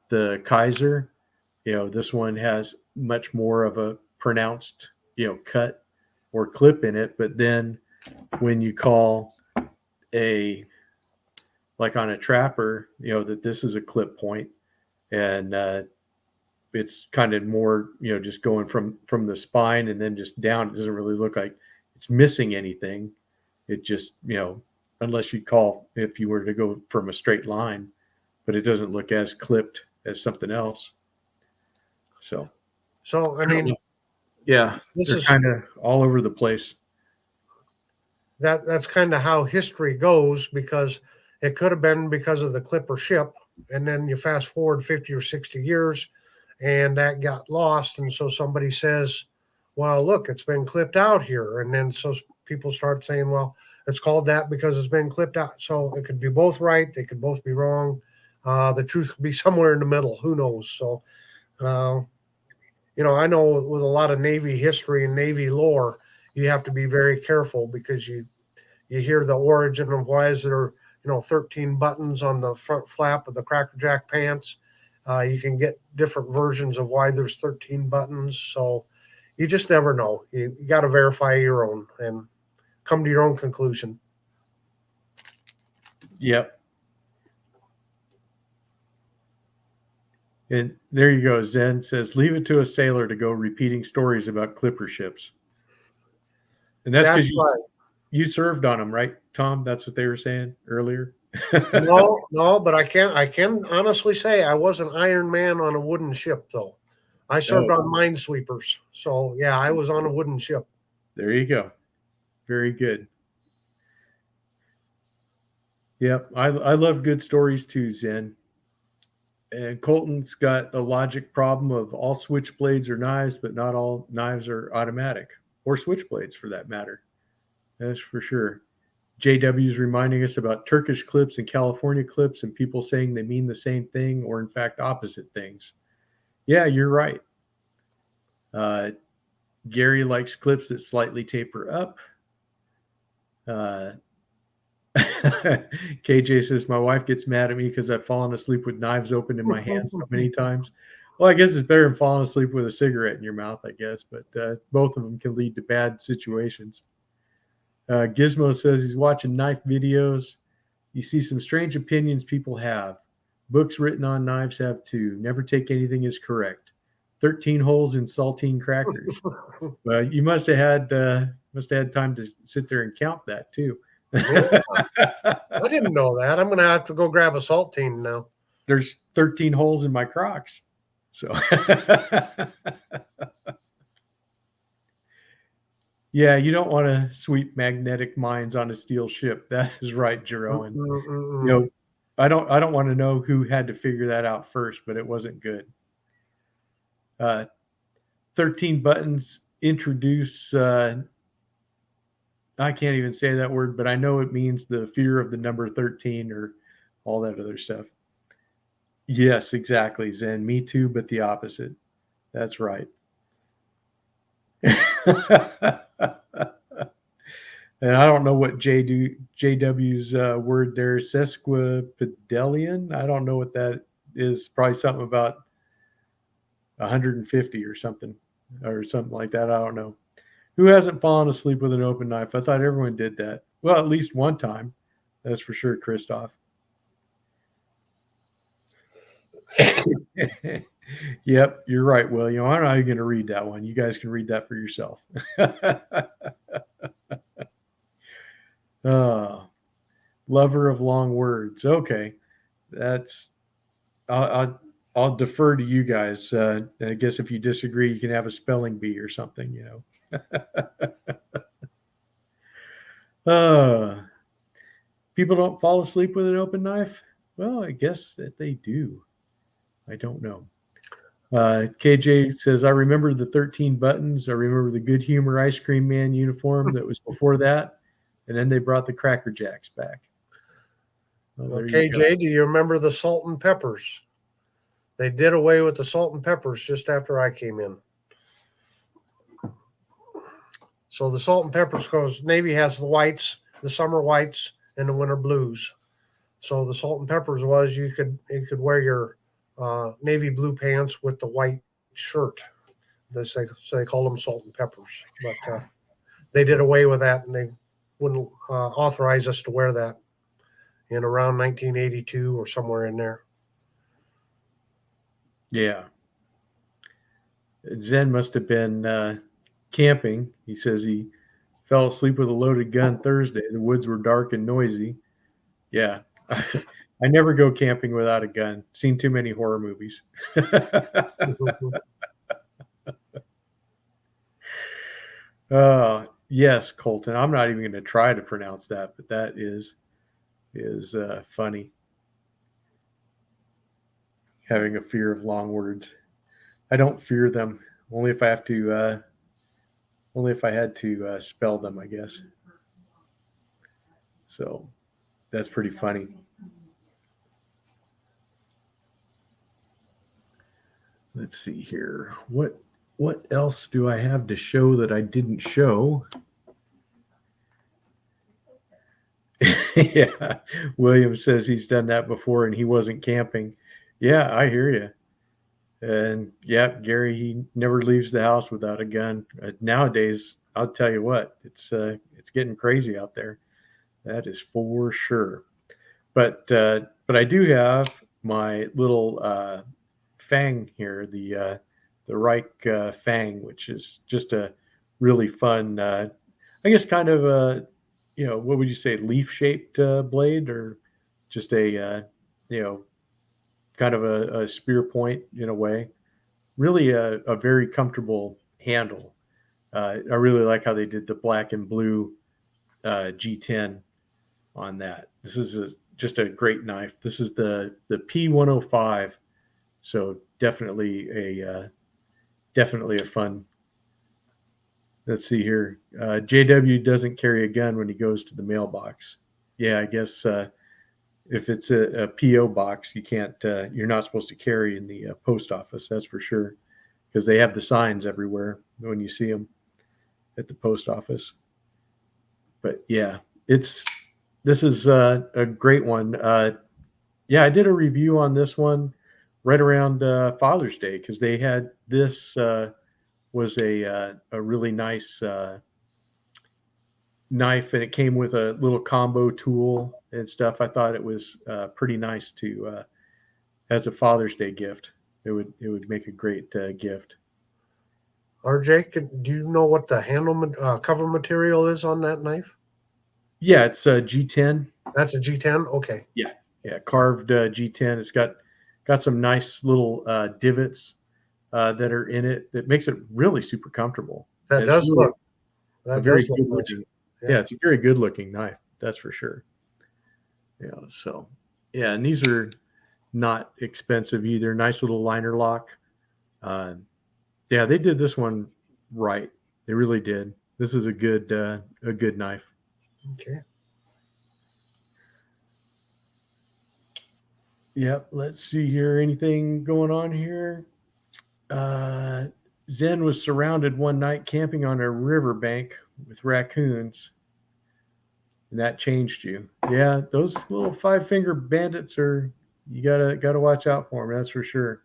the Kaiser. This one has much more of a pronounced cut or clip in it. But then when you call like on a trapper, that this is a clip point, and it's kind of more just going from the spine and then just down. It doesn't really look like it's missing anything. It just unless you call if you were to go from a straight line, but it doesn't look as clipped as something else. So
I mean,
yeah, they're kind of all over the place.
That's kind of how history goes, because it could have been because of the clipper ship, and then you fast forward 50 or 60 years and that got lost, and so somebody says, well, look, it's been clipped out here, and then so people start saying, well, it's called that because it's been clipped out. So it could be both right, they could both be wrong. The truth could be somewhere in the middle, who knows. So I know with a lot of Navy history and Navy lore, you have to be very careful, because you hear the origin of why is there 13 buttons on the front flap of the crackerjack pants. You can get different versions of why there's 13 buttons. So you just never know. You got to verify your own and come to your own conclusion.
Yep. And there you go. Zen says, leave it to a sailor to go repeating stories about clipper ships. And that's because you served on them, right, Tom? That's what they were saying earlier.
No, but I can honestly say I was an Iron Man on a wooden ship, though. I served on minesweepers. So, yeah, I was on a wooden ship.
There you go. Very good. Yep. I love good stories too, Zen. And Colton's got a logic problem of all switchblades are knives, but not all knives are automatic, or switchblades for that matter. That's for sure. JW is reminding us about Turkish clips and California clips and people saying they mean the same thing or in fact opposite things. Yeah, you're right. Gary likes clips that slightly taper up. KJ says, my wife gets mad at me because I've fallen asleep with knives open in my hands so many times. Well, I guess it's better than falling asleep with a cigarette in your mouth, I guess, but both of them can lead to bad situations. Gizmo says he's watching knife videos. You see some strange opinions people have. Books written on knives have too. Never take anything as correct. 13 holes in saltine crackers. Well, you must have had time to sit there and count that too.
Yeah. I didn't know that. I'm going to have to go grab a saltine now.
There's 13 holes in my Crocs. So yeah, you don't want to sweep magnetic mines on a steel ship. That is right, Jeroen. I don't want to know who had to figure that out first, but it wasn't good. 13 buttons introduce I can't even say that word, but I know it means the fear of the number 13 or all that other stuff. Yes, exactly, Zen. Me too, but the opposite. That's right. And I don't know what JW's word there, sesquipedalian. I don't know what that is. Probably something about 150 or something like that. I don't know. Who hasn't fallen asleep with an open knife? I thought everyone did that. Well, at least one time. That's for sure, Christoph. Yep, you're right, William. I'm not even going to read that one. You guys can read that for yourself. Oh, lover of long words. Okay, that's. I'll, I'll I'll defer to you guys. I guess if you disagree, you can have a spelling bee or something. Uh, People don't fall asleep with an open knife. Well, I guess that they do. I don't know. KJ says, I remember the 13 buttons. I remember the Good Humor Ice Cream Man uniform that was before that. And then they brought the Cracker Jacks back. Well, there you go.
KJ, do you remember the salt and peppers? They did away with the salt and peppers just after I came in. So the salt and peppers goes, Navy has the whites, the summer whites, and the winter blues. So the salt and peppers was you could wear your navy blue pants with the white shirt. So they call them salt and peppers. But they did away with that, and they wouldn't authorize us to wear that in around 1982 or somewhere in there.
Yeah. Zen must have been camping. He says he fell asleep with a loaded gun Thursday. The woods were dark and noisy. Yeah. I never go camping without a gun. Seen too many horror movies. Yes, Colton. I'm not even going to try to pronounce that, but that is funny. Having a fear of long words. I don't fear them. Only if I have to. Only if I had to spell them, I guess. So that's pretty funny. Let's see here. What else do I have to show that I didn't show? Yeah, William says he's done that before and he wasn't camping. Yeah, I hear you. And yeah, Gary, he never leaves the house without a gun. Nowadays, I'll tell you what, it's getting crazy out there. That is for sure. But I do have my little Fang here, the Reich Fang, which is just a really fun, I guess, kind of a what would you say, leaf shaped blade, or just a you know kind of a spear point in a way. Really a very comfortable handle. I really like how they did the black and blue G10 on that. This is just a great knife. This is the P105, so definitely a fun. Let's see here. JW doesn't carry a gun when he goes to the mailbox. Yeah, I guess if it's a PO box, you can't. You're not supposed to carry in the post office. That's for sure, because they have the signs everywhere when you see them at the post office. But yeah, this is a great one. Yeah, I did a review on this one right around Father's Day because they had this was a really nice knife, and it came with a little combo tool and stuff. I thought it was pretty nice to as a Father's Day gift. It would make a great gift.
RJ, do you know what the handle cover material is on that knife?
Yeah, it's a G10.
That's a G10. Okay.
Yeah, carved G10. It's got some nice little divots that are in it. That makes it really super comfortable.
That does
really
look. That
very
does look
good
nice.
looking. Yeah, it's a very good looking knife. That's for sure. Yeah. So yeah, and these are not expensive either. Nice little liner lock. Yeah, they did this one right. They really did. This is a good knife.
Okay.
Yep. Let's see here. Anything going on here? Zen was surrounded one night camping on a riverbank with raccoons, and that changed you. Yeah, those little five finger bandits are you gotta watch out for them. That's for sure.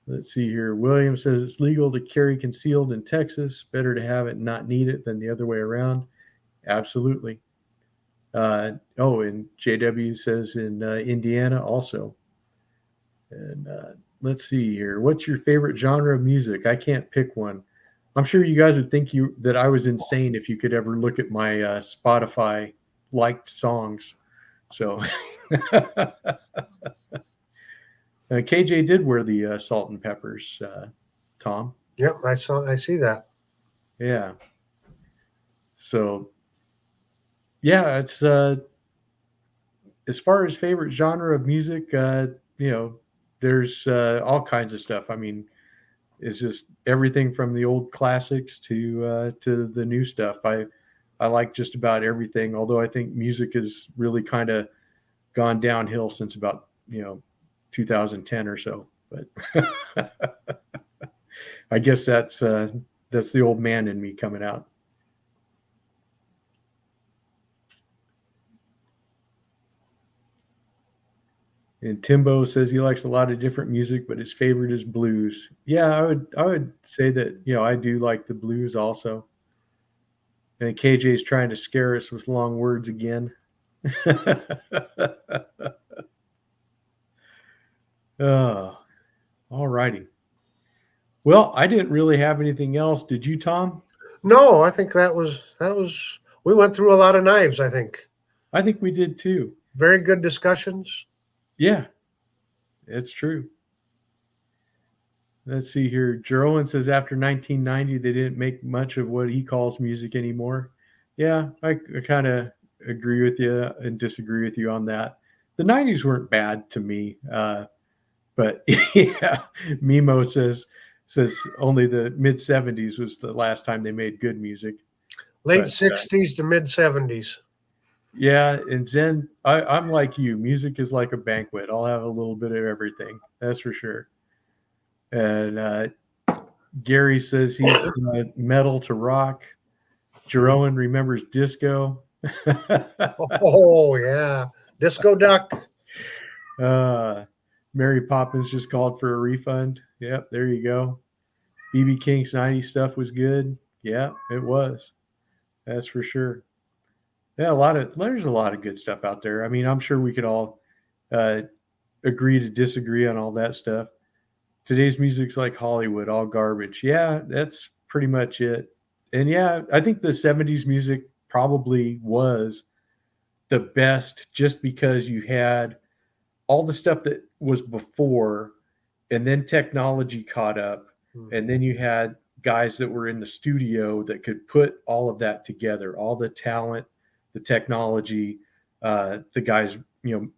Let's see here. William says it's legal to carry concealed in Texas. Better to have it and not need it than the other way around. Absolutely. Oh, and JW says in Indiana also. And let's see here. What's your favorite genre of music? I can't pick one. I'm sure you guys would think you that I was insane if you could ever look at my Spotify liked songs. So KJ did wear the salt and peppers, Tom.
Yep, I see that.
Yeah. So yeah, it's as far as favorite genre of music, you know, there's all kinds of stuff. I mean, it's just everything from the old classics to the new stuff. I like just about everything. Although I think music has really kind of gone downhill since about 2010 or so. But I guess that's the old man in me coming out. And Timbo says he likes a lot of different music, but his favorite is blues. Yeah, I would say that I do like the blues also. And KJ's trying to scare us with long words again. Oh, all righty. Well, I didn't really have anything else. Did you, Tom?
No, I think that was we went through a lot of knives, I think.
I think we did too.
Very good discussions.
Yeah, it's true. Let's see here. Jerome says after 1990, they didn't make much of what he calls music anymore. Yeah, I kind of agree with you and disagree with you on that. The 90s weren't bad to me, but yeah, Mimo says only the mid 70s was the last time they made good music.
Late
But
60s to mid 70s.
yeah, and Zen, I'm like you. Music is like a banquet. I'll have a little bit of everything. That's for sure. And Gary says he's metal to rock. Jeroen remembers disco.
Oh yeah, Disco Duck.
Mary Poppins just called for a refund. Yep, there you go. BB King's 90s stuff was good. Yeah, it was. That's for sure. Yeah, there's a lot of good stuff out there. I mean, I'm sure we could all uh, agree to disagree on all that stuff. Today's music's like Hollywood, all garbage. Yeah, that's pretty much it. And yeah, I think the 70s music probably was the best just because you had all the stuff that was before, and then technology caught up, and then you had guys that were in the studio that could put all of that together, all the talent, the technology, the guys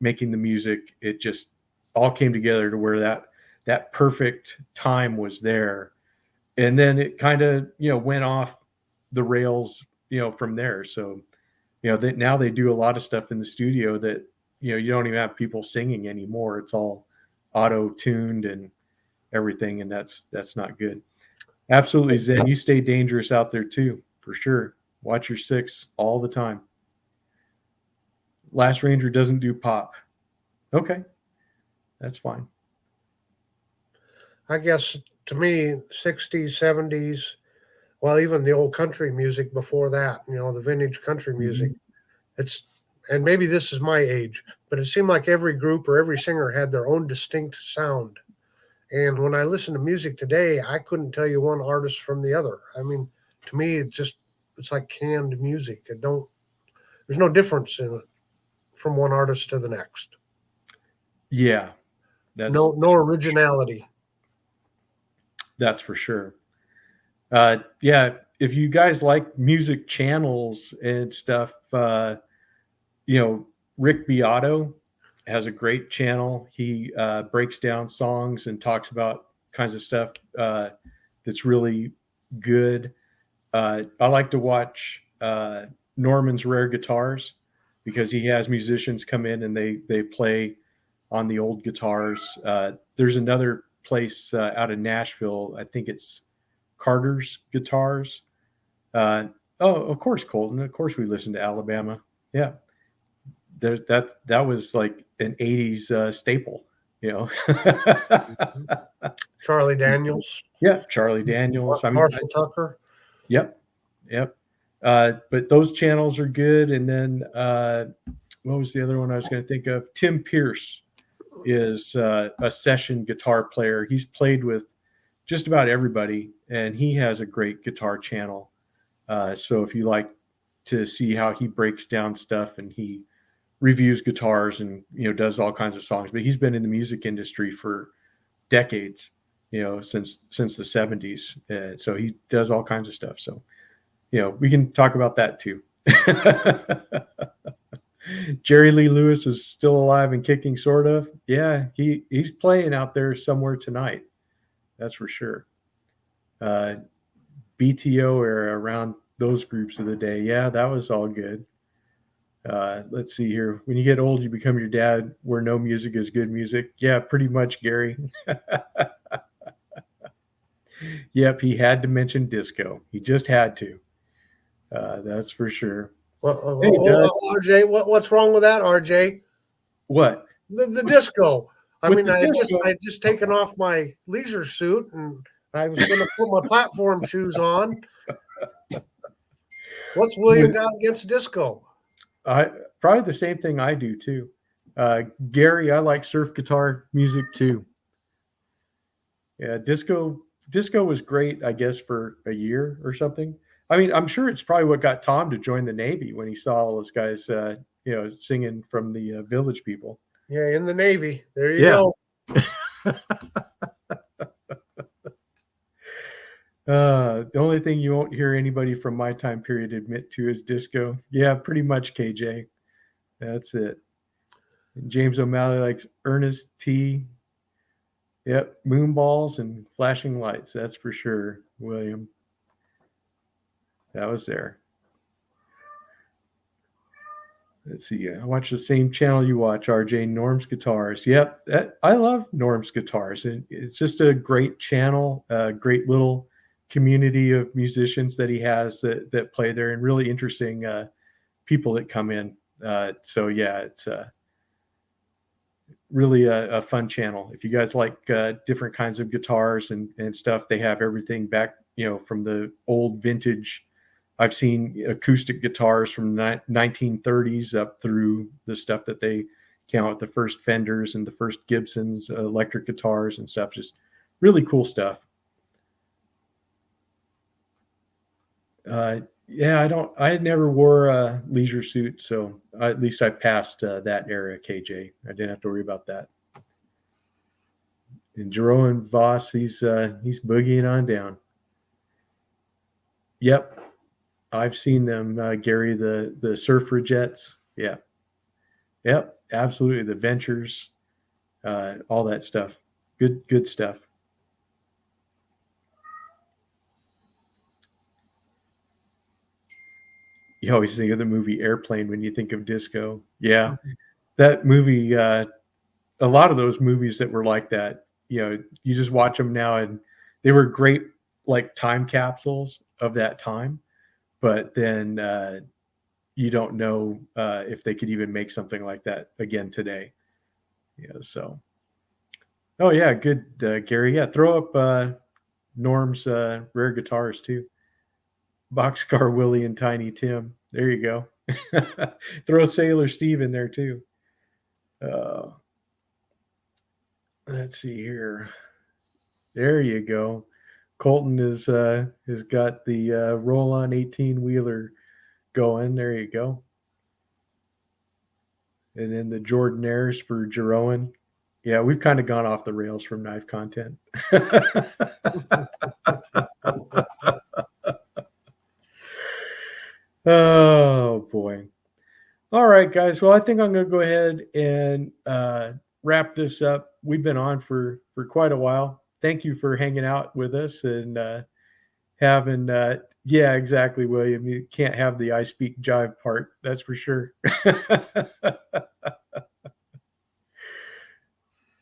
making the music. It just all came together to where that perfect time was there, and then it kind of went off the rails from there. So now they do a lot of stuff in the studio that you don't even have people singing anymore. It's all auto tuned and everything, and that's not good. Absolutely, Zen. You stay dangerous out there too, for sure. Watch your six all the time. Last Ranger doesn't do pop. Okay, that's fine.
I guess to me, 60s, 70s, well, even the old country music before that, the vintage country music. It's and maybe this is my age, but it seemed like every group or every singer had their own distinct sound. And when I listen to music today, I couldn't tell you one artist from the other. I mean, to me, it's like canned music. There's no difference in it from one artist to the next.
Yeah,
No originality.
That's for sure. Yeah, if you guys like music channels and stuff, Rick Beato has a great channel. He breaks down songs and talks about kinds of stuff that's really good. I like to watch Norman's Rare Guitars because he has musicians come in and they play on the old guitars. There's another place out of Nashville. I think it's Carter's Guitars. Oh, of course, Colton. Of course, we listen to Alabama. Yeah, that was like an '80s staple.
Charlie Daniels.
Yeah, Charlie Daniels.
Marshall Tucker.
Yep, yep. But those channels are good. And then what was the other one I was going to think of? Tim Pierce is a session guitar player. He's played with just about everybody, and he has a great guitar channel. So if you like to see how he breaks down stuff, and he reviews guitars and does all kinds of songs, but he's been in the music industry for decades, since the 70s. So he does all kinds of stuff. So we can talk about that too. Jerry Lee Lewis is still alive and kicking, sort of. Yeah, he's playing out there somewhere tonight. That's for sure. BTO era, around those groups of the day. Yeah, that was all good. Let's see here. When you get old, you become your dad, where no music is good music. Yeah, pretty much, Gary. Yep, he had to mention disco. He just had to. That's for sure.
Well,
Hey, Doug.
RJ, what's wrong with that, RJ?
What?
The disco. I
With
mean,
the disco?
I just taken off my leisure suit and I was going to put my platform shoes on. What's William got against disco?
Probably the same thing I do too. Gary, I like surf guitar music too. Yeah, disco was great, I guess, for a year or something. I mean, I'm sure it's probably what got Tom to join the Navy when he saw all those guys, singing from the Village People.
Yeah, in the Navy. There you go.
The only thing you won't hear anybody from my time period admit to is disco. Yeah, pretty much, KJ. That's it. And James O'Malley likes Ernest T. Yep, moonballs and flashing lights. That's for sure, William. That was there. Let's see. I watch the same channel you watch, RJ. Norm's Guitars. Yep, I love Norm's Guitars. And it's just a great channel, a great little community of musicians that he has that play there, and really interesting people that come in. So yeah, it's really a fun channel. If you guys like different kinds of guitars and stuff, they have everything back, from the old vintage. I've seen acoustic guitars from 1930s up through the stuff that they came out with, the first Fenders and the first Gibsons, electric guitars and stuff. Just really cool stuff. Yeah, I had never wore a leisure suit, so at least I passed that era, KJ. I didn't have to worry about that. And Jerome Voss, he's boogieing on down. Yep, I've seen them, Gary, the Surfragettes. Yeah. Yep, absolutely. The Ventures, all that stuff. Good stuff. You always think of the movie Airplane when you think of disco. Yeah, that movie, a lot of those movies that were like that, you just watch them now, and they were great, like time capsules of that time. But then you don't know if they could even make something like that again today. So. Oh yeah, good, Gary. Yeah, throw up Norm's rare guitars too. Boxcar Willie and Tiny Tim. There you go. Throw Sailor Steve in there too. Let's see here. There you go. Colton has got the roll-on 18-wheeler going. There you go. And then the Jordanaires for Jeroen. Yeah, we've kind of gone off the rails from knife content. Oh boy. All right, guys. Well, I think I'm going to go ahead and wrap this up. We've been on for quite a while. Thank you for hanging out with us and having. Yeah, exactly, William. You can't have the I speak jive part. That's for sure.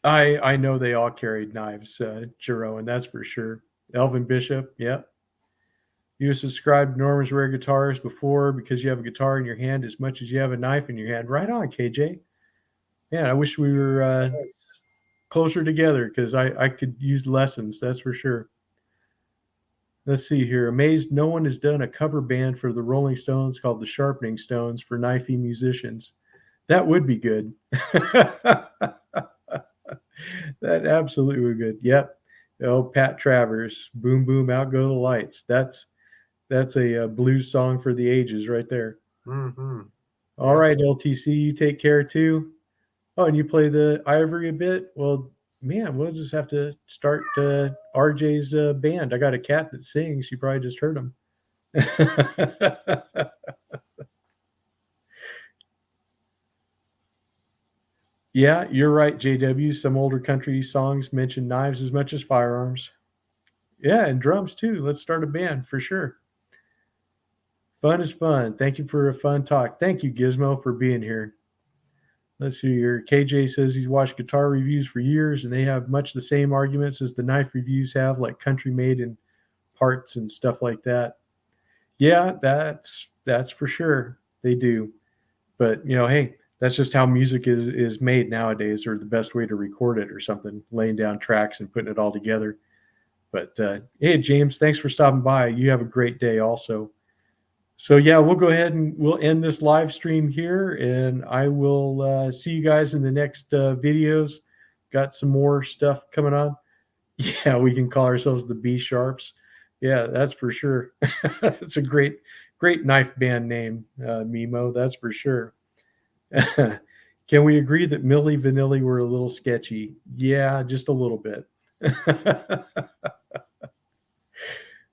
I know they all carried knives, Jero, and that's for sure. Elvin Bishop, yep. You subscribed to Norman's Rare Guitars before because you have a guitar in your hand as much as you have a knife in your hand. Right on, KJ. Yeah, I wish we were closer together because I could use lessons. That's for sure. Let's see here. Amazed no one has done a cover band for the Rolling Stones called the Sharpening Stones for knifey musicians. That would be good. That absolutely would be good. Yep. Oh, Pat Travers, boom, boom, out go the lights. That's a blues song for the ages right there.
Mm-hmm.
All right, LTC, you take care too. Oh, and you play the ivory a bit? Well, man, we'll just have to start RJ's band. I got a cat that sings. You probably just heard him. Yeah, you're right, JW. Some older country songs mention knives as much as firearms. Yeah, and drums too. Let's start a band for sure. Fun is fun. Thank you for a fun talk. Thank you, Gizmo, for being here. Let's see here. KJ says he's watched guitar reviews for years and they have much the same arguments as the knife reviews have, like country made and parts and stuff like that. Yeah, that's for sure. They do. But hey, that's just how music is made nowadays, or the best way to record it or something, laying down tracks and putting it all together. But hey, James, thanks for stopping by. You have a great day also. So yeah, we'll go ahead and we'll end this live stream here, and I will see you guys in the next videos. Got some more stuff coming on. Yeah, we can call ourselves the B Sharps. Yeah, that's for sure. It's a great knife band name, Mimo. That's for sure. Can we agree that Milli Vanilli were a little sketchy? Yeah, just a little bit.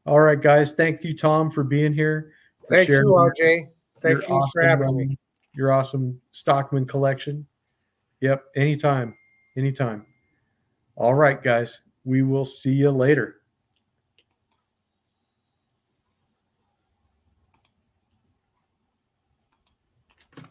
All right, guys. Thank you, Tom, for being here.
Thank you, RJ. Thank you for having me.
Your awesome Stockman collection. Yep, anytime. All right, guys. We will see you later.